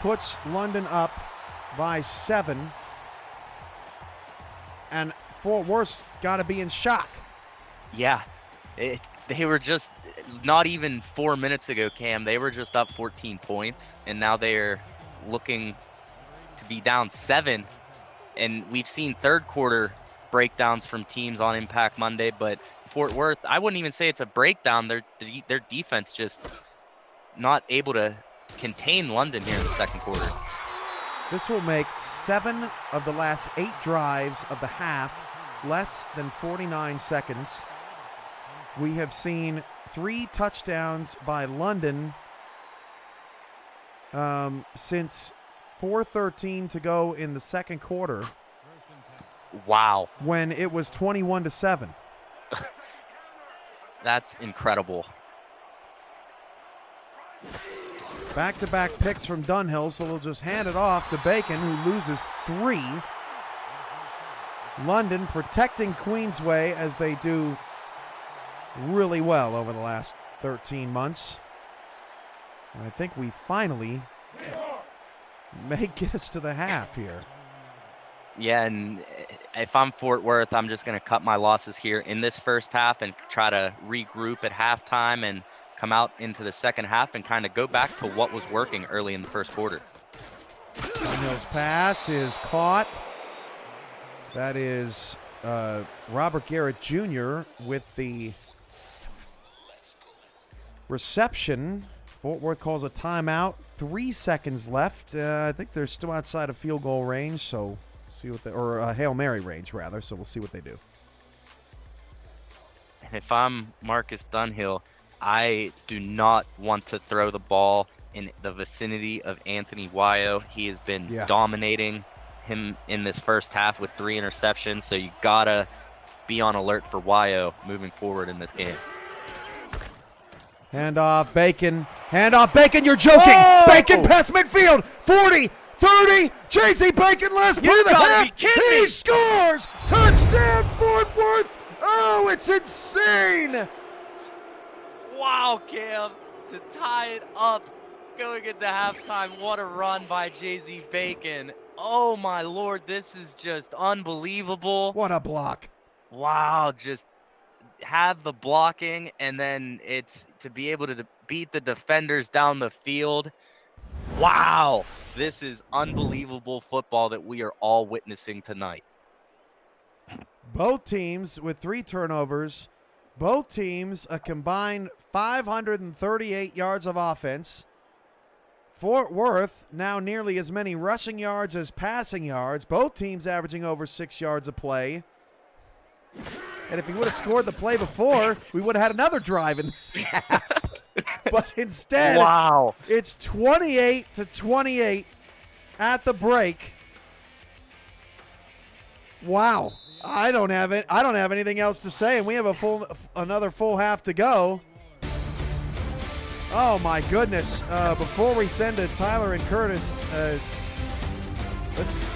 puts London up by 7. And Fort Worth's got to be in shock. Yeah. They were just not even 4 minutes ago, Cam. They were just up 14 points, and now they're looking to be down 7. And we've seen third quarter breakdowns from teams on Impact Monday, but Fort Worth, I wouldn't even say it's a breakdown. Their defense just not able to contain London here in the second quarter. This will make 7 of the last 8 drives of the half less than 49 seconds. We have seen 3 touchdowns by London since 4:13 to go in the second quarter. Wow. When it was 21-7. That's incredible. Back-to-back picks from Dunhill, so they'll just hand it off to Bacon, who loses 3. London protecting Queensway as they do really well over the last 13 months. And I think we finally may get us to the half here. Yeah, and if I'm Fort Worth, I'm just going to cut my losses here in this first half and try to regroup at halftime and come out into the second half and kind of go back to what was working early in the first quarter. Dunhill's pass is caught. That is Robert Garrett Jr. with the reception. Fort Worth calls a timeout. 3 seconds left. I think they're still outside of field goal range, so see what they, or Hail Mary range rather. So we'll see what they do. And if I'm Marcus Dunhill, I do not want to throw the ball in the vicinity of Anthony Wayo. He has been dominating him in this first half with 3 interceptions. So you gotta be on alert for Wayo moving forward in this game. Hand off Bacon. Hand off Bacon. You're joking. Oh! Bacon past midfield. 40, 30. JC Bacon last play of the half. He scores. Touchdown Fort Worth. Oh, it's insane. Wow, Cam, to tie it up going into halftime. What a run by JZ Bacon. Oh my Lord, this is just unbelievable. What a block. Wow, just have the blocking, and then it's to be able to beat the defenders down the field. Wow, this is unbelievable football that we are all witnessing tonight. Both teams with 3 turnovers. Both teams a combined 538 yards of offense. Fort Worth now nearly as many rushing yards as passing yards. Both teams averaging over 6 yards a play. And if he would have scored the play before, we would have had another drive in this half. But instead, wow, it's 28-28 at the break. Wow. I don't have it. I don't have anything else to say, and we have another full half to go. Oh my goodness! Before we send to Tyler and Curtis, let's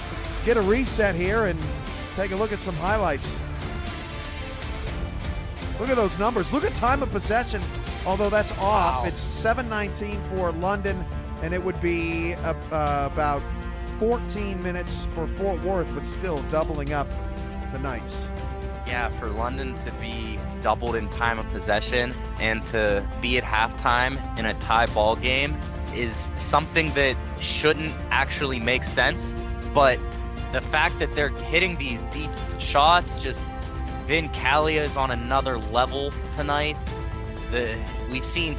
get a reset here and take a look at some highlights. Look at those numbers. Look at time of possession. Although that's off, it's 7:19 for London, and it would be about 14 minutes for Fort Worth, but still doubling up the Knights. Yeah, for London to be doubled in time of possession and to be at halftime in a tie ball game is something that shouldn't actually make sense. But the fact that they're hitting these deep shots, just Vin Calia is on another level tonight. We've seen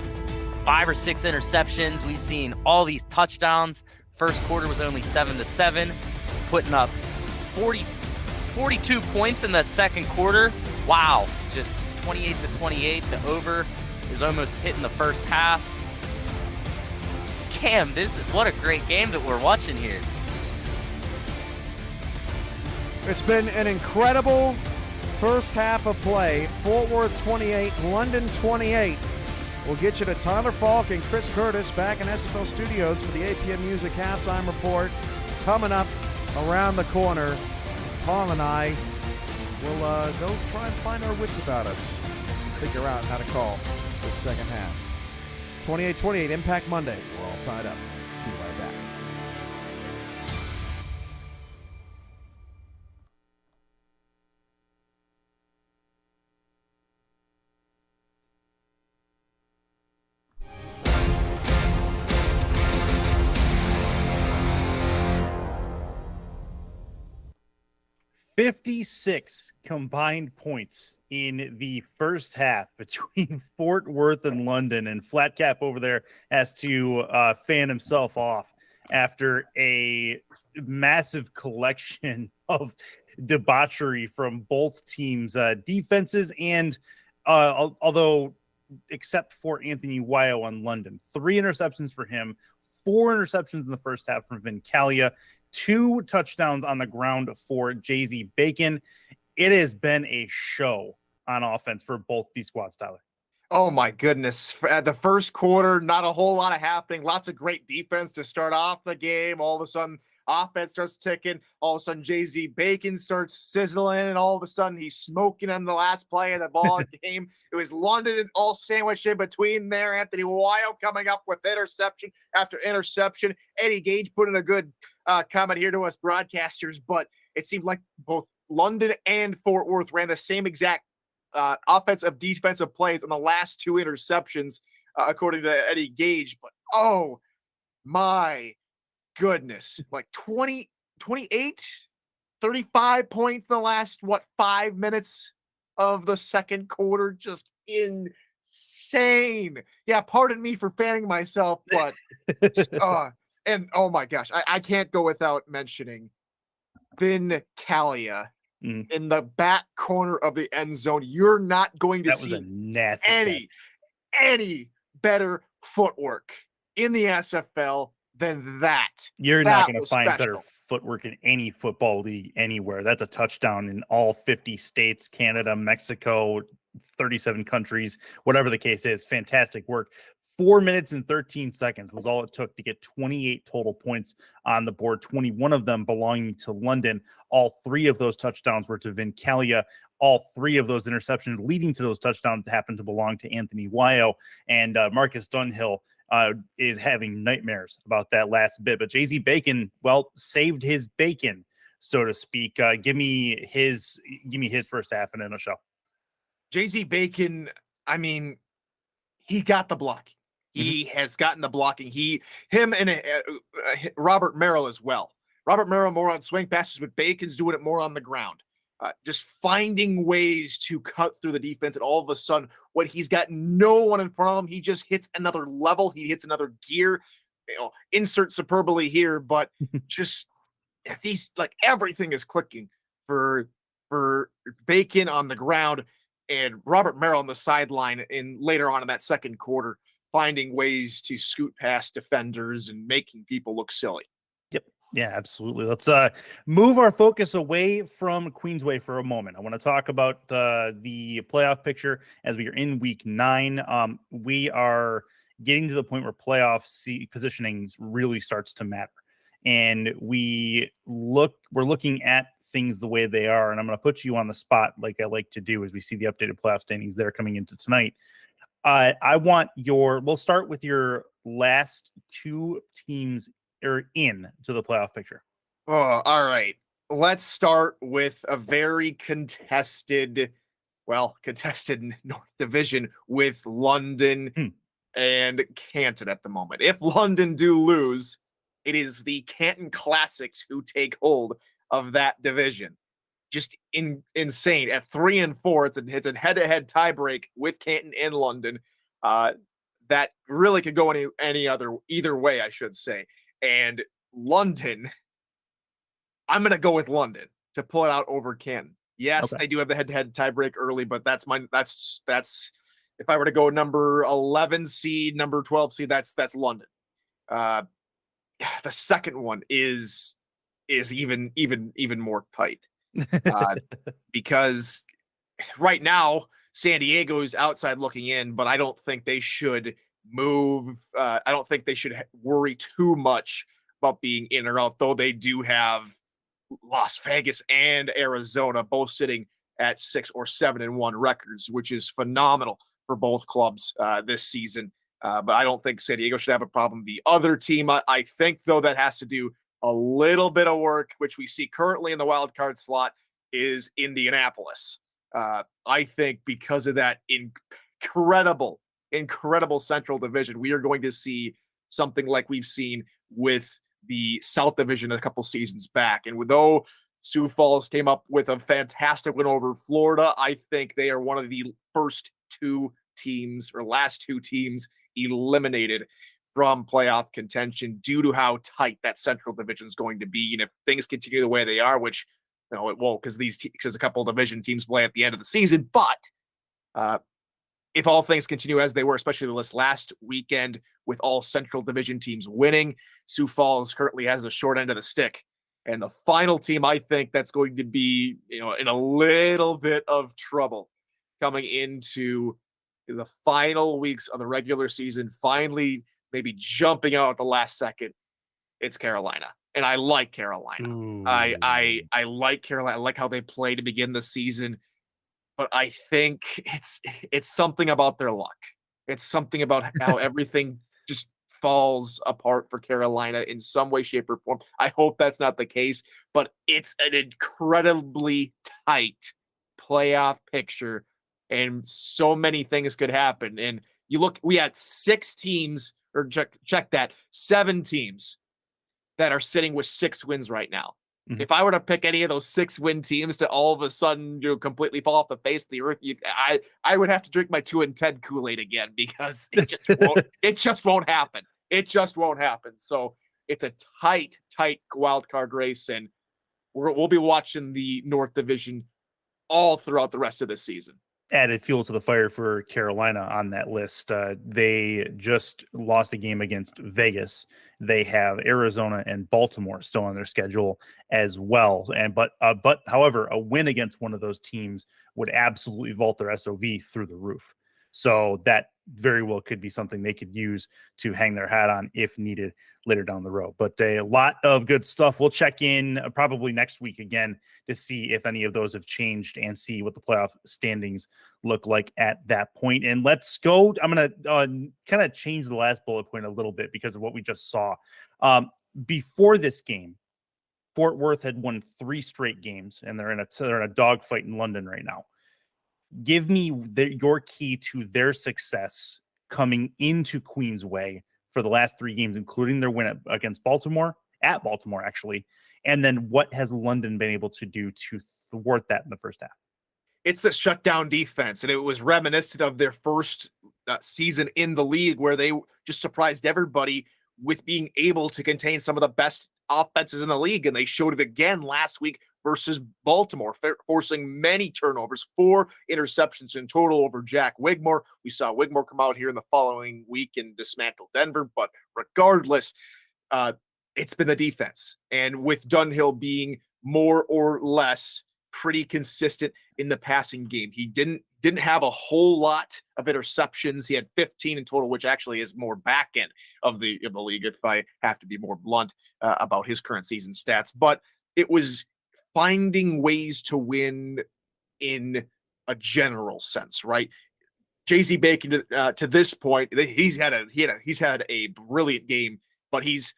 5 or 6 interceptions. We've seen all these touchdowns. First quarter was only 7-7, putting up 42 points in that second quarter. Wow, just 28-28. The over is almost hitting the first half. Cam, what a great game that we're watching here. It's been an incredible first half of play. Fort Worth 28, London 28. We'll get you to Tyler Falk and Chris Curtis back in SFL Studios for the APM Music Halftime Report. Coming up around the corner, Paul and I will go try and find our wits about us and figure out how to call this second half. 28-28, Impact Monday. We're all tied up. Be right back. $56 combined points in the first half between Fort Worth and London, and Flatcap over there has to fan himself off after a massive collection of debauchery from both teams' defenses, and although except for Anthony Wayo on London, 3 interceptions for him, 4 interceptions in the first half from Vincalia, 2 touchdowns on the ground for Jay-Z Bacon. It has been a show on offense for both these squads, Tyler. Oh my goodness. The first quarter, not a whole lot of happening. Lots of great defense to start off the game. All of a sudden, offense starts ticking. All of a sudden, Jay-Z Bacon starts sizzling, and all of a sudden, he's smoking on the last play of the ball game. It was London all sandwiched in between there. Anthony Wayo coming up with interception after interception. Eddie Gage put in a good comment here to us broadcasters, but it seemed like both London and Fort Worth ran the same exact offensive defensive plays on the last 2 interceptions, according to Eddie Gage. But oh my goodness, like 20, 28, 35 points in the last, 5 minutes of the second quarter. Just insane. Yeah, pardon me for fanning myself, but and oh my gosh, I can't go without mentioning Vincalia in the back corner of the end zone. You're not going to see any better footwork in the SFL than that. You're not going to find better footwork in any football league anywhere. That's a touchdown in all 50 states, Canada, Mexico, 37 countries, whatever the case is. Fantastic work. 4 minutes and 13 seconds was all it took to get 28 total points on the board, 21 of them belonging to London. All 3 of those touchdowns were to Vincalia. All 3 of those interceptions leading to those touchdowns happened to belong to Anthony Wayo. And Marcus Dunhill is having nightmares about that last bit. But Jay-Z Bacon, well, saved his bacon, so to speak. Give me his first half and then a show. Jay-Z Bacon, I mean, he got the block. He has gotten the blocking. Him and Robert Merrill as well. Robert Merrill more on swing passes, but Bacon's doing it more on the ground. Just finding ways to cut through the defense. And all of a sudden, when he's got no one in front of him, he just hits another level. He hits another gear. Insert superbly here, but just these, like, everything is clicking for Bacon on the ground and Robert Merrill on the sideline in later on in that second quarter, finding ways to scoot past defenders and making people look silly. Yep. Yeah, absolutely. Let's move our focus away from Queensway for a moment. I want to talk about the playoff picture as we are in week 9. We are getting to the point where playoff positioning really starts to matter. And we're looking at things the way they are. And I'm going to put you on the spot like I like to do as we see the updated playoff standings there coming into tonight. We'll start with your last 2 teams are in to the playoff picture. Oh, all right. Let's start with a very contested North Division with London and Canton at the moment. If London do lose, it is the Canton Classics who take hold of that division. Just insane. At 3 and 4, it's a head-to-head tiebreak with Canton and London. That really could go either way, I should say. And London, I'm going to go with London to pull it out over Canton. Yes, They do have the head-to-head tiebreak early, but that's if I were to go number 11 seed, number 12 seed, that's London. The second one is even more tight. Because right now San Diego's outside looking in, but I don't think they should move. I don't think they should worry too much about being in or out, though they do have Las Vegas and Arizona both sitting at 6 or 7-1 records, which is phenomenal for both clubs this season. But I don't think San Diego should have a problem. The other team, I think, though, that has to do a little bit of work, which we see currently in the wild card slot, is Indianapolis. I think because of that incredible Central Division, we are going to see something like we've seen with the South Division a couple seasons back. And though Sioux Falls came up with a fantastic win over Florida, I think they are one of the last 2 teams eliminated from playoff contention due to how tight that Central Division is going to be. And if things continue the way they are, which it won't, because a couple of division teams play at the end of the season, but if all things continue as they were, especially this last weekend with all Central Division teams winning, Sioux Falls currently has the short end of the stick. And the final team, I think, that's going to be, in a little bit of trouble coming into the final weeks of the regular season, finally maybe jumping out at the last second, it's Carolina. And I like Carolina. I like Carolina. I like how they play to begin the season. But I think it's something about their luck. It's something about how everything just falls apart for Carolina in some way, shape, or form. I hope that's not the case, but it's an incredibly tight playoff picture, and so many things could happen. And you look, we had 6 teams, or check that, 7 teams that are sitting with 6 wins right now. Mm-hmm. If I were to pick any of those 6-win teams to all of a sudden completely fall off the face of the earth, I would have to drink my 2-10 Kool-Aid again, because it just won't happen. It just won't happen. So it's a tight wild card race, and we'll be watching the North Division all throughout the rest of the season. Added fuel to the fire for Carolina on that list. They just lost a game against Vegas. They have Arizona and Baltimore still on their schedule as well. But however, a win against one of those teams would absolutely vault their SOV through the roof. So that very well could be something they could use to hang their hat on if needed later down the road. But a lot of good stuff. We'll check in probably next week again to see if any of those have changed and see what the playoff standings look like at that point. And let's go. I'm going to kind of change the last bullet point a little bit because of what we just saw. Before this game, Fort Worth had won 3 straight games, and they're in a dogfight in London right now. Give me your key to their success coming into Queensway for the last 3 games, including their win against Baltimore, at Baltimore, actually. And then what has London been able to do to thwart that in the first half? It's the shutdown defense, and it was reminiscent of their first season in the league, where they just surprised everybody with being able to contain some of the best offenses in the league. And they showed it again last week versus Baltimore, forcing many turnovers, 4 interceptions in total over Jack Wigmore. We saw Wigmore come out here in the following week and dismantle Denver, but regardless, it's been the defense. And with Dunhill being more or less pretty consistent in the passing game, he didn't have a whole lot of interceptions. He had 15 in total, which actually is more back end of the league, if I have to be more blunt about his current season stats. But it was finding ways to win in a general sense, right? JZ Bacon to this point, he's had a brilliant game, but he's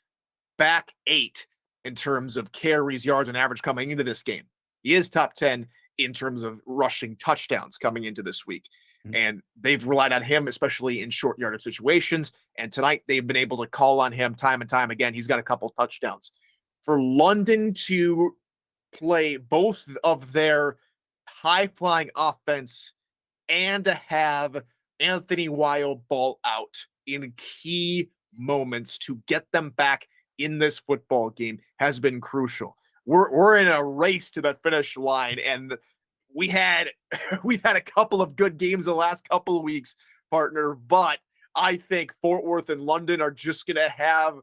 back 8 in terms of carries, yards, and average coming into this game. He is top 10 in terms of rushing touchdowns coming into this week. Mm-hmm. And they've relied on him, especially in short yardage situations. And tonight they've been able to call on him time and time again. He's got a couple touchdowns. For London to play both of their high-flying offense and to have Anthony Weil ball out in key moments to get them back in this football game has been crucial. We're in a race to the finish line, and we've had a couple of good games the last couple of weeks, partner, but I think Fort Worth and London are just going to have,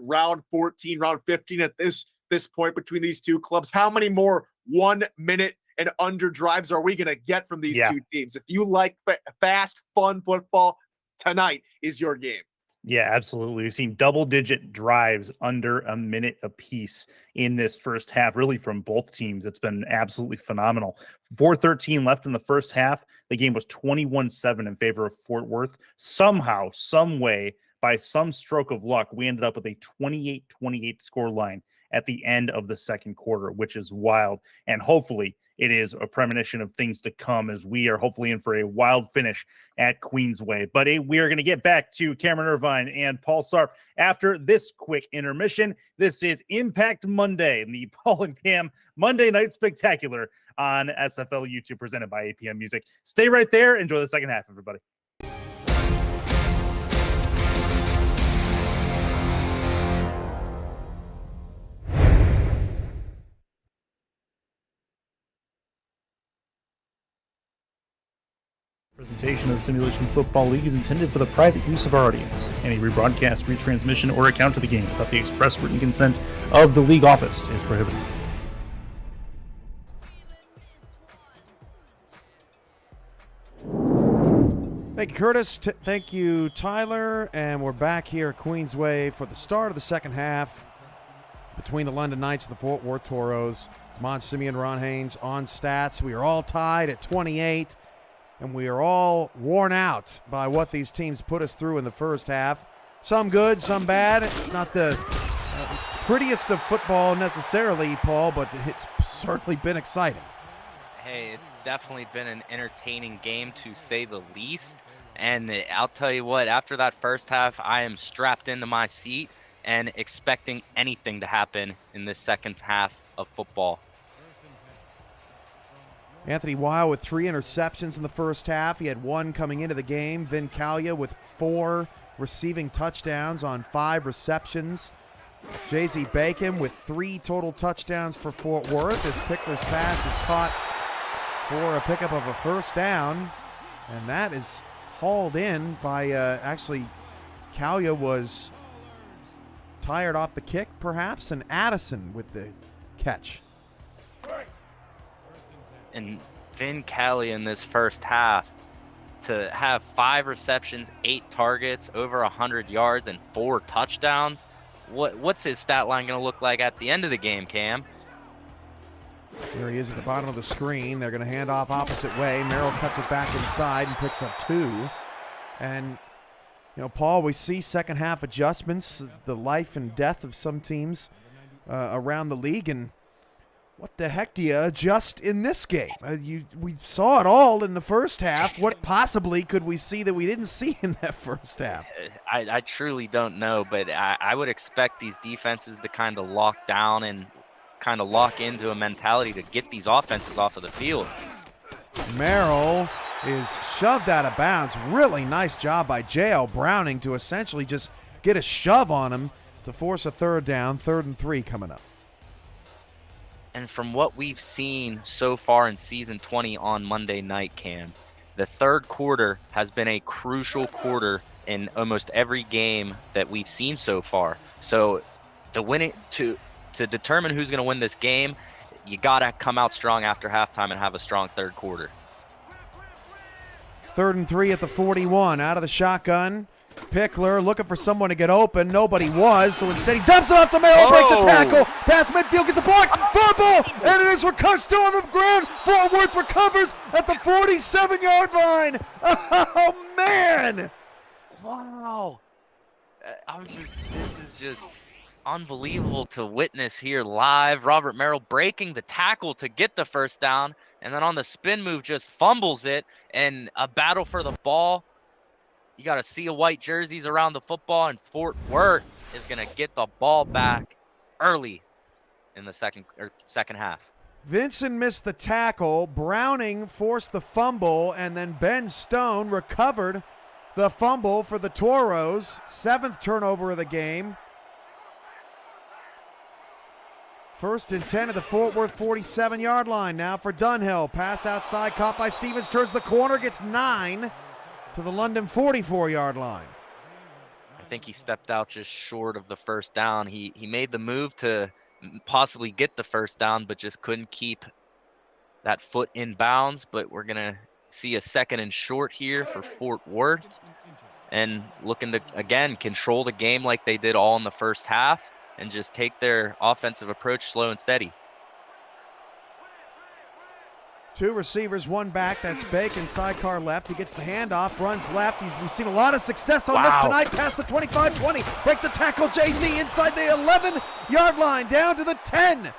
round 14, round 15 at this point between these two clubs. How many more 1 minute and under drives are we going to get from these two teams? If you like fast, fun football, tonight is your game. Yeah, absolutely. We've seen double-digit drives under a minute apiece in this first half, really from both teams. It's been absolutely phenomenal. 4:13 left in the first half. The game was 21-7 in favor of Fort Worth. Somehow, some way, by some stroke of luck, we ended up with a 28-28 scoreline at the end of the second quarter, which is wild. And hopefully it is a premonition of things to come as we are hopefully in for a wild finish at Queensway. But we are going to get back to Cameron Irvine and Paul Sarp after this quick intermission. This is Impact Monday, the Paul and Cam Monday Night Spectacular on SFL YouTube, presented by APM Music. Stay right there. Enjoy the second half, everybody. Presentation of the Simulation Football League is intended for the private use of our audience. Any rebroadcast, retransmission, or account of the game without the express written consent of the league office is prohibited. Thank you, Curtis. Thank you, Tyler. And we're back here at Queensway for the start of the second half between the London Knights and the Fort Worth Toros. Mon Simeon, Ron Haynes on stats. We are all tied at 28, and we are all worn out by what these teams put us through in the first half. Some good, some bad. It's not the prettiest of football necessarily, Paul, but it's certainly been exciting. Hey, it's definitely been an entertaining game to say the least. And I'll tell you what, after that first half, I am strapped into my seat and expecting anything to happen in this second half of football. Anthony Weil with 3 interceptions in the first half. He had 1 coming into the game. Vin Calia with 4 receiving touchdowns on 5 receptions. Jay-Z Bacon with 3 total touchdowns for Fort Worth as Pickler's pass is caught for a pickup of a first down. And that is hauled in by, actually, Calia was tired off the kick, perhaps, and Addison with the catch. And Vin Calia in this first half to have 5 receptions, 8 targets, over 100 yards, and 4 touchdowns. What's his stat line going to look like at the end of the game, Cam? There he is at the bottom of the screen. They're going to hand off opposite way. Merrill cuts it back inside and picks up 2. And, you know, Paul, we see second half adjustments, the life and death of some teams around the league. And what the heck do you adjust in this game? We saw it all in the first half. What possibly could we see that we didn't see in that first half? I truly don't know, but I would expect these defenses to kind of lock down and kind of lock into a mentality to get these offenses off of the field. Merrill is shoved out of bounds. Really nice job by J.L. Browning to essentially just get a shove on him to force a third down, 3rd and 3 coming up. And from what we've seen so far in Season 20 on Monday night, Cam, the third quarter has been a crucial quarter in almost every game that we've seen so far. So to determine who's going to win this game, you got to come out strong after halftime and have a strong third quarter. 3rd and 3 at the 41, out of the shotgun. Pickler looking for someone to get open. Nobody was, so instead he dumps it off to Merrill, breaks a tackle, past midfield, gets a block, fumble, and it is still on the ground. Fort Worth recovers at the 47-yard line. Oh, man. Wow. This is just unbelievable to witness here live. Robert Merrill breaking the tackle to get the first down, and then on the spin move just fumbles it, and a battle for the ball. You got to see a white jerseys around the football, and Fort Worth is going to get the ball back early in the second half. Vincent missed the tackle. Browning forced the fumble, and then Ben Stone recovered the fumble for the Toros. 7th turnover of the game. 1st and 10 at the Fort Worth 47-yard line. Now for Dunhill. Pass outside, caught by Stevens, turns the corner, gets 9 to the London 44-yard line. I think he stepped out just short of the first down. He made the move to possibly get the first down, but just couldn't keep that foot in bounds. But we're going to see a 2nd and short here for Fort Worth, and looking to, again, control the game like they did all in the first half and just take their offensive approach slow and steady. 2 receivers, 1 back. That's Bacon, sidecar left. He gets the handoff, runs left. We've seen a lot of success on this tonight. Past the 25-20. Breaks a tackle. Jay-Z inside the 11-yard line, down to the 10.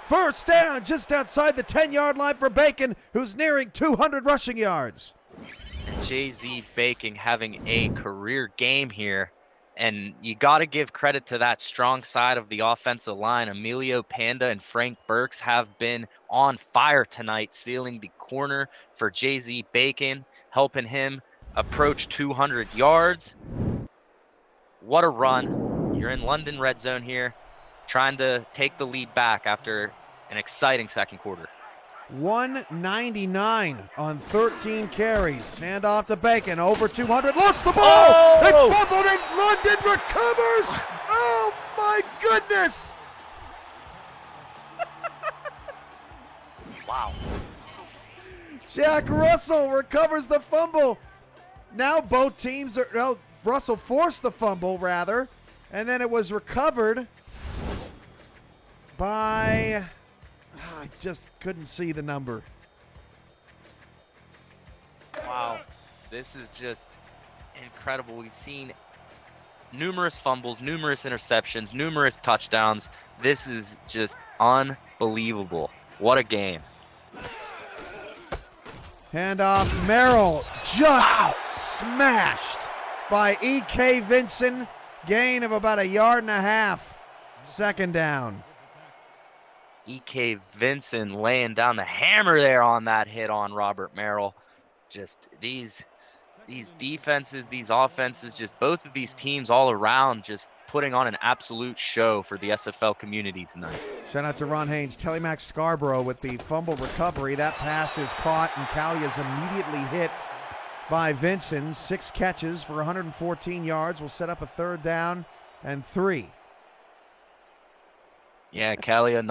First down just outside the 10-yard line for Bacon, who's nearing 200 rushing yards. Jay-Z Bacon having a career game here. And you got to give credit to that strong side of the offensive line. Emilio Panda and Frank Burks have been on fire tonight, sealing the corner for Jay-Z Bacon, helping him approach 200 yards. What a run. You're in London red zone here, trying to take the lead back after an exciting second quarter. 199 on 13 carries. Hand off to Bacon, over 200, lost the ball! It's fumbled and London recovers! Oh my goodness! Wow. Jack Russell recovers the fumble. Now both teams are, well, Russell forced the fumble rather, and then it was recovered by, I just couldn't see the number. Wow. This is just incredible. We've seen numerous fumbles, numerous interceptions, numerous touchdowns. This is just unbelievable. What a game. Handoff, Merrill just smashed by E.K. Vinson. Gain of about 1.5 yards. Second down. E.K. Vinson laying down the hammer there on that hit on Robert Merrill. Just these defenses, these offenses, just both of these teams all around just putting on an absolute show for the SFL community tonight. Shout out to Ron Haynes. Telemax Scarborough with the fumble recovery. That pass is caught, and Callie is immediately hit by Vinson. 6 catches for 114 yards. Will set up a 3rd down and 3. Yeah, Kalia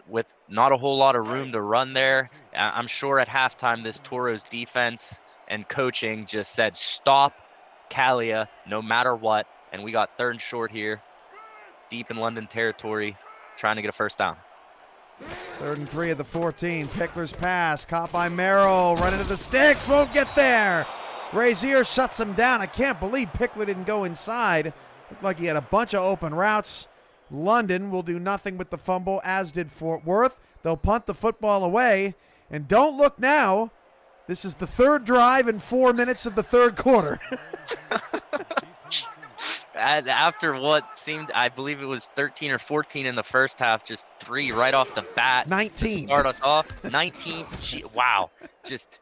with not a whole lot of room to run there. I'm sure at halftime this Toros defense and coaching just said, stop Kalia no matter what. And we got 3rd and short here, deep in London territory, trying to get a 1st down. 3rd and 3 at the 14. Pickler's pass, caught by Merrill, run into the sticks, won't get there. Razier shuts him down. I can't believe Pickler didn't go inside. Looked like he had a bunch of open routes. London will do nothing with the fumble, as did Fort Worth. They'll punt the football away. And don't look now. This is the 3rd drive in 4 minutes of the 3rd quarter. After what seemed, I believe it was 13 or 14 in the first half, just 3 right off the bat. 19. To start us off. 19. Wow. Just,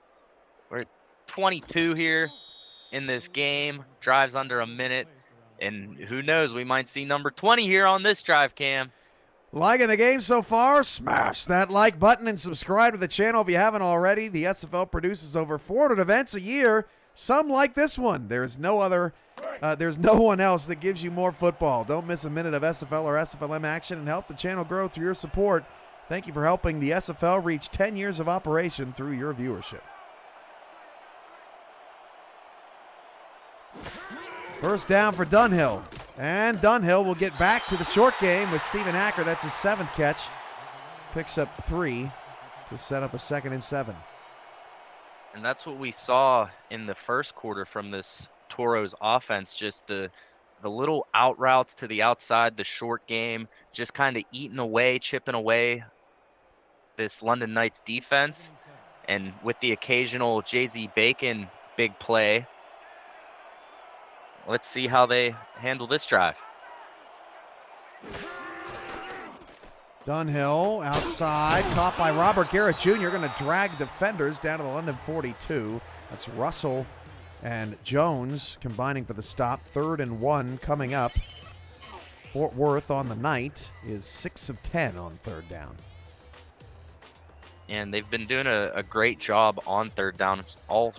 we're at 22 here in this game. Drives under a minute. And who knows, we might see number 20 here on this drive, Cam. Liking the game so far? Smash that like button and subscribe to the channel if you haven't already. The SFL produces over 400 events a year. Some like this one. There's no one else that gives you more football. Don't miss a minute of SFL or SFLM action and help the channel grow through your support. Thank you for helping the SFL reach 10 years of operation through your viewership. First down for Dunhill. And Dunhill will get back to the short game with Stephen Hacker. That's his 7th catch. Picks up 3 to set up a 2nd and 7. And that's what we saw in the first quarter from this Toros offense, just the little out routes to the outside, the short game, just kind of eating away, chipping away this London Knights defense. And with the occasional Jay-Z Bacon big play, let's see how they handle this drive. Dunhill outside, caught by Robert Garrett Jr. Going to drag defenders down to the London 42. That's Russell and Jones combining for the stop. 3rd and 1 coming up. Fort Worth on the night is 6 of 10 on 3rd down. And they've been doing a great job on 3rd down all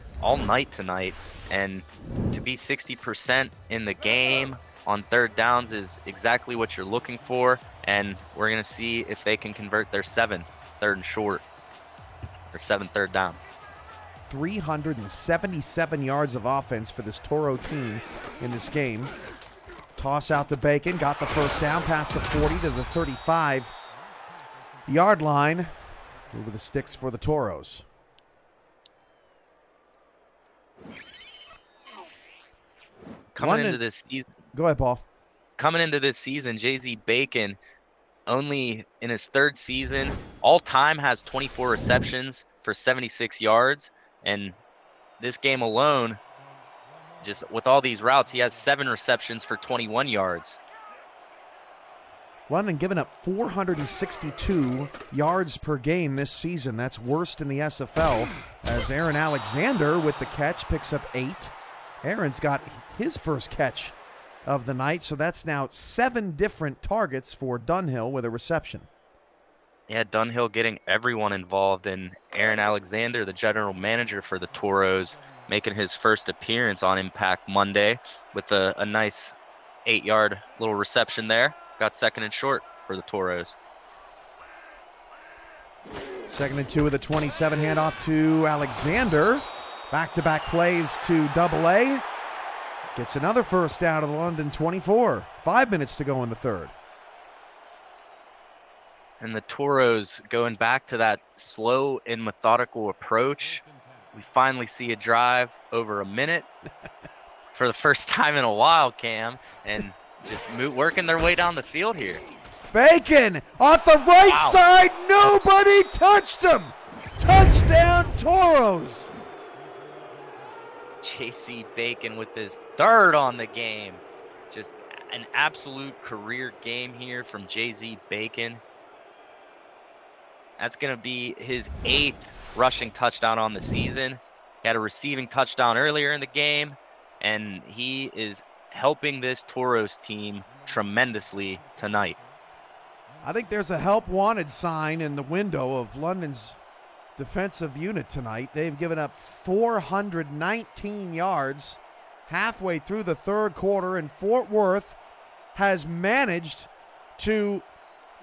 night tonight. And to be 60% in the game on 3rd downs is exactly what you're looking for. And we're going to see if they can convert their 7th 3rd and short, or 7th 3rd down. 377 yards of offense for this Toro team in this game. Toss out to Bacon, got the 1st down, past the 40 to the 35-yard line. Over the sticks for the Toros. Coming into this season. Go ahead, Paul. Coming into this season, Jay-Z Bacon, only in his 3rd season, all time has 24 receptions for 76 yards. And this game alone, just with all these routes, he has 7 receptions for 21 yards. London giving up 462 yards per game this season. That's worst in the SFL, as Aaron Alexander with the catch picks up 8. Aaron's got his first catch of the night, so that's now 7 different targets for Dunhill with a reception. Yeah, Dunhill getting everyone involved, and Aaron Alexander, the general manager for the Toros, making his first appearance on Impact Monday with a nice 8-yard little reception there. Got second and short for the Toros. 2nd and 2 with a 27 handoff to Alexander. Back-to-back plays to AA. Gets another first down to the London 24. 5 minutes to go in the third. And the Toros going back to that slow and methodical approach. We finally see a drive over a minute for the first time in a while, Cam, and just working their way down the field here. Bacon off the right side. Nobody touched him. Touchdown, Toros. J.C. Bacon with his third on the game. Just an absolute career game here from J.Z. Bacon. That's going to be his 8th rushing touchdown on the season. He had a receiving touchdown earlier in the game, and he is helping this Toros team tremendously tonight. I think there's a help wanted sign in the window of London's defensive unit tonight. They've given up 419 yards halfway through the third quarter, and Fort Worth has managed to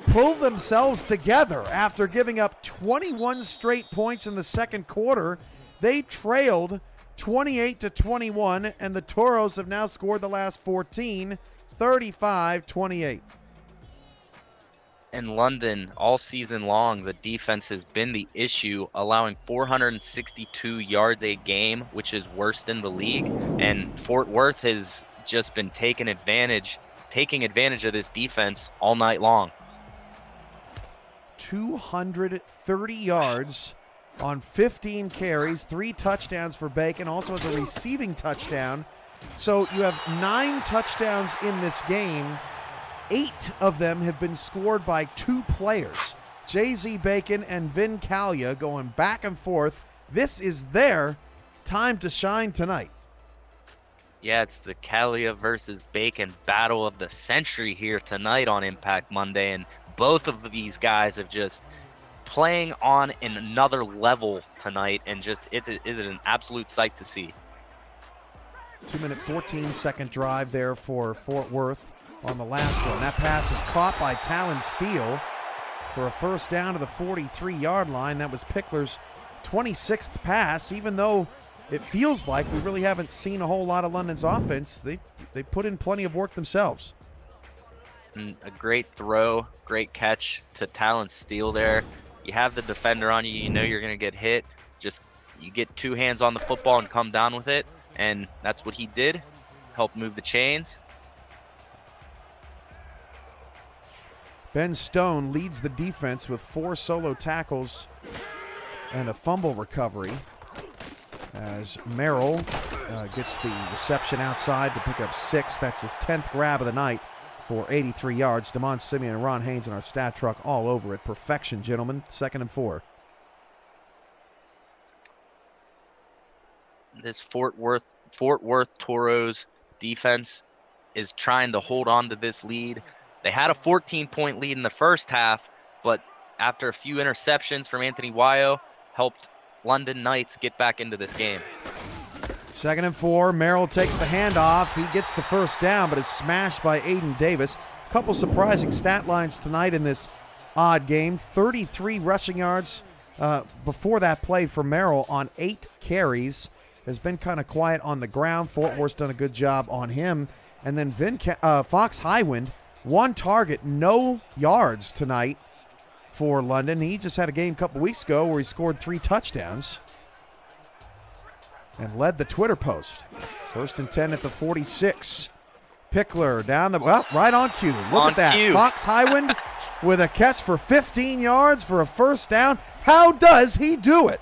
pull themselves together after giving up 21 straight points in the second quarter. They trailed 28-21, and the Toros have now scored the last 14, 35-28. In London, all season long, the defense has been the issue, allowing 462 yards a game, which is worst in the league. And Fort Worth has just been taking advantage of this defense all night long. 230 yards on 15 carries, 3 touchdowns for Bacon, also has a receiving touchdown. So you have 9 touchdowns in this game. 8 of them have been scored by 2 players. J.Z. Bacon and Vin Callia going back and forth. This is their time to shine tonight. Yeah, it's the Callia versus Bacon battle of the century here tonight on Impact Monday, and both of these guys have just playing on another level tonight, and just is it an absolute sight to see. 2-minute 14-second drive there for Fort Worth on the last one. That pass is caught by Talon Steele for a first down to the 43-yard line. That was Pickler's 26th pass. Even though it feels like we really haven't seen a whole lot of London's offense, they put in plenty of work themselves. And a great throw, great catch to Talon Steele there. You have the defender on you, you know you're going to get hit. Just you get 2 hands on the football and come down with it, and that's what he did. Helped move the chains. Ben Stone leads the defense with 4 solo tackles and a fumble recovery as Merrill gets the reception outside to pick up 6. That's his 10th grab of the night for 83 yards. Damon Simeon and Ron Haynes in our stat truck all over it. Perfection, gentlemen. 2nd and 4. This Fort Worth Toros defense is trying to hold on to this lead. They had a 14-point lead in the first half, but after a few interceptions from Anthony Wayo, helped London Knights get back into this game. 2nd and 4. Merrill takes the handoff. He gets the first down, but is smashed by Aiden Davis. A couple surprising stat lines tonight in this odd game. 33 rushing yards before that play for Merrill on 8 carries. Has been kind of quiet on the ground. Fort Worth's done a good job on him. And then Fox Highwind, 1 target, no yards tonight for London. He just had a game a couple weeks ago where he scored 3 touchdowns and led the Twitter post. 1st and 10 at the 46. Pickler down right on cue. Look at that. Cue. Fox Highwind with a catch for 15 yards for a first down. How does he do it?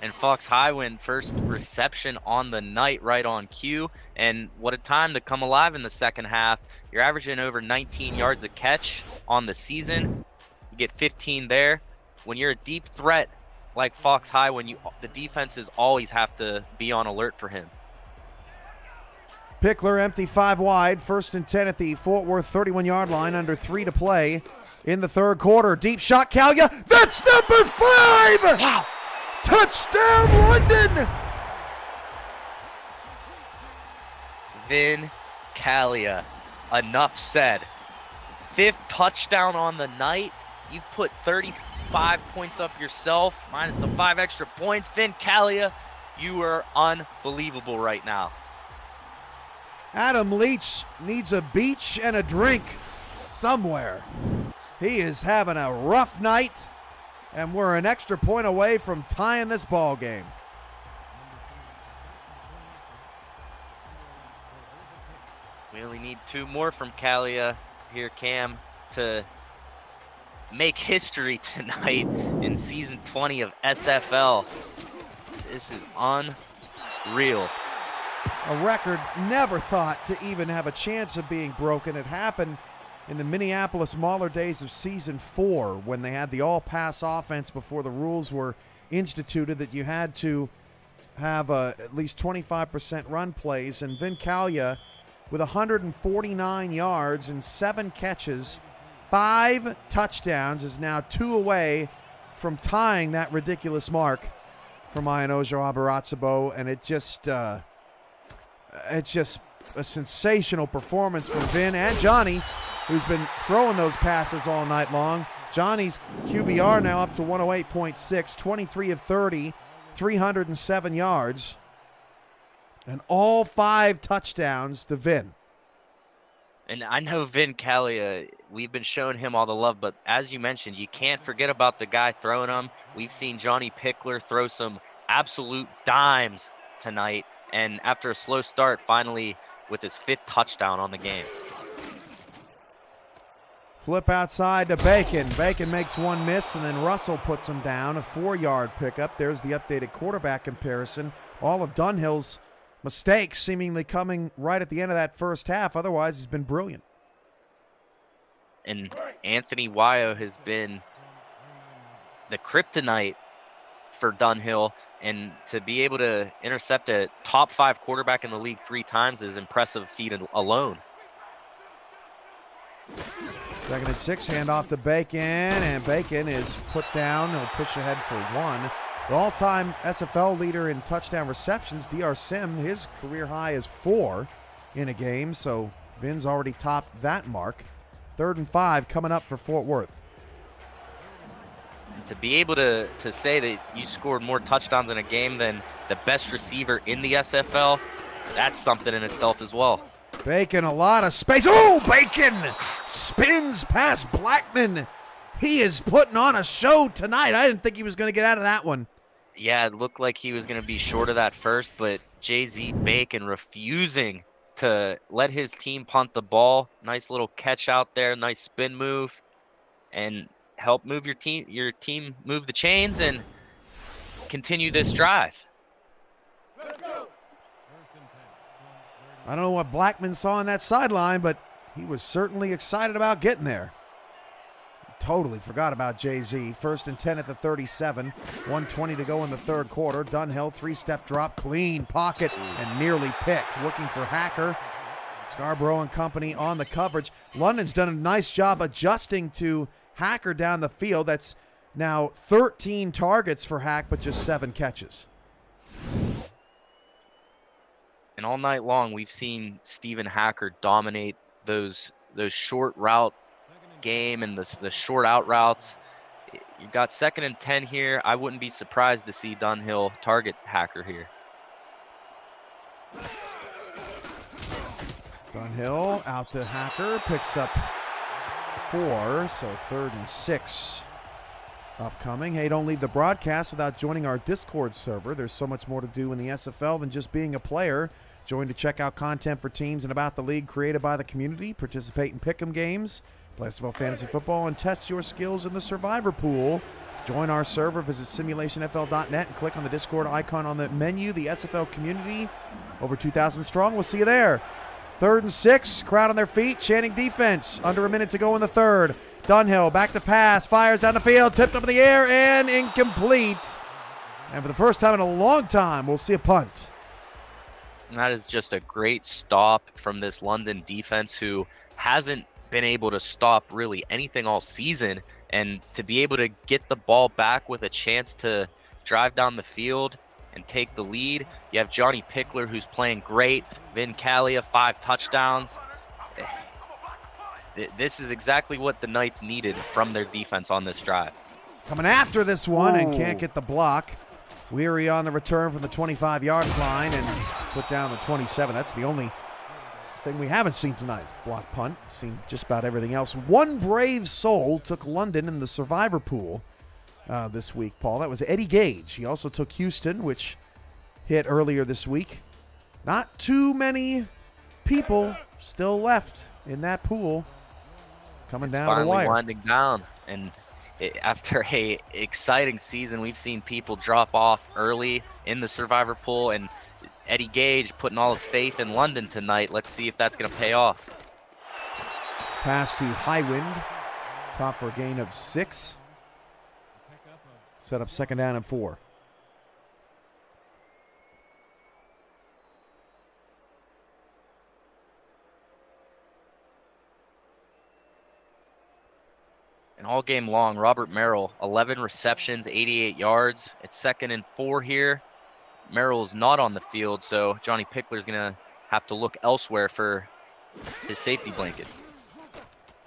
And Fox Highwind, first reception on the night, right on cue. And what a time to come alive in the second half. You're averaging over 19 yards a catch on the season. You get 15 there. When you're a deep threat like Fox Highwind, the defenses always have to be on alert for him. Pickler empty 5 wide. 1st and 10 at the Fort Worth 31-yard line. Under 3 to play in the third quarter. Deep shot, Kalia. That's number 5! Wow. Touchdown, London! Vin Kalia. Enough said. 5th touchdown on the night. You've put 35 points up yourself, minus the 5 extra points. Vin Kalia, you are unbelievable right now. Adam Leach needs a beach and a drink somewhere. He is having a rough night, and we're an extra point away from tying this ball game. We only need 2 more from Kalia here, Cam, to make history tonight in season 20 of SFL. This is unreal. A record never thought to even have a chance of being broken. It happened in the Minneapolis Mauler days of season 4 when they had the all-pass offense before the rules were instituted that you had to have at least 25% run plays. And Vin Kalia, with 149 yards and 7 catches, 5 touchdowns, is now 2 away from tying that ridiculous mark for Mayanojo Abaratsabo, and it's just a sensational performance from Vin and Johnny, who's been throwing those passes all night long. Johnny's QBR now up to 108.6, 23 of 30, 307 yards, and all 5 touchdowns to Vin. And I know Vin Kalia, we've been showing him all the love, but as you mentioned, you can't forget about the guy throwing them. We've seen Johnny Pickler throw some absolute dimes tonight, and after a slow start, finally with his 5th touchdown on the game. Flip outside to Bacon. Bacon makes 1 miss, and then Russell puts him down. A 4-yard pickup. There's the updated quarterback comparison. All of Dunhill's mistakes seemingly coming right at the end of that first half. Otherwise, he's been brilliant. And Anthony Wyo has been the kryptonite for Dunhill, and to be able to intercept a top 5 quarterback in the league 3 times is impressive feat alone. 2nd and 6, handoff to Bacon, and Bacon is put down. He'll push ahead for 1. The all-time SFL leader in touchdown receptions, DR Sim, his career high is 4 in a game, so Vin's already topped that mark. 3rd and 5 coming up for Fort Worth. And to be able to say that you scored more touchdowns in a game than the best receiver in the SFL, that's something in itself as well. Bacon, a lot of space. Oh, Bacon spins past Blackman. He is putting on a show tonight. I didn't think he was going to get out of that one. Yeah, it looked like he was going to be short of that first, but Jay-Z Bacon refusing to let his team punt the ball. Nice little catch out there, nice spin move, and help move your team move the chains and continue this drive. I don't know what Blackman saw on that sideline, but he was certainly excited about getting there. Totally forgot about Jay-Z. 1st and 10 at the 37. 1:20 to go in the 3rd quarter. Dunhill, 3-step drop, clean pocket, and nearly picked. Looking for Hacker. Scarborough and company on the coverage. London's done a nice job adjusting to Hacker down the field. That's now 13 targets for Hack, but just 7 catches. And all night long, we've seen Steven Hacker dominate those short route game and the short out routes. You got 2nd and 10 here. I wouldn't be surprised to see Dunhill target Hacker here. Dunhill out to Hacker, picks up 4, so 3rd and 6 upcoming. Hey, don't leave the broadcast without joining our Discord server. There's so much more to do in the SFL than just being a player. Join to check out content for teams and about the league created by the community. Participate in pick'em games, play SFL Fantasy Football, and test your skills in the Survivor Pool. Join our server. Visit simulationfl.net and click on the Discord icon on the menu. The SFL community, over 2,000 strong. We'll see you there. 3rd and 6, crowd on their feet, chanting defense. Under a minute to go in the 3rd. Dunhill back to pass, fires down the field, tipped up in the air, and incomplete. And for the first time in a long time, we'll see a punt. And that is just a great stop from this London defense, who hasn't been able to stop really anything all season, and to be able to get the ball back with a chance to drive down the field and take the lead. You have Johnny Pickler, who's playing great. Vin Calia, 5 touchdowns. This is exactly what the Knights needed from their defense on this drive. Coming after this one and can't get the block. Weary on the return from the 25-yard line and put down the 27. That's the only thing we haven't seen tonight. Block punt. Seen just about everything else. One brave soul took London in the survivor pool this week, Paul. That was Eddie Gage. He also took Houston, which hit earlier this week. Not too many people still left in that pool. Coming down to the wire. Finally winding down, and after a exciting season, we've seen people drop off early in the survivor pool, and Eddie Gage putting all his faith in London tonight. Let's see if that's going to pay off. Pass to Highwind. Top for a gain of 6. Set up 2nd down and 4. And all game long, Robert Merrill, 11 receptions, 88 yards. It's 2nd and 4 here. Merrill's not on the field, so Johnny Pickler's going to have to look elsewhere for his safety blanket.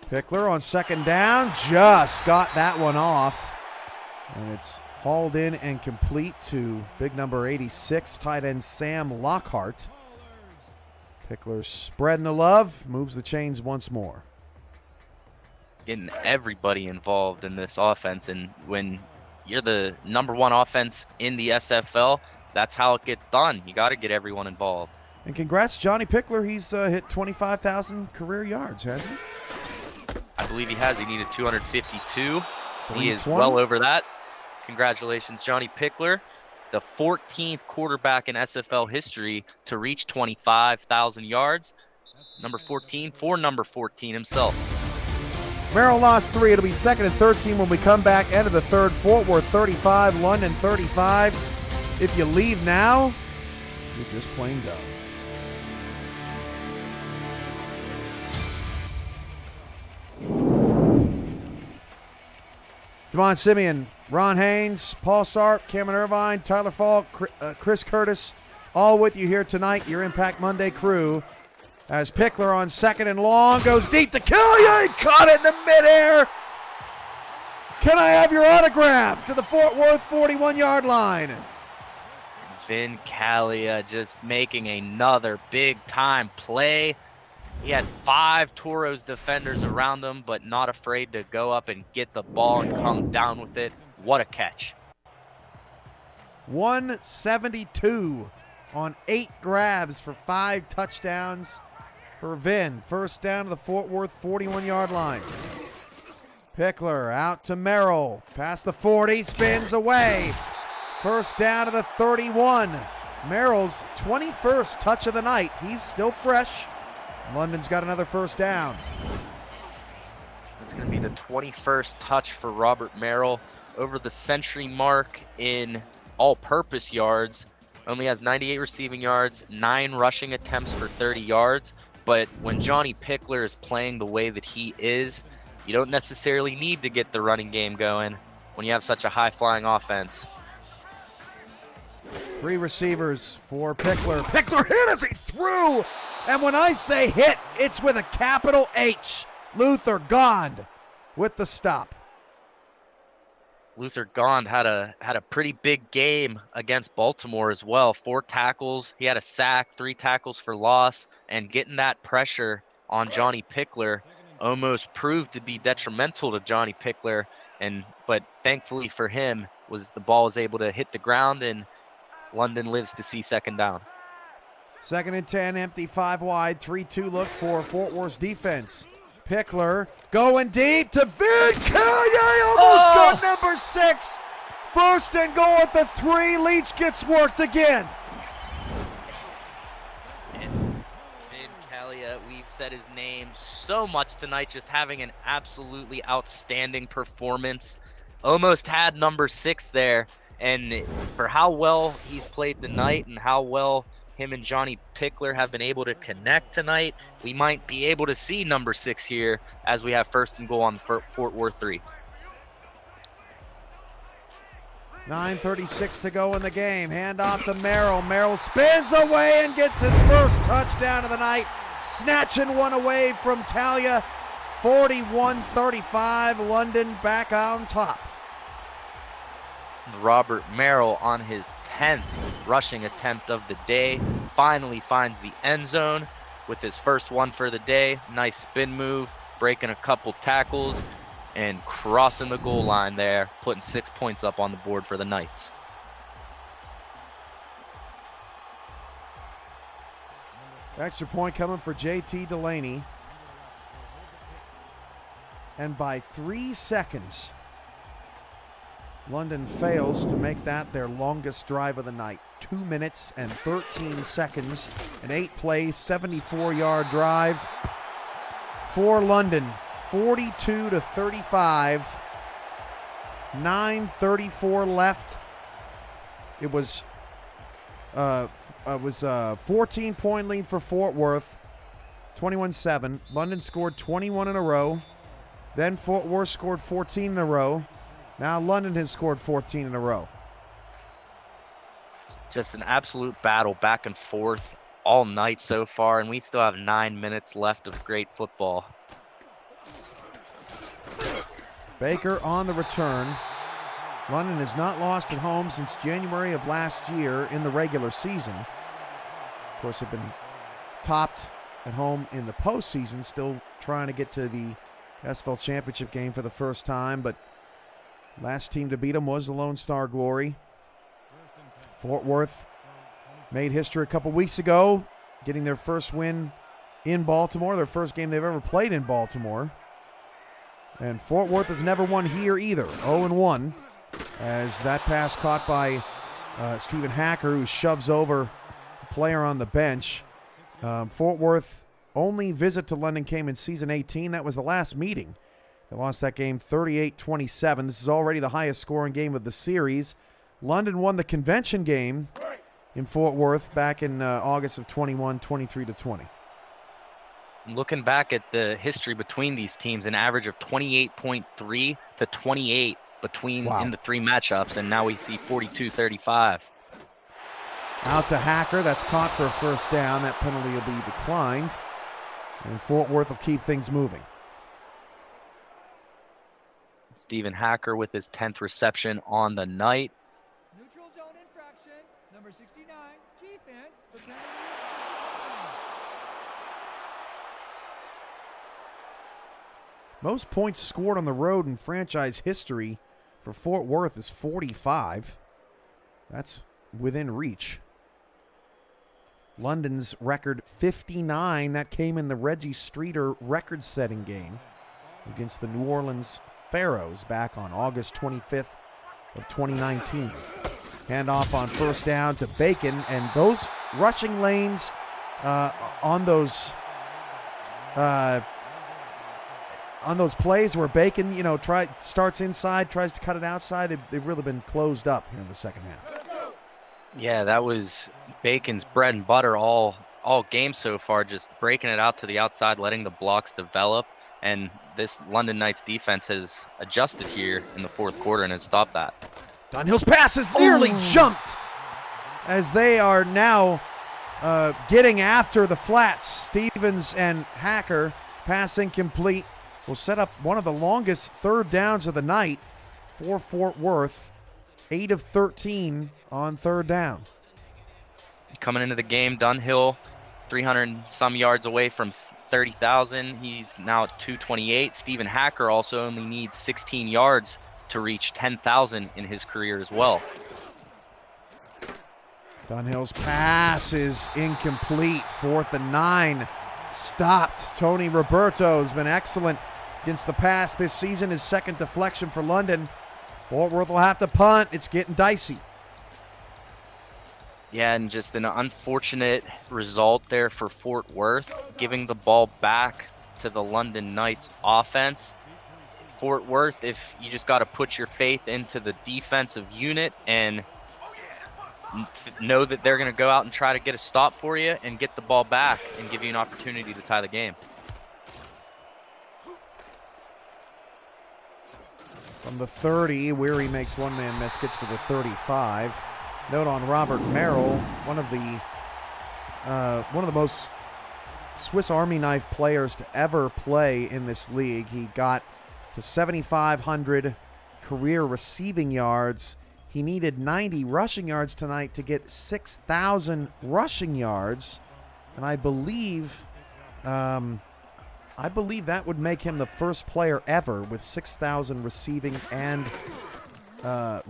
Pickler on 2nd down, just got that one off. And it's hauled in and complete to big number 86, tight end Sam Lockhart. Pickler spreading the love, moves the chains once more. Getting everybody involved in this offense, and when you're the #1 offense in the SFL, that's how it gets done. You got to get everyone involved. And congrats, Johnny Pickler. He's hit 25,000 career yards, hasn't he? I believe he has. He needed 252. He is 320. well over that. Congratulations, Johnny Pickler, the 14th quarterback in SFL history to reach 25,000 yards. Number 14 for number 14 himself. Merrill lost 3. It'll be 2nd and 13 when we come back. End of the 3rd. Fort Worth 35, London 35. If you leave now, you're just plain dumb. Devon Simeon, Ron Haynes, Paul Sarp, Cameron Irvine, Tyler Falk, Chris Curtis, all with you here tonight, your Impact Monday crew. As Pickler on 2nd and long goes deep to Calia. He caught it in the midair. Can I have your autograph to the Fort Worth 41-yard line? Vin Calia just making another big-time play. He had 5 Toros defenders around him, but not afraid to go up and get the ball and come down with it. What a catch. 172 on 8 grabs for 5 touchdowns for Vin. First down to the Fort Worth 41-yard line. Pickler out to Merrill. Past the 40, spins away. First down to the 31. Merrill's 21st touch of the night. He's still fresh. London's got another first down. It's going to be the 21st touch for Robert Merrill. Over the century mark in all-purpose yards. Only has 98 receiving yards, 9 rushing attempts for 30 yards. But when Johnny Pickler is playing the way that he is, you don't necessarily need to get the running game going when you have such a high-flying offense. 3 receivers for Pickler. Pickler hit as he threw. And when I say hit, it's with a capital H. Luther Gond with the stop. Luther Gond had a pretty big game against Baltimore as well. 4 tackles. He had a sack, 3 tackles for loss. And getting that pressure on Johnny Pickler almost proved to be detrimental to Johnny Pickler. But thankfully for him, the ball was able to hit the ground, and London lives to see 2nd down. 2nd and 10, empty 5 wide, 3-2 look for Fort Worth's defense. Pickler going deep to Vin Calia, almost got number 6. First and goal at the 3. Leach gets worked again. And Vin Calia, we've said his name so much tonight, just having an absolutely outstanding performance. Almost had number 6 there, and for how well he's played tonight and how well him and Johnny Pickler have been able to connect tonight, we might be able to see number 6 here as we have first and goal on Fort Worth 3. 9:36 to go in the game. Hand off to Merrill. Merrill spins away and gets his first touchdown of the night, snatching one away from Talia. 41-35, London back on top. Robert Merrill on his 10th rushing attempt of the day finally finds the end zone with his first one for the day. Nice spin move, breaking a couple tackles, and crossing the goal line there, putting 6 points up on the board for the Knights. Extra point coming for JT Delaney. And by 3 seconds, London fails to make that their longest drive of the night. 2 minutes and 13 seconds, an 8-play, 74-yard drive for London. 42-35, 9:34 left. It was a 14-point lead for Fort Worth, 21-7. London scored 21 in a row. Then Fort Worth scored 14 in a row. Now London has scored 14 in a row. Just an absolute battle back and forth all night so far, and we still have 9 minutes left of great football. Baker on the return. London has not lost at home since January of last year in the regular season. Of course, they've been topped at home in the postseason, still trying to get to the SFL championship game for the first time, but last team to beat them was the Lone Star Glory. Fort Worth made history a couple weeks ago, getting their first win in Baltimore, their first game they've ever played in Baltimore. And Fort Worth has never won here either, 0-1, as that pass caught by Stephen Hacker, who shoves over a player on the bench. Fort Worth only visit to London came in season 18. That was the last meeting. They lost that game 38-27. This is already the highest scoring game of the series. London won the convention game in Fort Worth back in August of 21, 23-20. Looking back at the history between these teams, an average of 28.3 to 28 between in the 3 matchups, and now we see 42-35. Out to Hacker. That's caught for a first down. That penalty will be declined. And Fort Worth will keep things moving. Stephen Hacker with his 10th reception on the night. Neutral zone infraction, number 69, defense, the penalty. Most points scored on the road in franchise history for Fort Worth is 45. That's within reach. London's record 59. That came in the Reggie Streeter record-setting game against the New Orleans Pharaohs back on August 25th of 2019. Handoff on first down to Bacon, and those rushing lanes on those plays where Bacon, starts inside, tries to cut it outside, they've really been closed up here in the second half. Yeah, that was Bacon's bread and butter all game so far, just breaking it out to the outside, letting the blocks develop. And this London Knights defense has adjusted here in the fourth quarter and has stopped that. Dunhill's pass is nearly jumped as they are now getting after the flats. Stevens and Hacker, pass incomplete, will set up one of the longest third downs of the night for Fort Worth. 8 of 13 on third down. Coming into the game, Dunhill, 300-some yards away from 30,000. He's now at 228. Stephen Hacker also only needs 16 yards to reach 10,000 in his career as well. Dunhill's pass is incomplete. 4th and 9. Stopped. Tony Roberto has been excellent against the pass this season. His second deflection for London. Fort Worth will have to punt. It's getting dicey. Yeah, and just an unfortunate result there for Fort Worth, giving the ball back to the London Knights offense. Fort Worth, if you just got to put your faith into the defensive unit and know that they're going to go out and try to get a stop for you and get the ball back and give you an opportunity to tie the game. From the 30, Weary makes one man miss, gets to the 35. Note on Robert Merrill, one of the most Swiss Army knife players to ever play in this league. He got to 7,500 career receiving yards. He needed 90 rushing yards tonight to get 6,000 rushing yards, and I believe that would make him the first player ever with 6,000 receiving and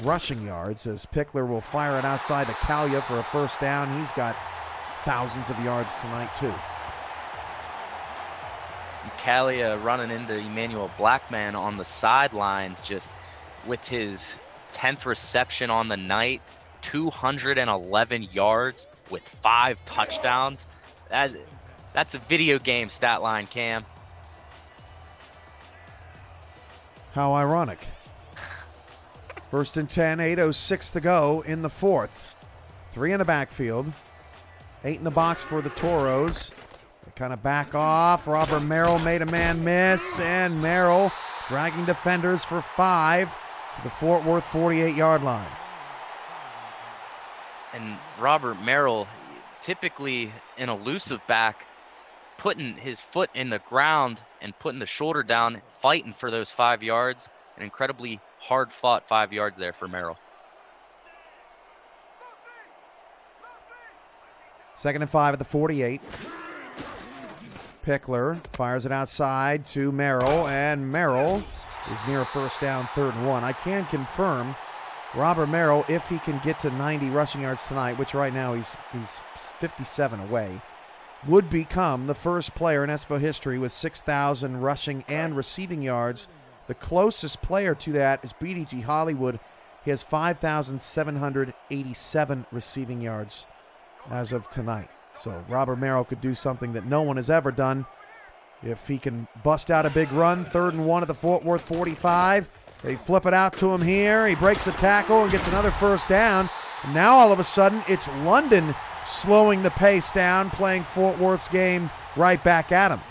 rushing yards, as Pickler will fire it outside to Kalia for a first down. He's got thousands of yards tonight, too. Kalia running into Emmanuel Blackman on the sidelines, just with his 10th reception on the night, 211 yards with 5 touchdowns. That's a video game stat line, Cam. How ironic. First and 10, 8:06 to go in the fourth. 3 in the backfield. 8 in the box for the Toros. They kind of back off. Robert Merrill made a man miss, and Merrill dragging defenders for 5 to the Fort Worth 48-yard line. And Robert Merrill, typically an elusive back, putting his foot in the ground and putting the shoulder down, fighting for those 5 yards. An incredibly hard-fought 5 yards there for Merrill. 2nd and 5 at the 48. Pickler fires it outside to Merrill, and Merrill is near a first down, 3rd and 1. I can confirm Robert Merrill, if he can get to 90 rushing yards tonight, which right now he's 57 away, would become the first player in SFL history with 6,000 rushing and receiving yards. The closest player to that is BDG Hollywood. He has 5,787 receiving yards as of tonight. So Robert Merrill could do something that no one has ever done if he can bust out a big run. 3rd and 1 at the Fort Worth 45. They flip it out to him here. He breaks the tackle and gets another first down. And now all of a sudden it's London slowing the pace down, playing Fort Worth's game right back at him.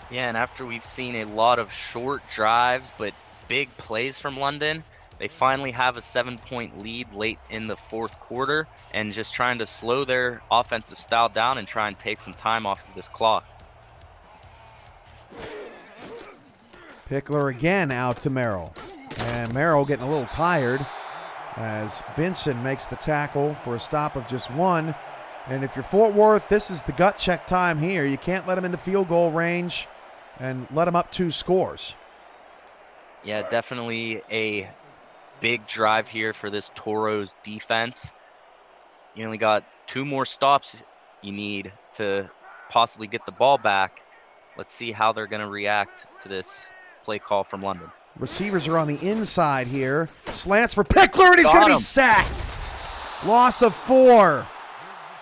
Yeah, and after we've seen a lot of short drives but big plays from London, they finally have a 7-point lead late in the 4th quarter and just trying to slow their offensive style down and try and take some time off of this clock. Pickler again out to Merrill. And Merrill getting a little tired as Vincent makes the tackle for a stop of just 1. And if you're Fort Worth, this is the gut check time here. You can't let him into field goal range and let him up 2 scores. Yeah, definitely a big drive here for this Toros defense. You only got 2 more stops you need to possibly get the ball back. Let's see how they're going to react to this play call from London. Receivers are on the inside here. Slants for Pickler, and he's going to be sacked. Loss of 4.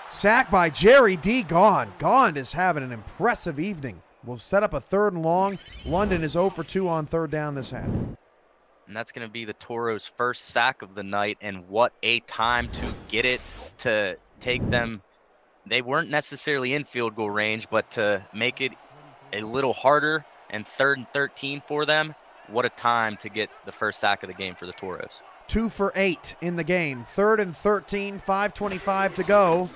Sacked by Jerry D. Gond. Gond is having an impressive evening. We'll set up a 3rd and long. London is 0 for 2 on 3rd down this half. And that's going to be the Toros' first sack of the night, and what a time to get it, to take them. They weren't necessarily in field goal range, but to make it a little harder and 3rd and 13 for them, what a time to get the first sack of the game for the Toros. 2 for 8 in the game. 3rd and 13, 5:25 to go.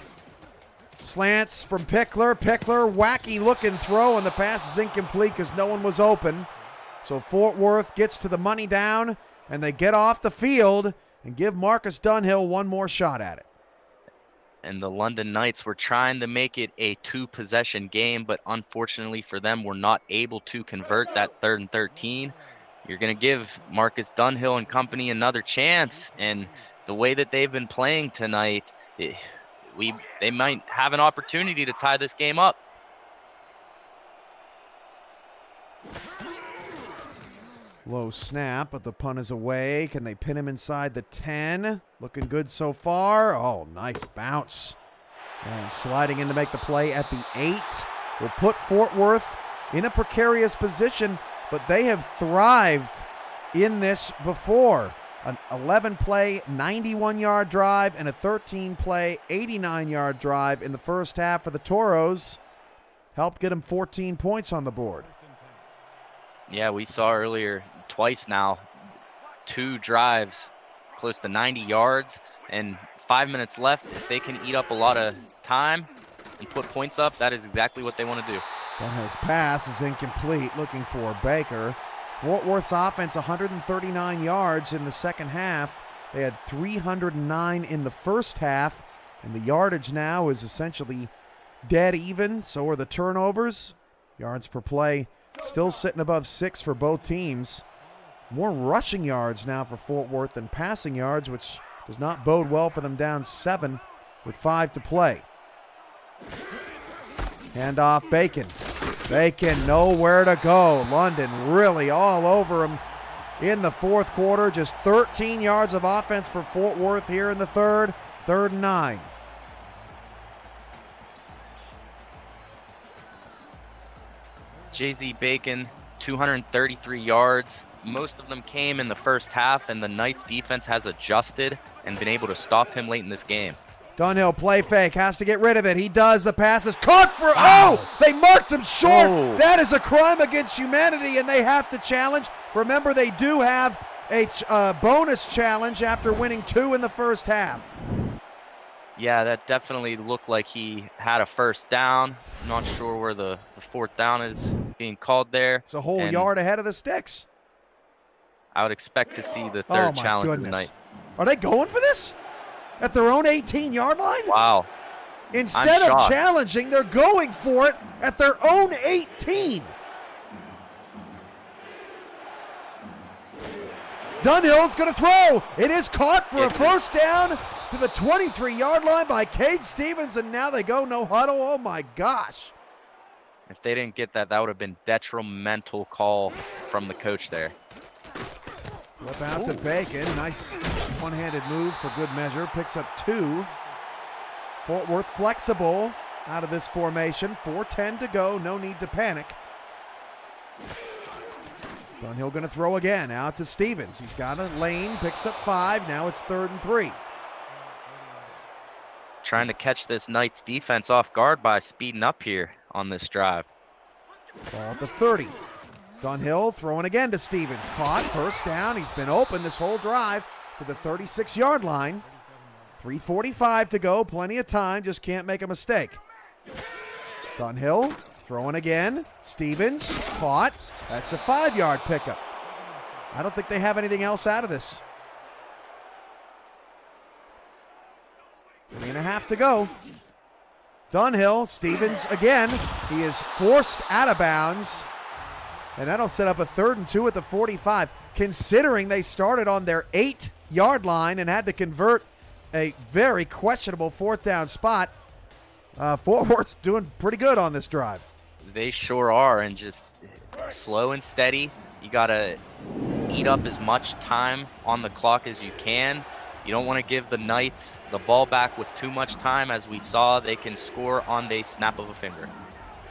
Slants from Pickler. Pickler, wacky looking throw, and the pass is incomplete because no one was open. So Fort Worth gets to the money down, and they get off the field and give Marcus Dunhill one more shot at it. And the London Knights were trying to make it a 2-possession game, but unfortunately for them, were not able to convert that 3rd and 13. You're going to give Marcus Dunhill and company another chance, and the way that they've been playing tonight, they might have an opportunity to tie this game up. Low snap, but the punt is away. Can they pin him inside the 10? Looking good so far. Oh, nice bounce. And sliding in to make the play at the 8 will put Fort Worth in a precarious position, but they have thrived in this before. An 11-play, 91-yard drive and a 13-play, 89-yard drive in the first half for the Toros helped get them 14 points on the board. Yeah, we saw earlier twice now, 2 drives, close to 90 yards, and 5 minutes left. If they can eat up a lot of time and put points up, that is exactly what they want to do. Dunhill's pass is incomplete, looking for Baker. Fort Worth's offense, 139 yards in the second half. They had 309 in the first half, and the yardage now is essentially dead even. So are the turnovers. Yards per play still sitting above 6 for both teams. More rushing yards now for Fort Worth than passing yards, which does not bode well for them down 7 with 5 to play. Hand off Bacon. Bacon nowhere to go. London really all over him in the fourth quarter. Just 13 yards of offense for Fort Worth here in the third. 3rd and 9. JZ Bacon, 233 yards. Most of them came in the first half, and the Knights defense has adjusted and been able to stop him late in this game. Dunhill play fake, has to get rid of it. He does. The pass is caught for, oh, they marked him short. Oh. That is a crime against humanity, and they have to challenge. Remember, they do have a bonus challenge after winning 2 in the first half. Yeah, that definitely looked like he had a first down. Not sure where the 4th down is being called there. It's a whole yard ahead of the sticks. I would expect to see the 3rd challenge of the night. Are they going for this? At their own 18-yard line? Wow. Instead of challenging, they're going for it at their own 18. Dunhill's going to throw. It is caught for a first down to the 23-yard line by Cade Stevens, and now they go no huddle. Oh, my gosh. If they didn't get that, that would have been detrimental call from the coach there. Flip out to Bacon. Nice one-handed move for good measure. Picks up 2. Fort Worth flexible out of this formation. 4:10 to go. No need to panic. Dunhill going to throw again. Out to Stevens. He's got a lane. Picks up 5. Now it's 3rd and 3. Trying to catch this Knights defense off guard by speeding up here on this drive. Ball at the 30. Dunhill throwing again to Stevens. Caught. First down. He's been open this whole drive to the 36-yard line. 3:45 to go. Plenty of time. Just can't make a mistake. Dunhill throwing again. Stevens caught. That's a 5-yard pickup. I don't think they have anything else out of this. 3.5 to go. Dunhill, Stevens again. He is forced out of bounds. And that'll set up a 3rd and 2 at the 45. Considering they started on their 8-yard line and had to convert a very questionable 4th down spot, Fort Worth's doing pretty good on this drive. They sure are, and just slow and steady. You got to eat up as much time on the clock as you can. You don't want to give the Knights the ball back with too much time. As we saw, they can score on the snap of a finger.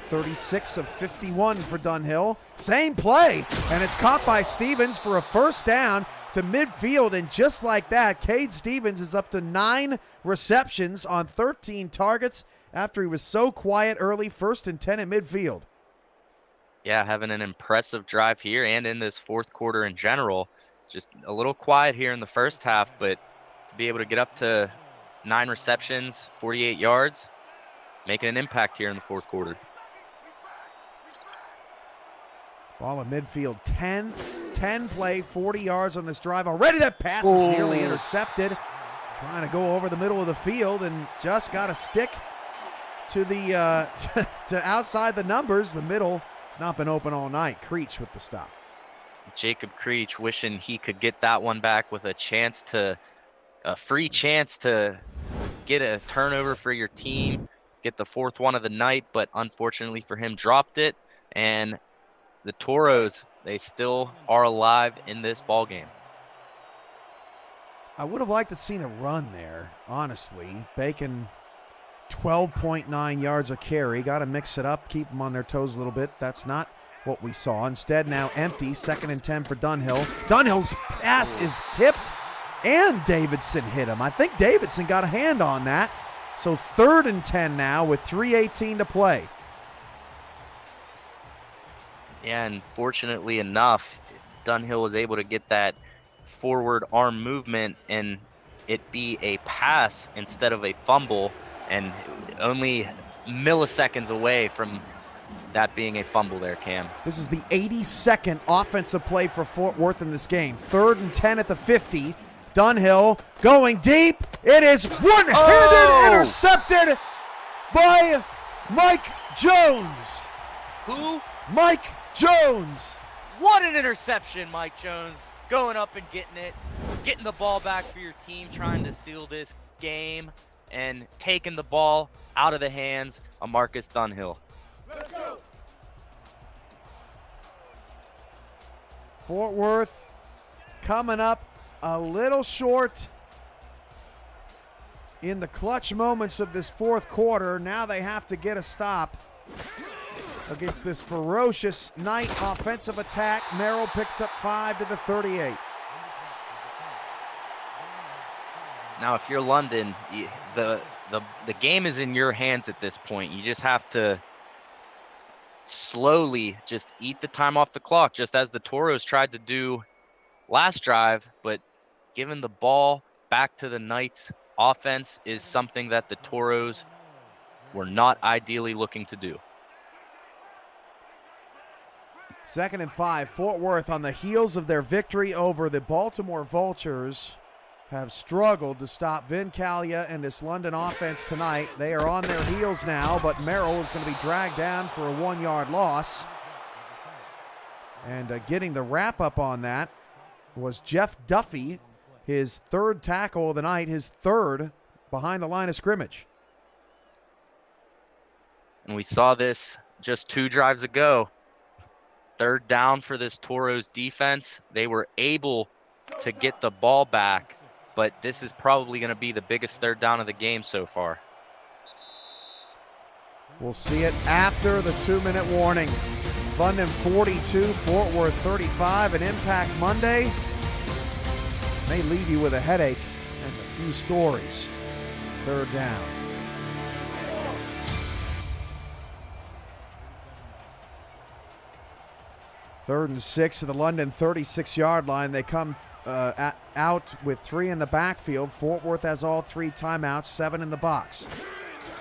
36 of 51 for Dunhill. Same play, and it's caught by Stevens for a first down to midfield, and just like that, Cade Stevens is up to 9 receptions on 13 targets after he was so quiet early, 1st and 10 at midfield. Yeah, having an impressive drive here and in this fourth quarter in general. Just a little quiet here in the first half, but to be able to get up to 9 receptions, 48 yards, making an impact here in the fourth quarter. Ball in midfield, 10 play, 40 yards on this drive. Already that pass is nearly intercepted. Trying to go over the middle of the field and just got a stick to the to outside the numbers. The middle has not been open all night. Creech with the stop. Jacob Creech wishing he could get that one back with a free chance to get a turnover for your team, get the 4th one of the night, but unfortunately for him, dropped it. And the Toros, they still are alive in this ball game. I would have liked to seen a run there, honestly. Bacon, 12.9 yards a carry. Got to mix it up, keep them on their toes a little bit. That's not what we saw. Instead, now empty. 2nd and 10 for Dunhill. Dunhill's pass is tipped and Davidson hit him. I think Davidson got a hand on that. So 3rd and 10 now with 3:18 to play. Yeah, and fortunately enough, Dunhill was able to get that forward arm movement and it be a pass instead of a fumble, and only milliseconds away from that being a fumble there, Cam. This is the 82nd offensive play for Fort Worth in this game. 3rd and 10 at the 50. Dunhill going deep. It is one-handed intercepted by Mike Jones. Who? Mike Jones. What an interception, Mike Jones. Going up and getting it. Getting the ball back for your team, trying to seal this game, and taking the ball out of the hands of Marcus Dunhill. Fort Worth coming up a little short in the clutch moments of this fourth quarter. Now they have to get a stop against this ferocious Knight offensive attack. Merrill picks up 5 to the 38. Now, if you're London, the game is in your hands at this point. You just have to slowly just eat the time off the clock, just as the Toros tried to do last drive. But giving the ball back to the Knights offense is something that the Toros were not ideally looking to do. 2nd and 5. Fort Worth, on the heels of their victory over the Baltimore Vultures, have struggled to stop Vin Calia and this London offense tonight. They are on their heels now, but Merrill is going to be dragged down for a 1-yard loss. And getting the wrap-up on that was Jeff Duffy, his 3rd tackle of the night, his 3rd behind the line of scrimmage. And we saw this just 2 drives ago. 3rd down for this Toros defense. They were able to get the ball back, but this is probably going to be the biggest 3rd down of the game so far. We'll see it after the 2-minute warning. London 42, Fort Worth 35. An Impact Monday may leave you with a headache and a few stories. 3rd down. Third and 6 to the London 36-yard line. They come out with 3 in the backfield. Fort Worth has all 3 timeouts, 7 in the box.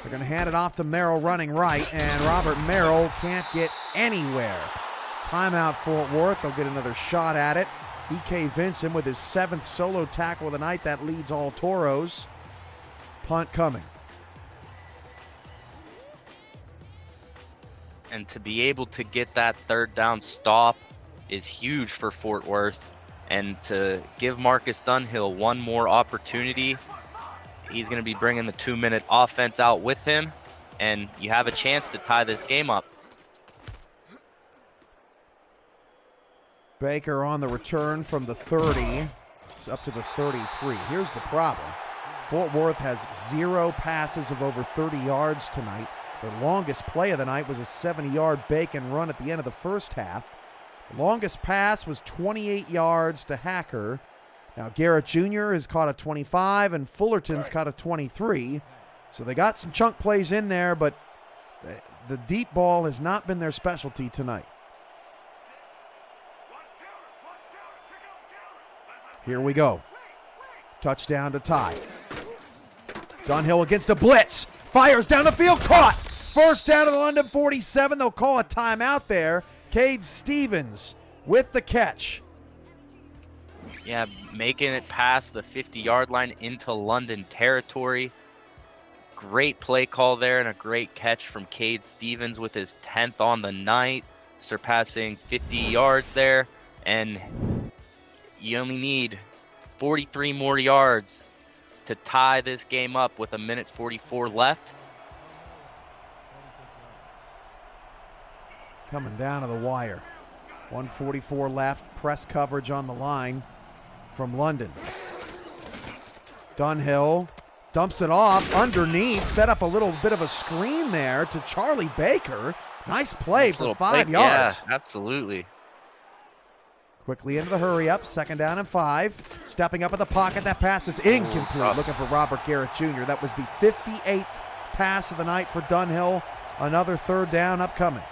They're going to hand it off to Merrill running right, and Robert Merrill can't get anywhere. Timeout Fort Worth. They'll get another shot at it. E.K. Vincent with his 7th solo tackle of the night. That leads all Toros. Punt coming. And to be able to get that 3rd down stop is huge for Fort Worth. And to give Marcus Dunhill one more opportunity, he's going to be bringing the 2-minute offense out with him, and you have a chance to tie this game up. Baker on the return from the 30. It's up to the 33. Here's the problem. Fort Worth has 0 passes of over 30 yards tonight. Their longest play of the night was a 70-yard Bacon run at the end of the first half. The longest pass was 28 yards to Hacker. Now, Garrett Jr. has caught a 25, and Fullerton's caught a 23. So they got some chunk plays in there, but the deep ball has not been their specialty tonight. Here we go. Touchdown to tie. Dunhill against a blitz. Fires down the field, caught. 1st down to the London 47. They'll call a timeout there. Cade Stevens with the catch. Yeah, making it past the 50-yard line into London territory. Great play call there and a great catch from Cade Stevens with his 10th on the night, surpassing 50 yards there. And you only need 43 more yards to tie this game up with 1:44 left. Coming down to the wire. 1:44 left. Press coverage on the line from London. Dunhill dumps it off underneath. Set up a little bit of a screen there to Charlie Baker. Nice play for 5 yards. Yeah, absolutely. Quickly into the hurry up, 2nd down and 5. Stepping up in the pocket, that pass is incomplete. Looking for Robert Garrett Jr. That was the 58th pass of the night for Dunhill. Another 3rd down upcoming.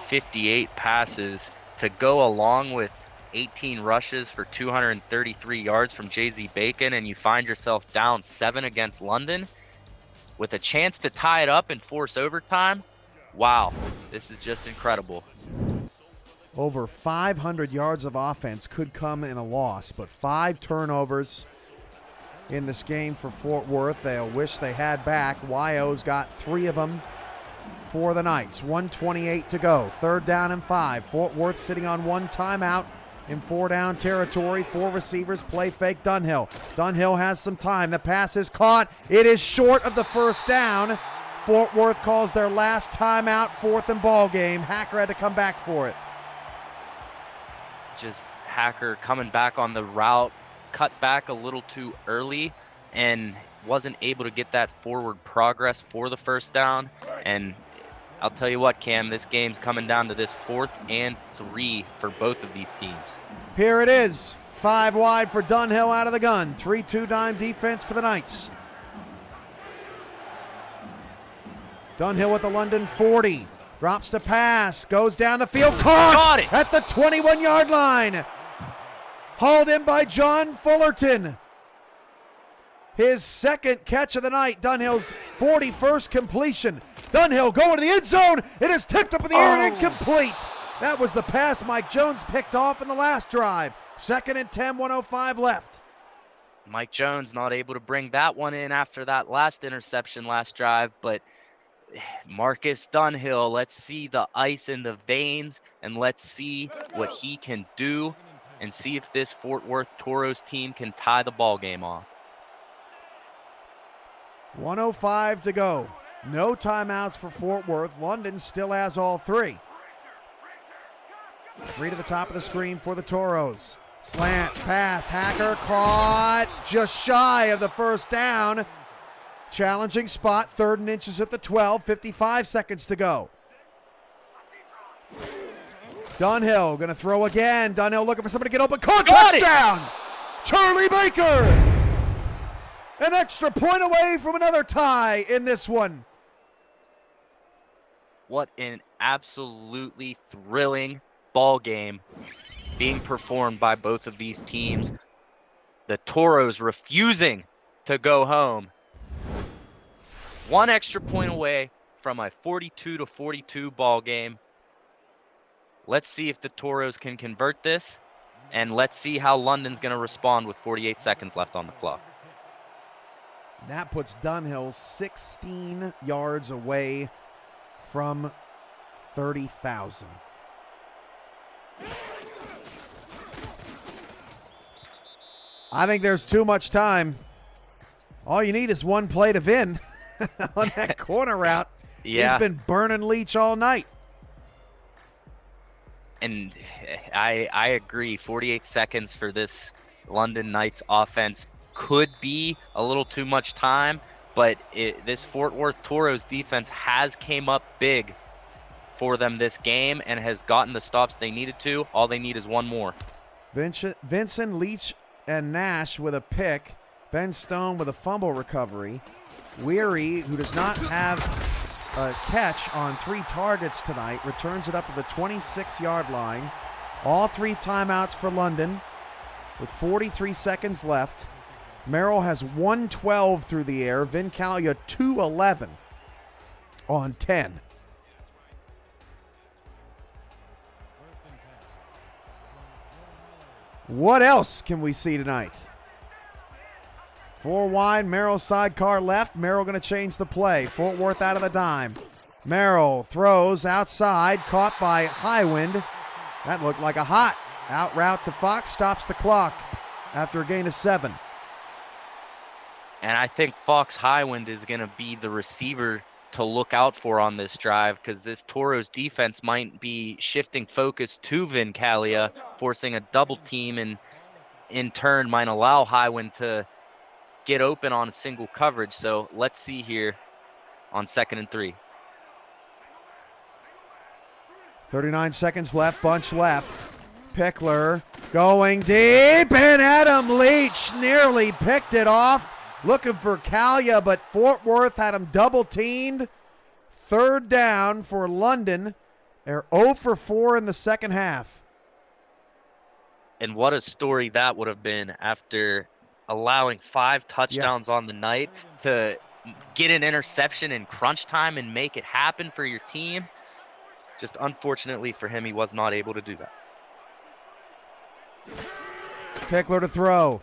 58 passes to go along with 18 rushes for 233 yards from Jay-Z Bacon, and you find yourself down 7 against London with a chance to tie it up and force overtime. Wow, this is just incredible. Over 500 yards of offense could come in a loss, but 5 turnovers in this game for Fort Worth. They'll wish they had back. Wyo's got 3 of them for the Knights. 1:28 to go. 3rd down and 5. Fort Worth sitting on 1 timeout in 4-down territory. 4 receivers play fake Dunhill. Dunhill has some time. The pass is caught. It is short of the 1st down. Fort Worth calls their last timeout, 4th and ball game. Hacker had to come back for it. Just Hacker coming back on the route, cut back a little too early and wasn't able to get that forward progress for the 1st down. And I'll tell you what, Cam, this game's coming down to this 4th and 3 for both of these teams. Here it is. 5 wide for Dunhill out of the gun. 3-2 dime defense for the Knights. Dunhill at the London 40. Drops to pass. Goes down the field. Caught! Got it! At the 21-yard line. Hauled in by John Fullerton. His 2nd catch of the night. Dunhill's 41st completion. Dunhill going to the end zone. It is tipped up in the air and incomplete. That was the pass Mike Jones picked off in the last drive. 2nd and 10, 1:05 left. Mike Jones not able to bring that one in after that last interception last drive, but Marcus Dunhill, let's see the ice in the veins and let's see what he can do and see if this Fort Worth Toros team can tie the ball game off. 1:05 to go. No timeouts for Fort Worth. London still has all 3. 3 to the top of the screen for the Toros. Slants, pass, Hacker caught just shy of the 1st down. Challenging spot, 3rd and inches at the 12, 55 seconds to go. Dunhill going to throw again. Dunhill looking for somebody to get open. Caught, touchdown! Charlie Baker! An extra point away from another tie in this one. What an absolutely thrilling ball game being performed by both of these teams. The Toros refusing to go home. 1 extra point away from a 42-42 ball game. Let's see if the Toros can convert this, and let's see how London's going to respond with 48 seconds left on the clock. That puts Dunhill 16 yards away from 30,000. I think there's too much time. All you need is 1 play to win on that corner route. Yeah. He's been burning Leach all night. And I agree. 48 seconds for this London Knights offense could be a little too much time, but this Fort Worth Toros defense has came up big for them this game and has gotten the stops they needed to. All they need is 1 more. Vincent, Leach, and Nash with a pick. Ben Stone with a fumble recovery. Weary, who does not have a catch on 3 targets tonight, returns it up to the 26-yard line. All 3 timeouts for London with 43 seconds left. Merrill has 112 through the air. Vincalia 211 on 10. What else can we see tonight? 4 wide, Merrill sidecar left. Merrill going to change the play. Fort Worth out of the dime. Merrill throws outside, caught by Highwind. That looked like a hot out route to Fox, stops the clock after a gain of 7. And I think Fox Highwind is going to be the receiver to look out for on this drive, because this Toros defense might be shifting focus to Vincalia, forcing a double team, and in turn might allow Highwind to get open on a single coverage. So let's see here on 2nd and 3. 39 seconds left, bunch left. Pickler going deep, and Adam Leach nearly picked it off. Looking for Kalia, but Fort Worth had him double-teamed. Third down for London. They're 0 for 4 in the second half. And what a story that would have been after allowing 5 touchdowns on the night to get an interception in crunch time and make it happen for your team. Just unfortunately for him, he was not able to do that. Pickler to throw.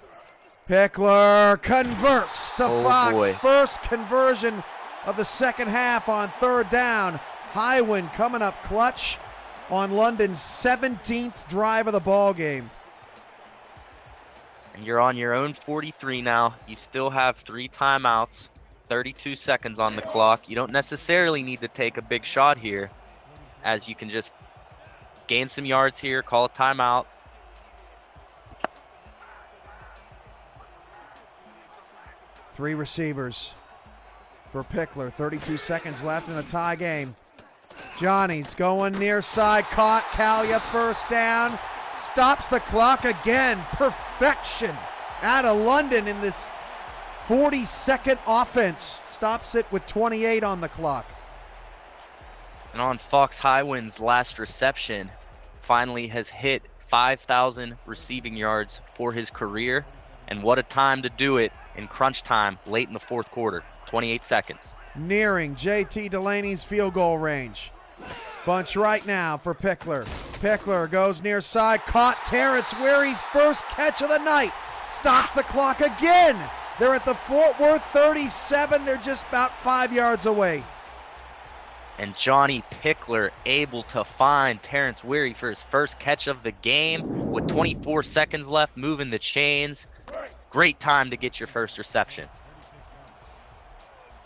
Pickler converts to Fox. Boy. First conversion of the second half on third down. Highwind coming up clutch on London's 17th drive of the ball game. And you're on your own 43 now. You still have 3 timeouts, 32 seconds on the clock. You don't necessarily need to take a big shot here, as you can just gain some yards here, call a timeout. Three receivers for Pickler. 32 seconds left in a tie game. Johnny's going near side, caught. Kalia first down. Stops the clock again. Perfection out of London in this 40-second offense. Stops it with 28 on the clock. And on Fox Highwind's last reception, finally has hit 5,000 receiving yards for his career. And what a time to do it in crunch time late in the fourth quarter. 28 seconds. Nearing JT Delaney's field goal range. Bunch right now for Pickler. Pickler goes near side, caught. Terrence Weary's first catch of the night. Stops the clock again. They're at the Fort Worth 37. They're just about 5 yards away. And Johnny Pickler able to find Terrence Weary for his first catch of the game with 24 seconds left, moving the chains. Great time to get your first reception.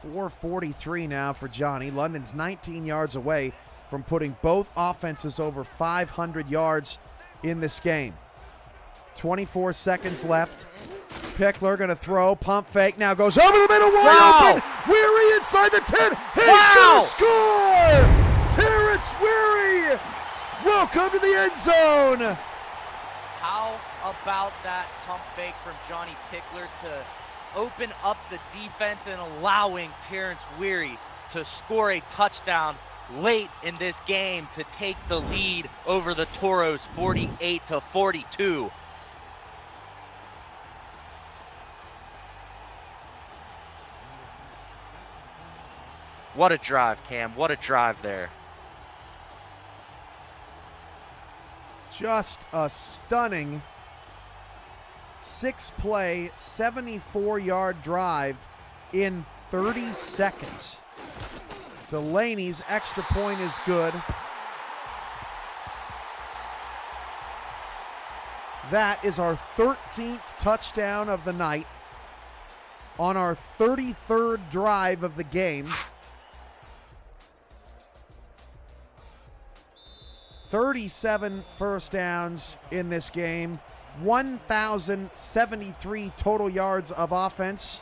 4:43 now for Johnny. London's 19 yards away from putting both offenses over 500 yards in this game. 24 seconds left. Pickler going to throw, pump fake, now goes over the middle, wide open. Weary inside the 10. He's going to score! Terrence Weary, welcome to the end zone. How about that pump fake from Johnny Pickler to open up the defense and allowing Terrence Weary to score a touchdown late in this game to take the lead over the Toros 48-42. What a drive, Cam. What a drive there. Just a stunning 6-play, 74-yard drive in 30 seconds. Delaney's extra point is good. That is our 13th touchdown of the night on our 33rd drive of the game. 37 first downs in this game, 1,073 total yards of offense.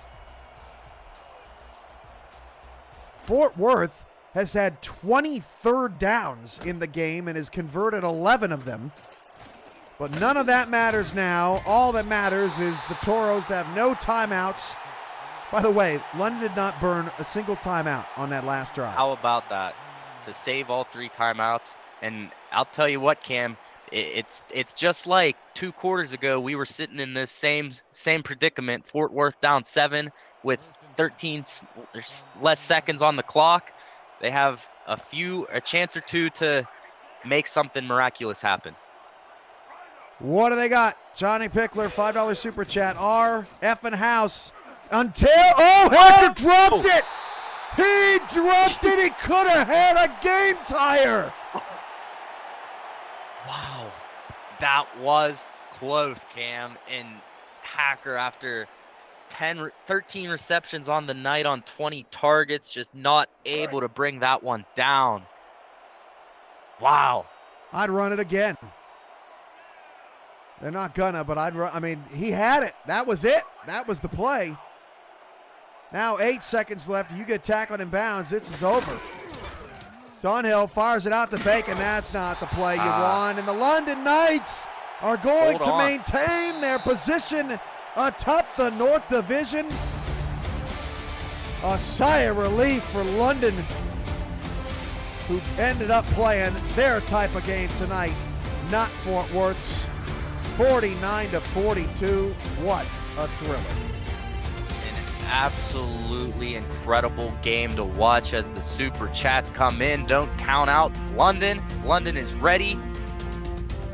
Fort Worth has had 20 third downs in the game and has converted 11 of them. But none of that matters now. All that matters is the Toros have no timeouts. By the way, London did not burn a single timeout on that last drive. How about that? To save all 3 timeouts. And I'll tell you what, Cam, it's just like 2 quarters ago, we were sitting in this same predicament. Fort Worth down 7 with 13 less seconds on the clock. They have a chance or two to make something miraculous happen. What do they got? Johnny Pickler, $5 super chat. R effing house until Hacker dropped it. He dropped it. He could have had a game tire. Wow, that was close, Cam. And Hacker, after 13 receptions on the night on 20 targets, just not able to bring that one down. Wow. I'd run it again. They're not gonna, but I'd run. I mean, he had it. That was it. That was the play. Now 8 seconds left. You get tackled in bounds. This is over. Dunhill fires it out to Bacon. That's not the play you want. And the London Knights are going to maintain their position atop the North Division. A sigh of relief for London, who ended up playing their type of game tonight, not Fort Worth's. 49-42. What a thriller. An absolutely incredible game to watch as the super chats come in. Don't count out London. London is ready,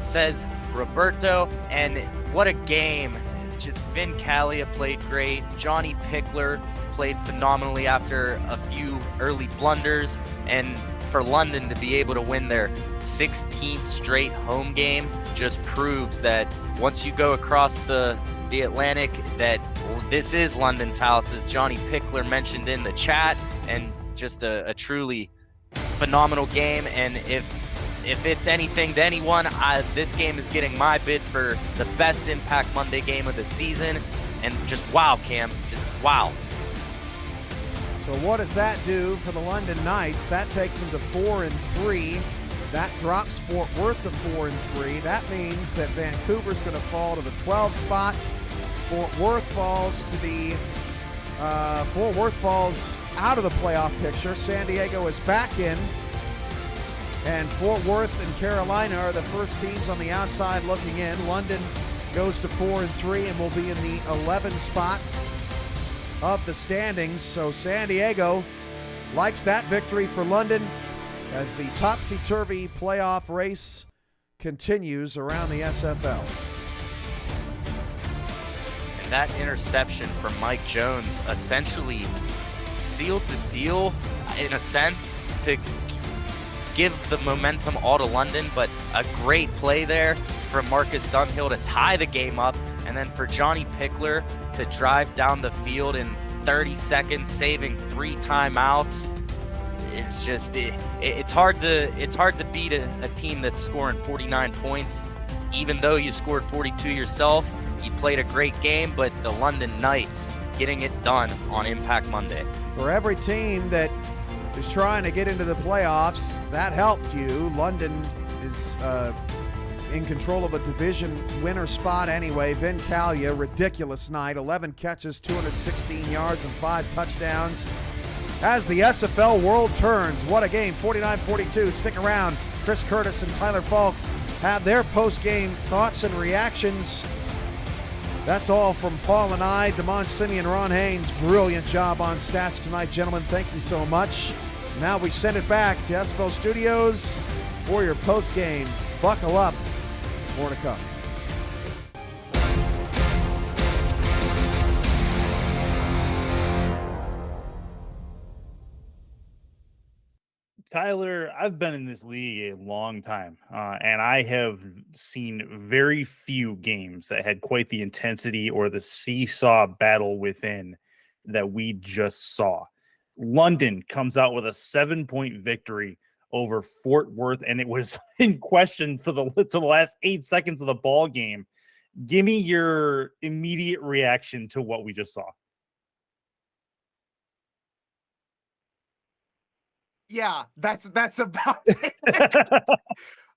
says Roberto. And what a game. Just Vin Calia played great. Johnny Pickler played phenomenally after a few early blunders. And for London to be able to win their 16th straight home game just proves that once you go across the Atlantic, that this is London's house, as Johnny Pickler mentioned in the chat, and just a truly phenomenal game. And if it's anything to anyone, this game is getting my bid for the best Impact Monday game of the season. And just wow, Cam, just wow. So what does that do for the London Knights? That takes them to 4-3. That drops Fort Worth to 4-3. That means that Vancouver's going to fall to the 12th spot. Fort Worth falls out of the playoff picture. San Diego is back in. And Fort Worth and Carolina are the first teams on the outside looking in. London goes to 4-3 and will be in the 11th spot of the standings. So San Diego likes that victory for London as the topsy-turvy playoff race continues around the SFL. And that interception from Mike Jones essentially sealed the deal in a sense to give the momentum all to London, but a great play there from Marcus Dunhill to tie the game up, and then for Johnny Pickler to drive down the field in 30 seconds, saving 3 timeouts. It's just it's hard to beat a team that's scoring 49 points, even though you scored 42 yourself. You played a great game, but the London Knights getting it done on Impact Monday. For every team that is trying to get into the playoffs, that helped you. London is in control of a division winner spot anyway. Vin Calia, ridiculous night, 11 catches, 216 yards, and 5 touchdowns. As the SFL world turns, what a game, 49-42. Stick around. Chris Curtis and Tyler Falk have their post-game thoughts and reactions. That's all from Paul and I. Damon Simeon, Ron Haynes, brilliant job on stats tonight, gentlemen. Thank you so much. Now we send it back to SFL Studios for your post-game. Buckle up. More to come. Tyler, I've been in this league a long time, and I have seen very few games that had quite the intensity or the seesaw battle within that we just saw. London comes out with a 7-point victory over Fort Worth, and it was in question for the last 8 seconds of the ball game. Give me your immediate reaction to what we just saw. Yeah, that's about it.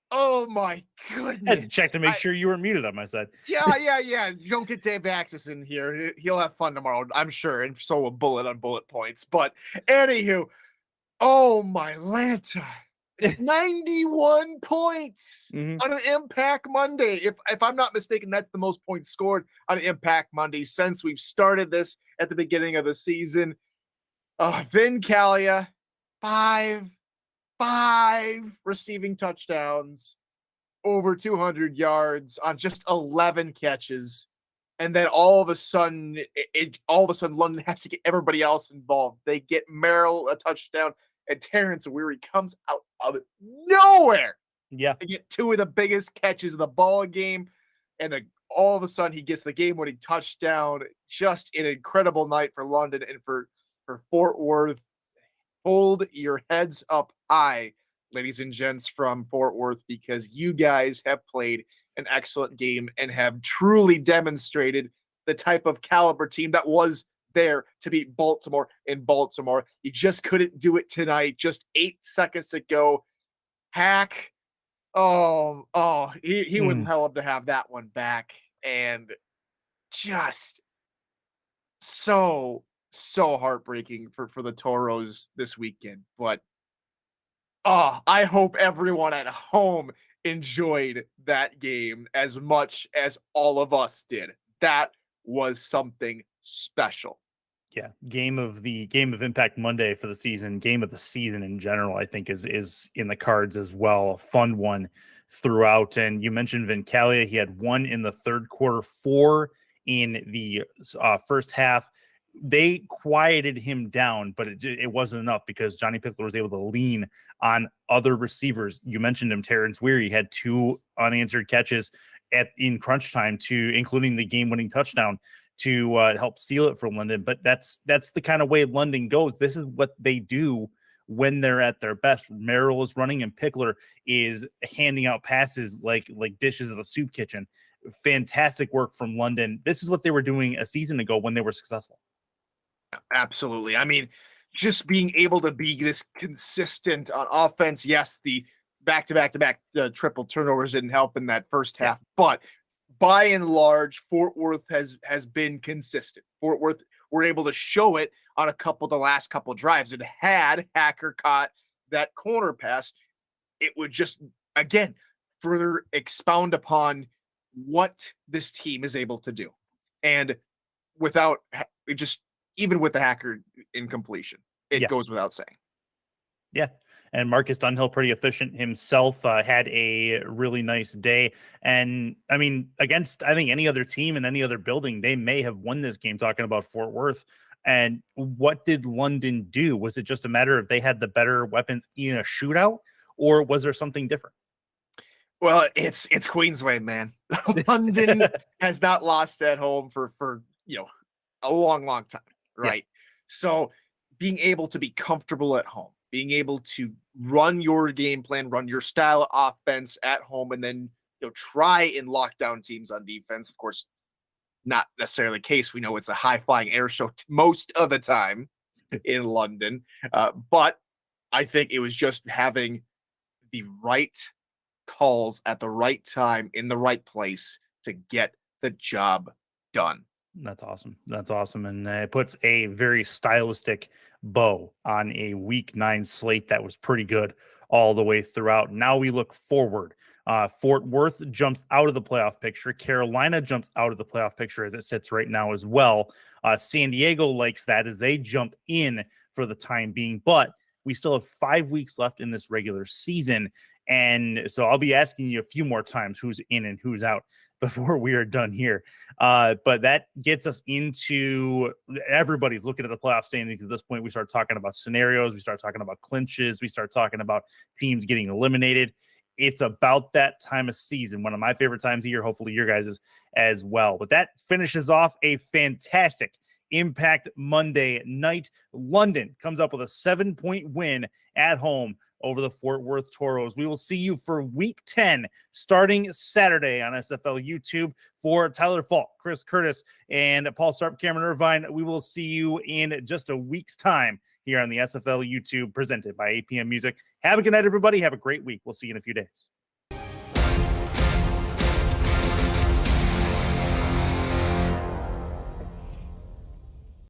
Oh my goodness. I had to check to make sure you were muted on my side. Yeah. You don't get Dave Axis in here. He'll have fun tomorrow, I'm sure, and so will Bullet on bullet points. But anywho, oh my Lanta. 91 points on an Impact Monday. If I'm not mistaken, that's the most points scored on an Impact Monday since we've started this at the beginning of the season. Vin Calia, five receiving touchdowns, over 200 yards on just 11 catches. And then all of a sudden, London has to get everybody else involved. They get Merrill a touchdown, and Terrence Weary comes out of nowhere. Yeah, to get 2 of the biggest catches of the ball game, and all of a sudden he gets the game-winning touchdown. Just an incredible night for London and for Fort Worth. Hold your heads up high, ladies and gents from Fort Worth, because you guys have played an excellent game and have truly demonstrated the type of caliber team that was there to beat Baltimore in Baltimore. You just couldn't do it tonight. Just 8 seconds to go. Hack. He would love to have that one back. And just so heartbreaking for the Toros this weekend. But I hope everyone at home enjoyed that game as much as all of us did. That was something special. Yeah, game of Impact Monday for the season, game of the season in general, I think is in the cards as well. A fun one throughout. And you mentioned Vincalia. He had 1 in the third quarter, 4 in the first half. They quieted him down, but it wasn't enough because Johnny Pickler was able to lean on other receivers. You mentioned him, Terrence Weary had 2 unanswered catches in crunch time, including the game-winning touchdown to help steal it from London. But that's the kind of way London goes. This is what they do when they're at their best. Merrill is running and Pickler is handing out passes like dishes of the soup kitchen. Fantastic work from London. This is what they were doing a season ago when they were successful. Absolutely. I mean, just being able to be this consistent on offense. Yes, the back-to-back triple turnovers didn't help in that first half, but by and large, Fort Worth has been consistent. Fort Worth were able to show it on the last couple drives. It had Hacker caught that corner pass. It would just, again, further expound upon what this team is able to do. And even with the Hacker incompletion, it goes without saying. Yeah. And Marcus Dunhill, pretty efficient himself, had a really nice day. And I mean, against, I think, any other team in any other building, they may have won this game, talking about Fort Worth. And what did London do? Was it just a matter of they had the better weapons in a shootout, or was there something different? Well, it's Queensway, man. London has not lost at home for a long time, right? Yeah. So being able to be comfortable at home, being able to run your game plan, run your style of offense at home, and then try and lock down teams on defense. Of course, not necessarily the case. We know it's a high-flying air show most of the time in London. But I think it was just having the right calls at the right time in the right place to get the job done. That's awesome. And it puts a very stylistic bow on a week 9 slate that was pretty good all the way throughout. Now we look forward. Fort Worth jumps out of the playoff picture. Carolina jumps out of the playoff picture as it sits right now as well. San Diego likes that as they jump in for the time being, but we still have 5 weeks left in this regular season. And so I'll be asking you a few more times who's in and who's out before we are done here. But that gets us into everybody's looking at the playoff standings at this point. We start talking about scenarios. We start talking about clinches. We start talking about teams getting eliminated. It's about that time of season, one of my favorite times of year, hopefully your guys' as well. But that finishes off a fantastic Impact Monday night. London comes up with a 7-point win at home over the Fort Worth Toros. We will see you for week 10 starting Saturday on SFL YouTube. For Tyler Falk, Chris Curtis, and Paul Sarp, Cameron Irvine, we will see you in just a week's time here on the SFL YouTube presented by APM Music. Have a good night, everybody. Have a great week. We'll see you in a few days.